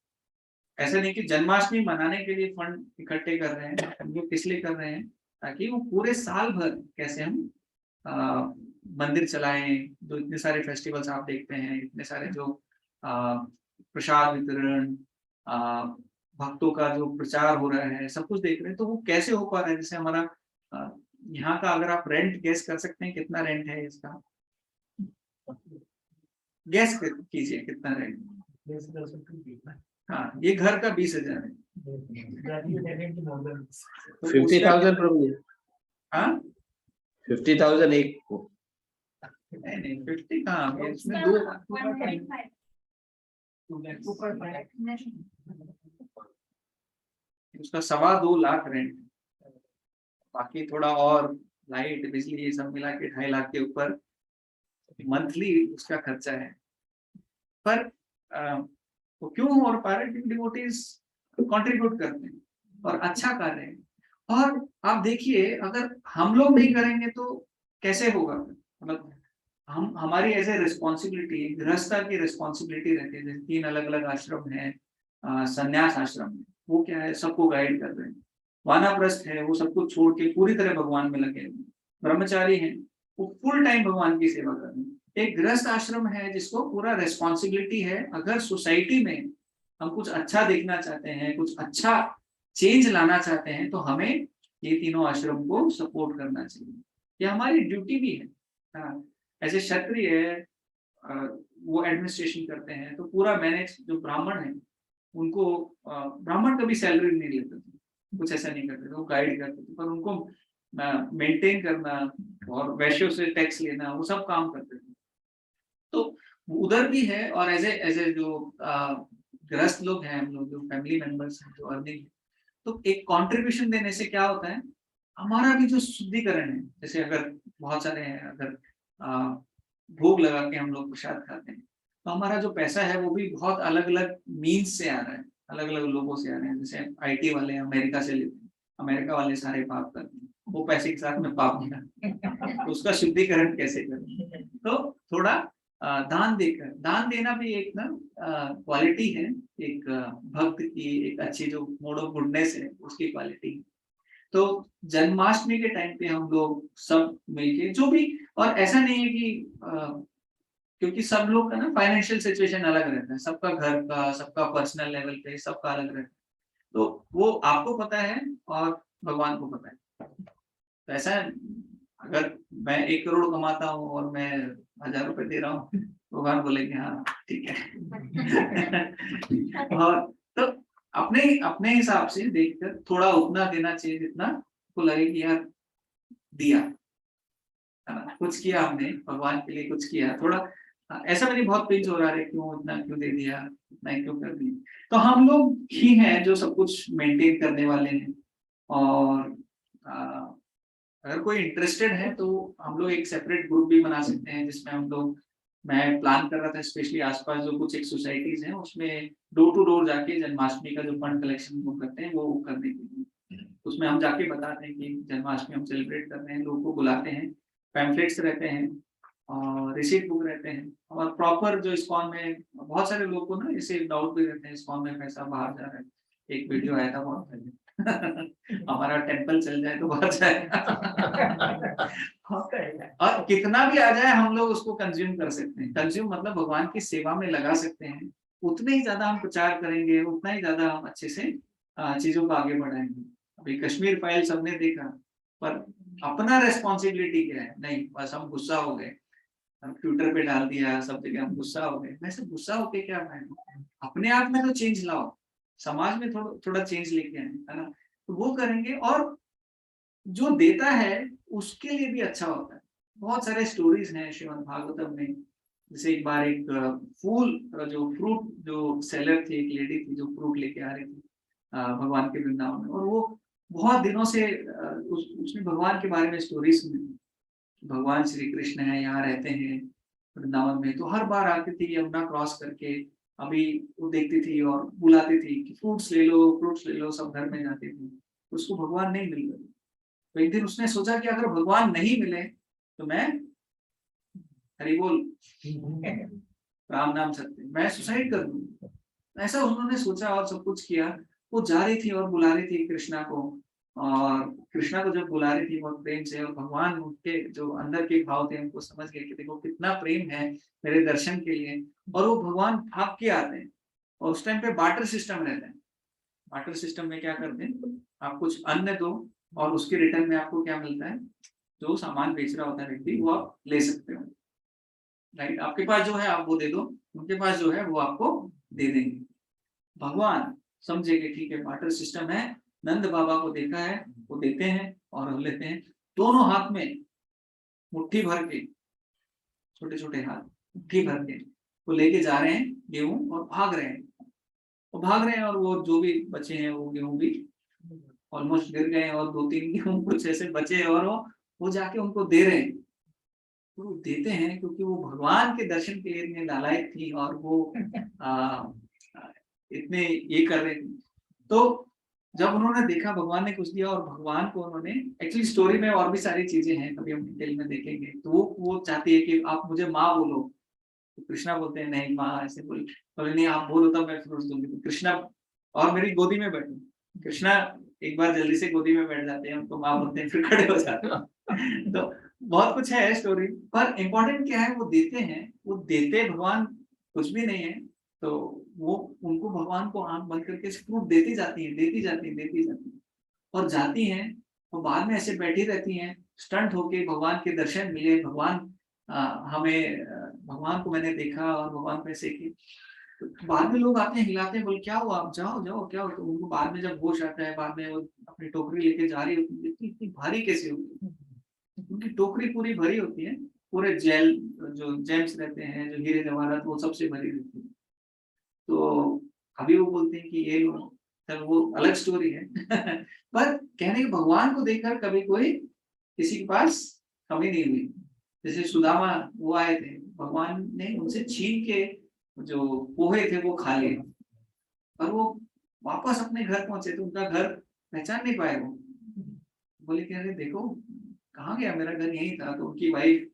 ऐसा नहीं कि जन्माष्टमी मनाने के लिए फंड इकट्ठे कर रहे हैं, हम लोग किस लिए कर रहे हैं, ताकि वो पूरे साल भर कैसे हम मंदिर चलाएं। जो इतने सारे फेस्टिवल्स आप देखते हैं, इतने सारे जो प्रसाद वितरण, भक्तों का जो प्रचार हो रहा है, सब कुछ देख रहे हैं, तो वो कैसे हो पा रहा है। जैसे हमारा यहाँ का अगर आप रेंट गेस कर सकते हैं, कितना रेंट है इसका, गेस कीजिए कितना रेंट। हाँ, ये घर का 20,000 है। 50,000 प्रभु। हाँ 50,000 एक को। नहीं 50 कहाँ, इसमें 2 उसका 2.25 लाख रेंट, बाकी थोड़ा और लाइट बिजली ये सब मिला के 2.5 लाख के ऊपर मंथली उसका खर्चा है। पर वो क्यों हो पा रहा है, डिवोटीज कंट्रीब्यूट करते हैं और अच्छा कार्य है। और आप देखिए, अगर हम लोग नहीं करेंगे तो कैसे होगा, मतलब हम हमारी ऐसे रिस्पॉन्सिबिलिटी, गृहस्था की रिस्पॉन्सिबिलिटी रहती है। जैसे 3 अलग अलग आश्रम है, संन्यास आश्रम है, वो क्या है, सबको गाइड कर रहे हैं। वानप्रस्थ है, वो सब कुछ छोड़ के पूरी तरह भगवान में लगे हैं। ब्रह्मचारी हैं, वो फुल टाइम भगवान की सेवा कर रहे हैं। एक गृहस्थ आश्रम है जिसको पूरा रिस्पॉन्सिबिलिटी है, अगर सोसाइटी में हम कुछ अच्छा देखना चाहते हैं, कुछ अच्छा चेंज लाना चाहते हैं, तो हमें ये तीनों आश्रम को सपोर्ट करना चाहिए। ये हमारी ड्यूटी भी है। हाँ, ऐसे क्षत्रिय वो एडमिनिस्ट्रेशन करते हैं, तो पूरा मैनेज, जो ब्राह्मण है उनको, ब्राह्मण कभी सैलरी नहीं लेते थे, कुछ ऐसा नहीं करते थे, वो गाइड करते थे, पर उनको मेंटेन करना और वैश्यों से टैक्स लेना, वो सब काम करते थे। तो उधर भी है। और एज जो गृहस्थ लोग हैं, हम लोग जो फैमिली मेंबर्स हैं, जो अर्निंग, तो एक कंट्रीब्यूशन देने से क्या होता है, हमारा भी जो शुद्धिकरण है, जैसे अगर बहुत सारे हैं, अगर भोग लगा के हम लोग प्रसाद खाते हैं, तो हमारा जो पैसा है वो भी बहुत अलग अलग मीन्स से आ रहा है, अलग अलग लोगों से आ रहे हैं। जैसे IT वाले अमेरिका से लेते हैं, अमेरिका वाले सारे पाप करते हैं, वो पैसे के साथ में पाप नहीं करते, तो उसका शुद्धिकरण कैसे करें। तो थोड़ा दान देकर, दान देना भी एक ना क्वालिटी है, एक भक्त की एक अच्छी जो मोड ऑफ गुडनेस है, उसकी क्वालिटी। तो जन्माष्टमी के टाइम पे हम लोग सब मिलके जो भी, और ऐसा नहीं है कि क्योंकि सब लोग का ना फाइनेंशियल सिचुएशन अलग रहता है, सबका घर का, सबका पर्सनल लेवल पे सबका अलग रहता है, तो वो आपको पता है और भगवान को पता है। तो ऐसा है, अगर मैं 1 करोड़ कमाता हूँ और मैं 1000 रुपए दे रहा हूँ, भगवान बोलेंगे हाँ ठीक है। और तो अपने अपने हिसाब से देखकर थोड़ा उतना देना चाहिए जितना को लगे कि यार दिया, है ना, कुछ किया हमने भगवान के लिए, कुछ किया थोड़ा। ऐसा मेरी बहुत पिंच हो रहा है, क्यों इतना क्यों दे दिया, इतना क्यों कर दिया। तो हम लोग ही हैं जो सब कुछ मेंटेन करने वाले हैं। और अगर कोई इंटरेस्टेड है तो हम लोग एक सेपरेट ग्रुप भी बना सकते हैं, जिसमें हम लोग, मैं प्लान कर रहा था स्पेशली आसपास जो कुछ एक सोसाइटीज हैं उसमें डोर टू डोर जाके जन्माष्टमी का जो फंड कलेक्शन वो करते हैं वो करने के लिए, उसमें हम जाके बताते हैं कि जन्माष्टमी हम सेलिब्रेट कर रहे हैं, लोगों को बुलाते हैं, पैम्फलेट्स रहते हैं और रिसीट बुक रहते हैं। और प्रॉपर जो इस्कॉन में बहुत सारे लोग को ना ऐसे डाउट भी रहते हैं, इस्कॉन में पैसा बाहर जा रहा है। एक वीडियो आया था बहुत पहले, हमारा टेम्पल चल जाए तो बाहर जाएगा। और कितना भी आ जाए हम लोग उसको कंज्यूम कर सकते हैं। कंज्यूम मतलब भगवान की सेवा में लगा सकते हैं। उतने ही ज्यादा हम प्रचार करेंगे, उतना ही ज्यादा हम अच्छे से चीजों को आगे बढ़ाएंगे। अभी कश्मीर फाइल सबने देखा, पर अपना रेस्पॉन्सिबिलिटी क्या है? नहीं, बस हम गुस्सा हो गए, हम ट्विटर पे डाल दिया, सब जगह हम गुस्सा हो गए। वैसे गुस्सा होके क्या फायदा? अपने आप में तो चेंज लाओ, समाज में थोड़ा चेंज लेके आए, है ना। तो वो करेंगे और जो देता है उसके लिए भी अच्छा होता है। बहुत सारे स्टोरीज हैं श्रीमद् भागवतम में। जैसे एक बार एक फूल जो फ्रूट जो सेलर थी, एक लेडी थी जो फ्रूट लेके आ रही थी भगवान के वृंदावन में, और वो बहुत दिनों से उसने भगवान के बारे में स्टोरी सुनी। भगवान श्री कृष्ण है, यहाँ रहते हैं वृंदावन में, तो हर बार आती थी यमुना क्रॉस करके, अभी वो देखती थी और बुलाती थी कि फ्रूट्स ले लो, सब घर में जाती थी। उसको भगवान नहीं मिल रहे। तो एक दिन उसने सोचा कि अगर भगवान नहीं मिले तो मैं हरि बोल राम नाम सत्य, मैं सुसाइड कर दूंगा। ऐसा उन्होंने सोचा और सब कुछ किया। वो जा रही थी और बुला रही थी कृष्णा को, और कृष्णा को जब बुला रही थी बहुत प्रेम से, और भगवान उनके जो अंदर के भाव थे उनको समझ गए कि देखो कितना प्रेम है मेरे दर्शन के लिए, और वो भगवान भाग के आते हैं। और उस टाइम पे बार्टर सिस्टम रहता है। बार्टर सिस्टम में क्या करते हैं, आप कुछ अन्न दो और उसके रिटर्न में आपको क्या मिलता है, जो सामान बेच रहा होता है व्यक्ति वो आप ले सकते हो। राइट, आपके पास जो है आप वो दे दो, उनके पास जो है वो आपको दे देंगे। भगवान समझेंगे ठीक है बार्टर सिस्टम है, नंद बाबा को देखा है, वो देते हैं और हम लेते हैं। दोनों हाथ में मुट्ठी भर के, छोटे छोटे हाथ मुट्ठी भर के वो लेके जा रहे हैं गेहूं, और भाग रहे हैं। वो भाग रहे हैं और वो जो भी बचे हैं वो गेहूं भी ऑलमोस्ट गिर गए, और 2-3 गेहूं कुछ ऐसे बचे, और वो जाके उनको दे रहे हैं। तो वो देते हैं क्योंकि वो भगवान के दर्शन के लिए इतने लालायक थी, और वो इतने ये कर रहे थे। तो जब उन्होंने देखा भगवान ने कुछ दिया, और भगवान को उन्होंने, एक्चुअली स्टोरी में और भी सारी चीजें हैं, कभी हम डिटेल में देखेंगे। तो वो चाहती है कि आप मुझे माँ बोलो। तो कृष्णा बोलते हैं नहीं माँ ऐसे बोले नहीं आप बोलो तब मैं फ्रूट्स दूंगी। तो कृष्णा और मेरी गोदी में बैठो। कृष्णा एक बार जल्दी से गोदी में बैठ जाते हैं, उनको माँ बोलते हैं, फिर खड़े हो जाते हैं। तो बहुत कुछ है स्टोरी, पर इम्पोर्टेंट क्या है, वो देते हैं, वो देते भगवान कुछ भी नहीं है। तो वो उनको भगवान को आंख बंद करके फ्रूट देती जाती है और जाती हैं। तो बाद में ऐसे बैठी रहती हैं स्टंट होके, भगवान के दर्शन मिले, भगवान भगवान को मैंने देखा और भगवान को ऐसे की। तो बाद में लोग आते हैं हिलाते हैं, बोले क्या हुआ, आप जाओ जाओ क्या हो। तो उनको बाद में जब होश आता है, बाद में वो अपनी टोकरी लेके जा रही होती है, इतनी भारी कैसे होती है, उनकी टोकरी पूरी भरी होती है, पूरे जेल जो जेम्स रहते हैं, जो हीरे जवाहरात, वो सबसे भरी रहती है। तो अभी वो बोलते हैं कि ये लो, तब वो अलग स्टोरी है। पर कहने के भगवान को देखकर कभी कोई किसी के पास कमी नहीं हुई। जैसे सुदामा वो आए थे, भगवान ने उनसे छीन के जो पोहे थे वो खा लिए, और वो वापस अपने घर पहुंचे तो उनका घर पहचान नहीं पाए। वो बोले कि अरे देखो कहाँ गया, मेरा घर यही था। तो उनकी वाइफ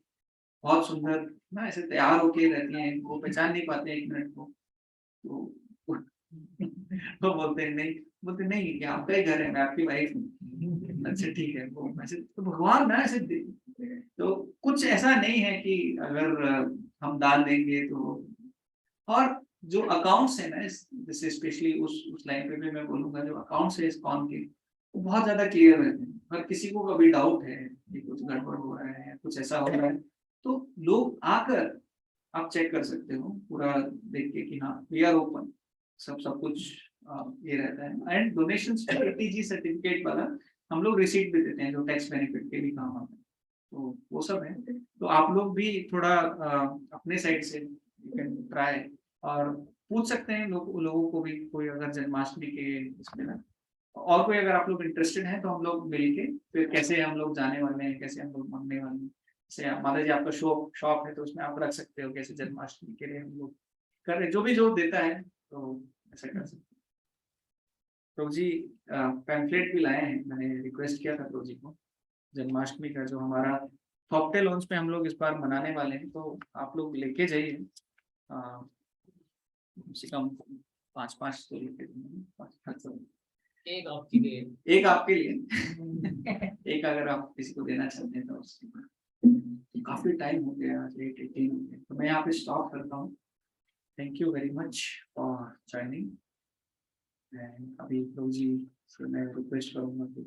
बहुत सुंदर ना ऐसे तैयार होके रहती हैं, वो पहचान नहीं पाते 1 मिनट को। तो बोलते हैं नहीं, बोलते नहीं ये आपका ही घर है, मैं आपकी वाइफ हूँ। अच्छा ठीक है, वो ऐसे तो भगवान ना ऐसे तो कुछ ऐसा नहीं है कि अगर हम दान देंगे तो। और जो अकाउंट्स है ना, जैसे स्पेशली उस लाइन पे भी मैं बोलूंगा, जो अकाउंट्स है इस्कॉन के, वो बहुत ज्यादा क्लियर रहते हैं। अगर किसी को कभी डाउट है कि कुछ गड़बड़ हो रहा है, कुछ ऐसा हो रहा है, तो लोग आकर आप चेक कर सकते हो पूरा देख के कि हाँ वी आर ओपन, सब कुछ ये रहता है। एंड डोनेशन ATG सर्टिफिकेट वाला हम लोग रिसीट भी देते हैं जो टैक्स बेनिफिट के भी काम आते हैं, तो वो सब है। तो आप लोग भी थोड़ा अपने साइड से यू कैन ट्राई और पूछ सकते हैं लोगों को भी, कोई अगर जन्माष्टमी के इसमें ना, और कोई अगर आप लोग इंटरेस्टेड हैं तो हम लोग मिलके फिर कैसे हम लोग जाने वाले हैं, कैसे हम लोग मांगने वाले हैं। जैसे मान लीजिए आपका शॉप है तो उसमें आप रख सकते हो कैसे जन्माष्टमी के लिए हम लोग कर रहे, जो भी जो देता है तो ऐसा कर सकते हैं। प्रभु जी पैम्फलेट भी लाए हैं, मैंने रिक्वेस्ट किया था प्रभु जी को जन्माष्टमी का जो हमारा थॉपटे लॉन्च पे हम लोग इस बार मनाने वाले हैं, तो आप लोग लेके जाइए, कम से कम 5-5 तो लेके एक आपके लिए, एक आपके लिए एक अगर आप किसी को देना चाहते हैं तो उसके काफी टाइम हो गया, 8:18 हो गया, तो मैं यहाँ पे स्टॉप करता हूँ। Thank you very much for joining. अभी प्रभु जी से मैं रिक्वेस्ट करूंगा कि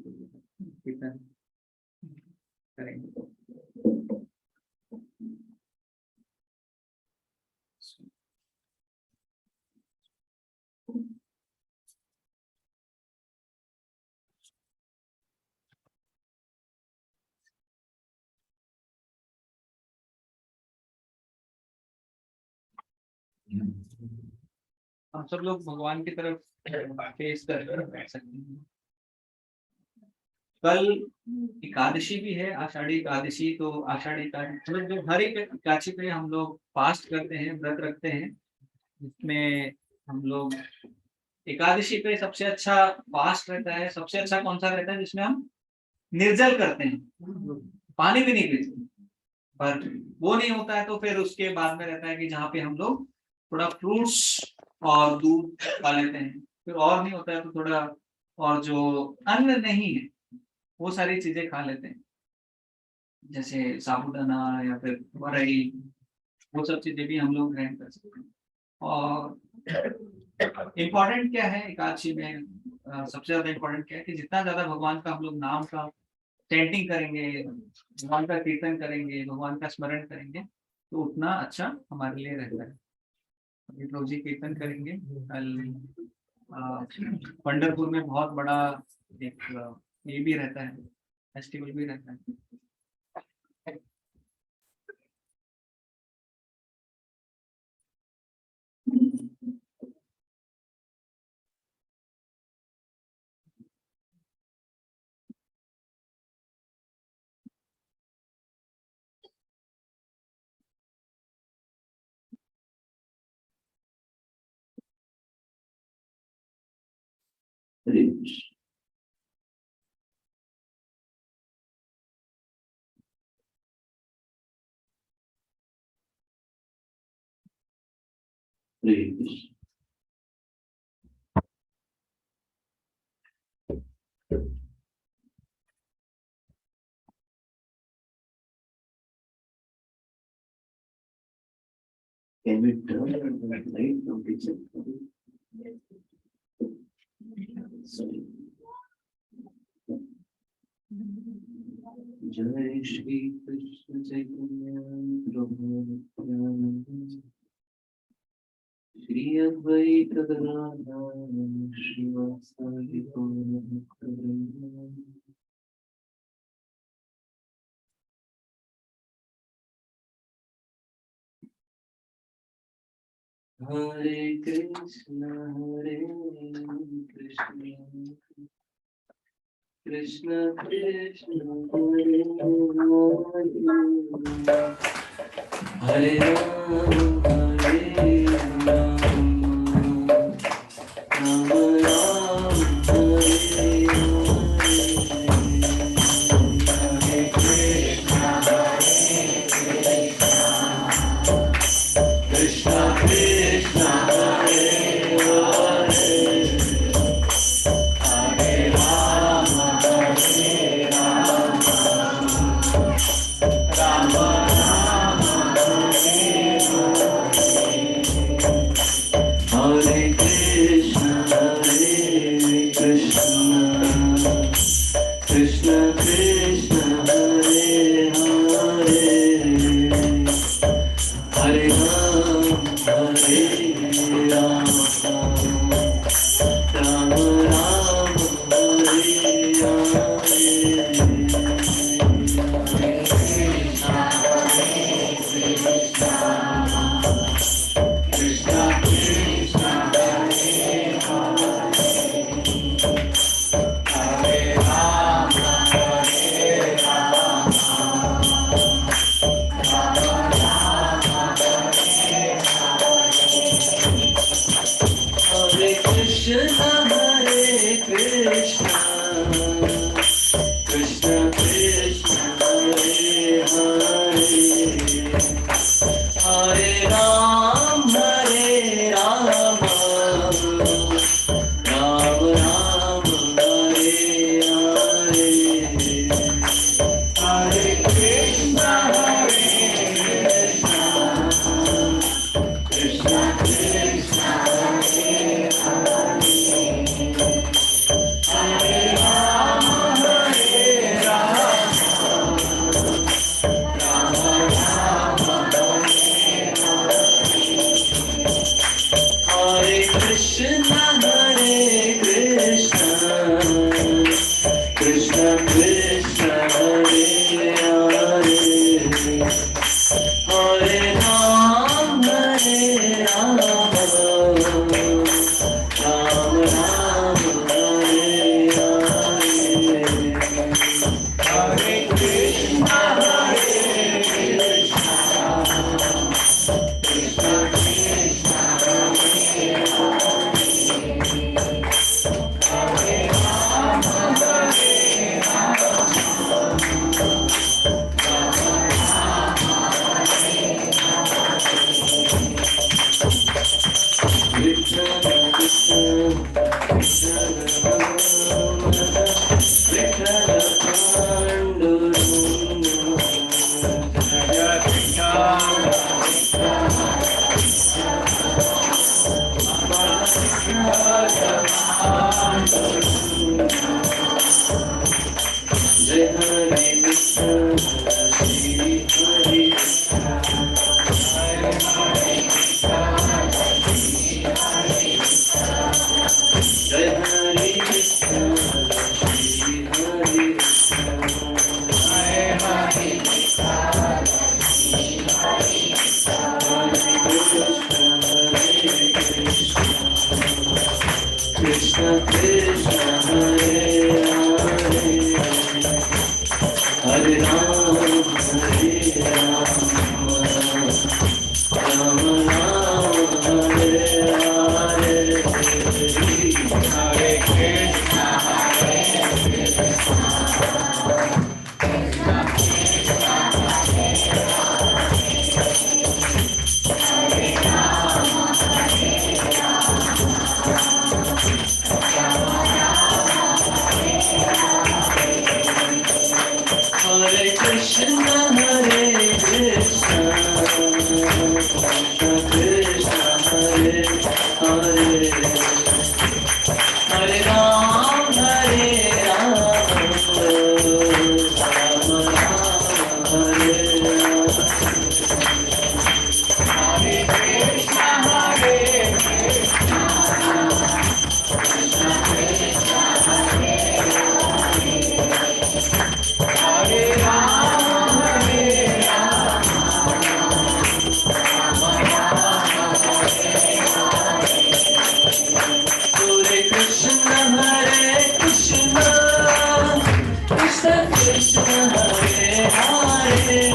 कीर्तन करेंगे। हम सब लोग भगवान की तरफ फेस कर सकते हैं। कल एकादशी भी है, आषाढ़ी एकादशी, तो आषाढ़ी एकादशी मतलब जो हर एक एकादशी पे हम लोग फास्ट करते हैं, व्रत रखते हैं, जिसमें हम लोग एकादशी पे सबसे अच्छा फास्ट रहता है। सबसे अच्छा कौन सा रहता है? जिसमें हम निर्जल करते हैं, पानी भी नहीं पीते, पर वो नहीं होता है तो फिर उसके बाद में रहता है कि जहाँ पे हम लोग थोड़ा फ्रूट्स और दूध खा लेते हैं, फिर और नहीं होता है तो थोड़ा और जो अन्न नहीं है वो सारी चीजें खा लेते हैं, जैसे साबूदाना या फिर वरई, वो सब चीजें भी हम लोग ग्रहण कर सकते हैं। और इम्पोर्टेंट क्या है एकादशी में? सबसे ज्यादा इम्पोर्टेंट क्या है कि जितना ज्यादा भगवान का हम लोग नाम का चैंटिंग करेंगे, भगवान का कीर्तन करेंगे, भगवान का स्मरण करेंगे, तो उतना अच्छा हमारे लिए रहता है। अभी प्रभु जी कीर्तन करेंगे। कल पंढरपुर में बहुत बड़ा एक ये भी रहता है, फेस्टिवल भी रहता है। Can we turn the light from kitchen? Sorry. Jai Shri Krishna Chaitanya Prabhu Nityananda Shri Advaita Gadadhara Srivasadi Gaura Hare Krishna Krishna Krishna Hare Hare Hare Rama Hare Rama Rama Rama Hare Hare Krishna Krishna Krishna Hare Hare Hare Rama Hare Rama Rama Rama Hare Hare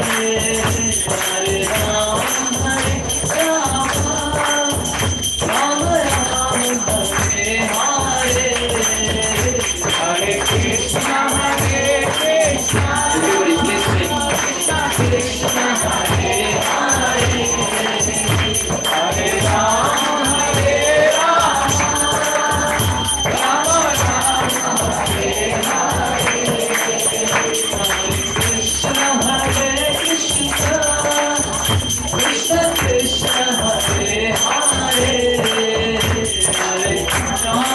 Hare Ram, Ram Ram, Hare Hare, Hare Krishna, everybody please sing. Krishna, Hare Hare, Hare Ram, Ram Ram, Hare Hare, Krishna, Hare Krishna, Krishna Krishna, Hare Hare, Hare Ram,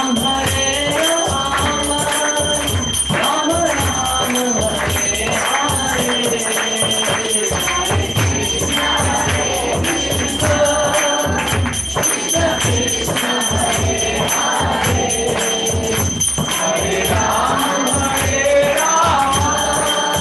Hare Ram, Ram Ram, Hare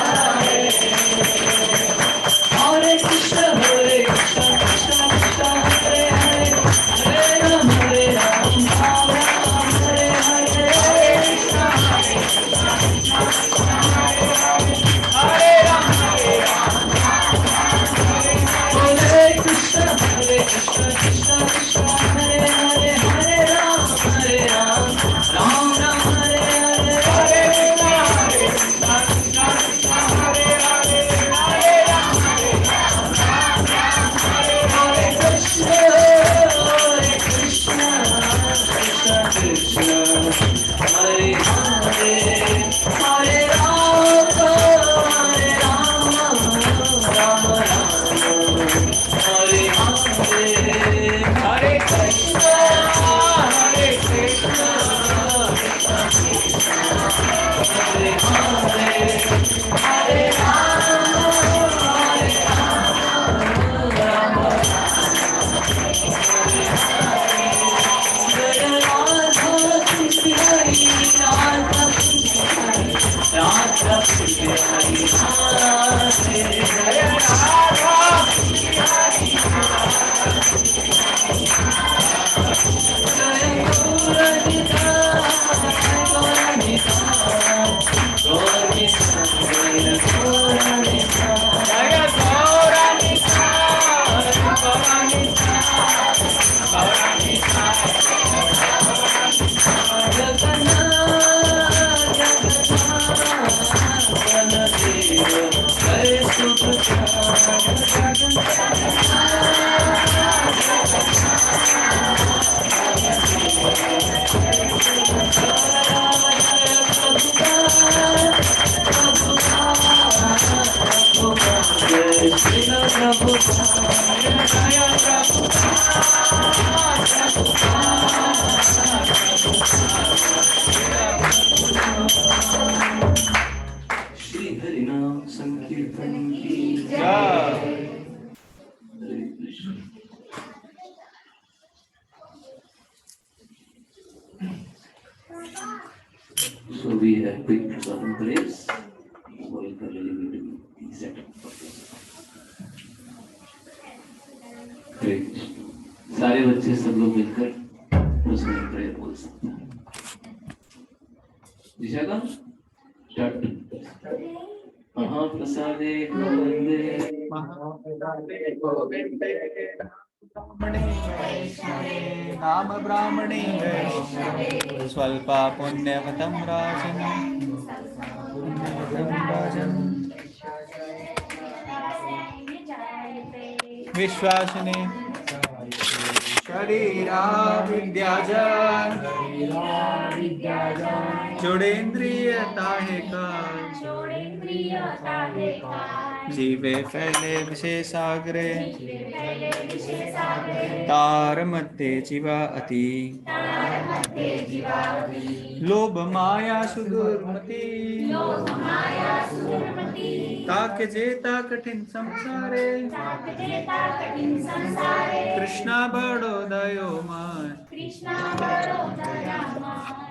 Hare, Hare Krishna, Hare Krishna, Krishna Krishna, Hare Hare, Hare Ram, Hare Ram, Ram Ram, Hare Hare, Hare Krishna, Hare Krishna, Krishna Krishna, Hare Hare, Hare Ram, Hare Ram, Hare Krishna, Hare Krishna, Krishna Krishna, Hare Hare, Hare Ram, Hare Ram, Ram Ram, Hare Hare, Hare Krishna, Hare Krishna, Krishna Krishna, Hare Hare, Hare Ram, Hare Krishna, Krishna Krishna, Hare Hare, Hare Ram, Ram Ram, Hare Hare, Hare Krishna, Krishna Krishna, Hare Hare, Hare Shri हरिनाम संकीर्तन की जय। हरे Krishna. So we have quick certain prayers. Going for really need to be set up for this. Great. सारे बच्चे सब लोग मिलकर उसमें प्रेयर बोल सकते हैं। दिशा का स्टार्ट। महाप्रसादे गोविंदे नाम ब्राह्मणे स्वल्पा पुण्यवतं राजन् विश्वासने शरीरा विद्याजन जोड़ेन्द्रियता है का जीवे फैले विशेषाग्रे तार मध्य जीवा अति लोभ माया सुदुर्मति ताक जेता कठिन संसारे कृष्णा बड़ो दयो मान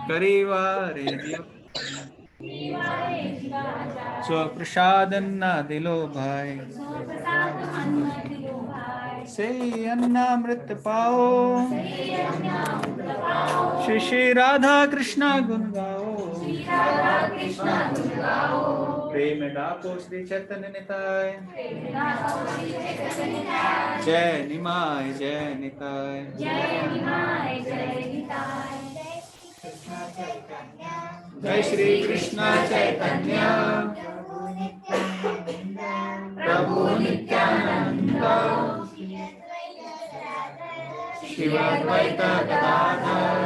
करीवारे स्वप्रसाद अन्ना दिलो भाई से अन्नामृत पाओ श्री श्री राधा कृष्णा गुण गाओ प्रेम डाको श्री चैतन्य निताय, जय निमाय जय निताय, जय श्री कृष्ण चैतन्य प्रभु नित्यानंद, शिव अद्वैत गदाधर,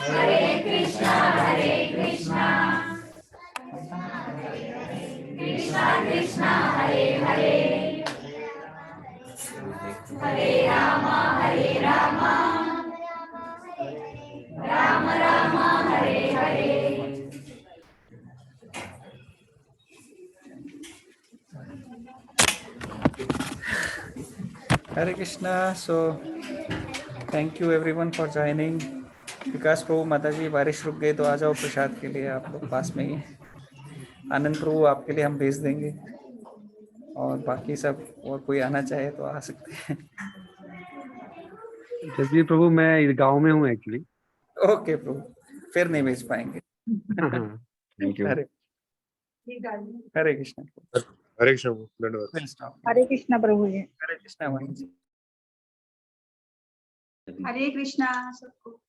हरे कृष्णा कृष्णा कृष्णा हरे हरे, हरे Ram Ram Ram Hare Hare. Hare Krishna. So thank you everyone for joining. विकास प्रभु, माता जी बारिश रुक गई तो आ जाओ प्रसाद के लिए, आप लोग पास में ही। आनंद प्रभु आपके लिए हम भेज देंगे, और बाकी सब और कोई आना चाहे तो आ सकते हैं। जसवीर प्रभु, मैं गांव में हूँ एक्चुअली। ओके प्रभु, फिर नहीं भेज पाएंगे। Thank you. हरे हरे कृष्ण। हरे कृष्ण, धन्यवाद। We'll stop. हरे कृष्णा प्रभु जी। हरे कृष्णा वाणी जी। हरे कृष्णा सबको।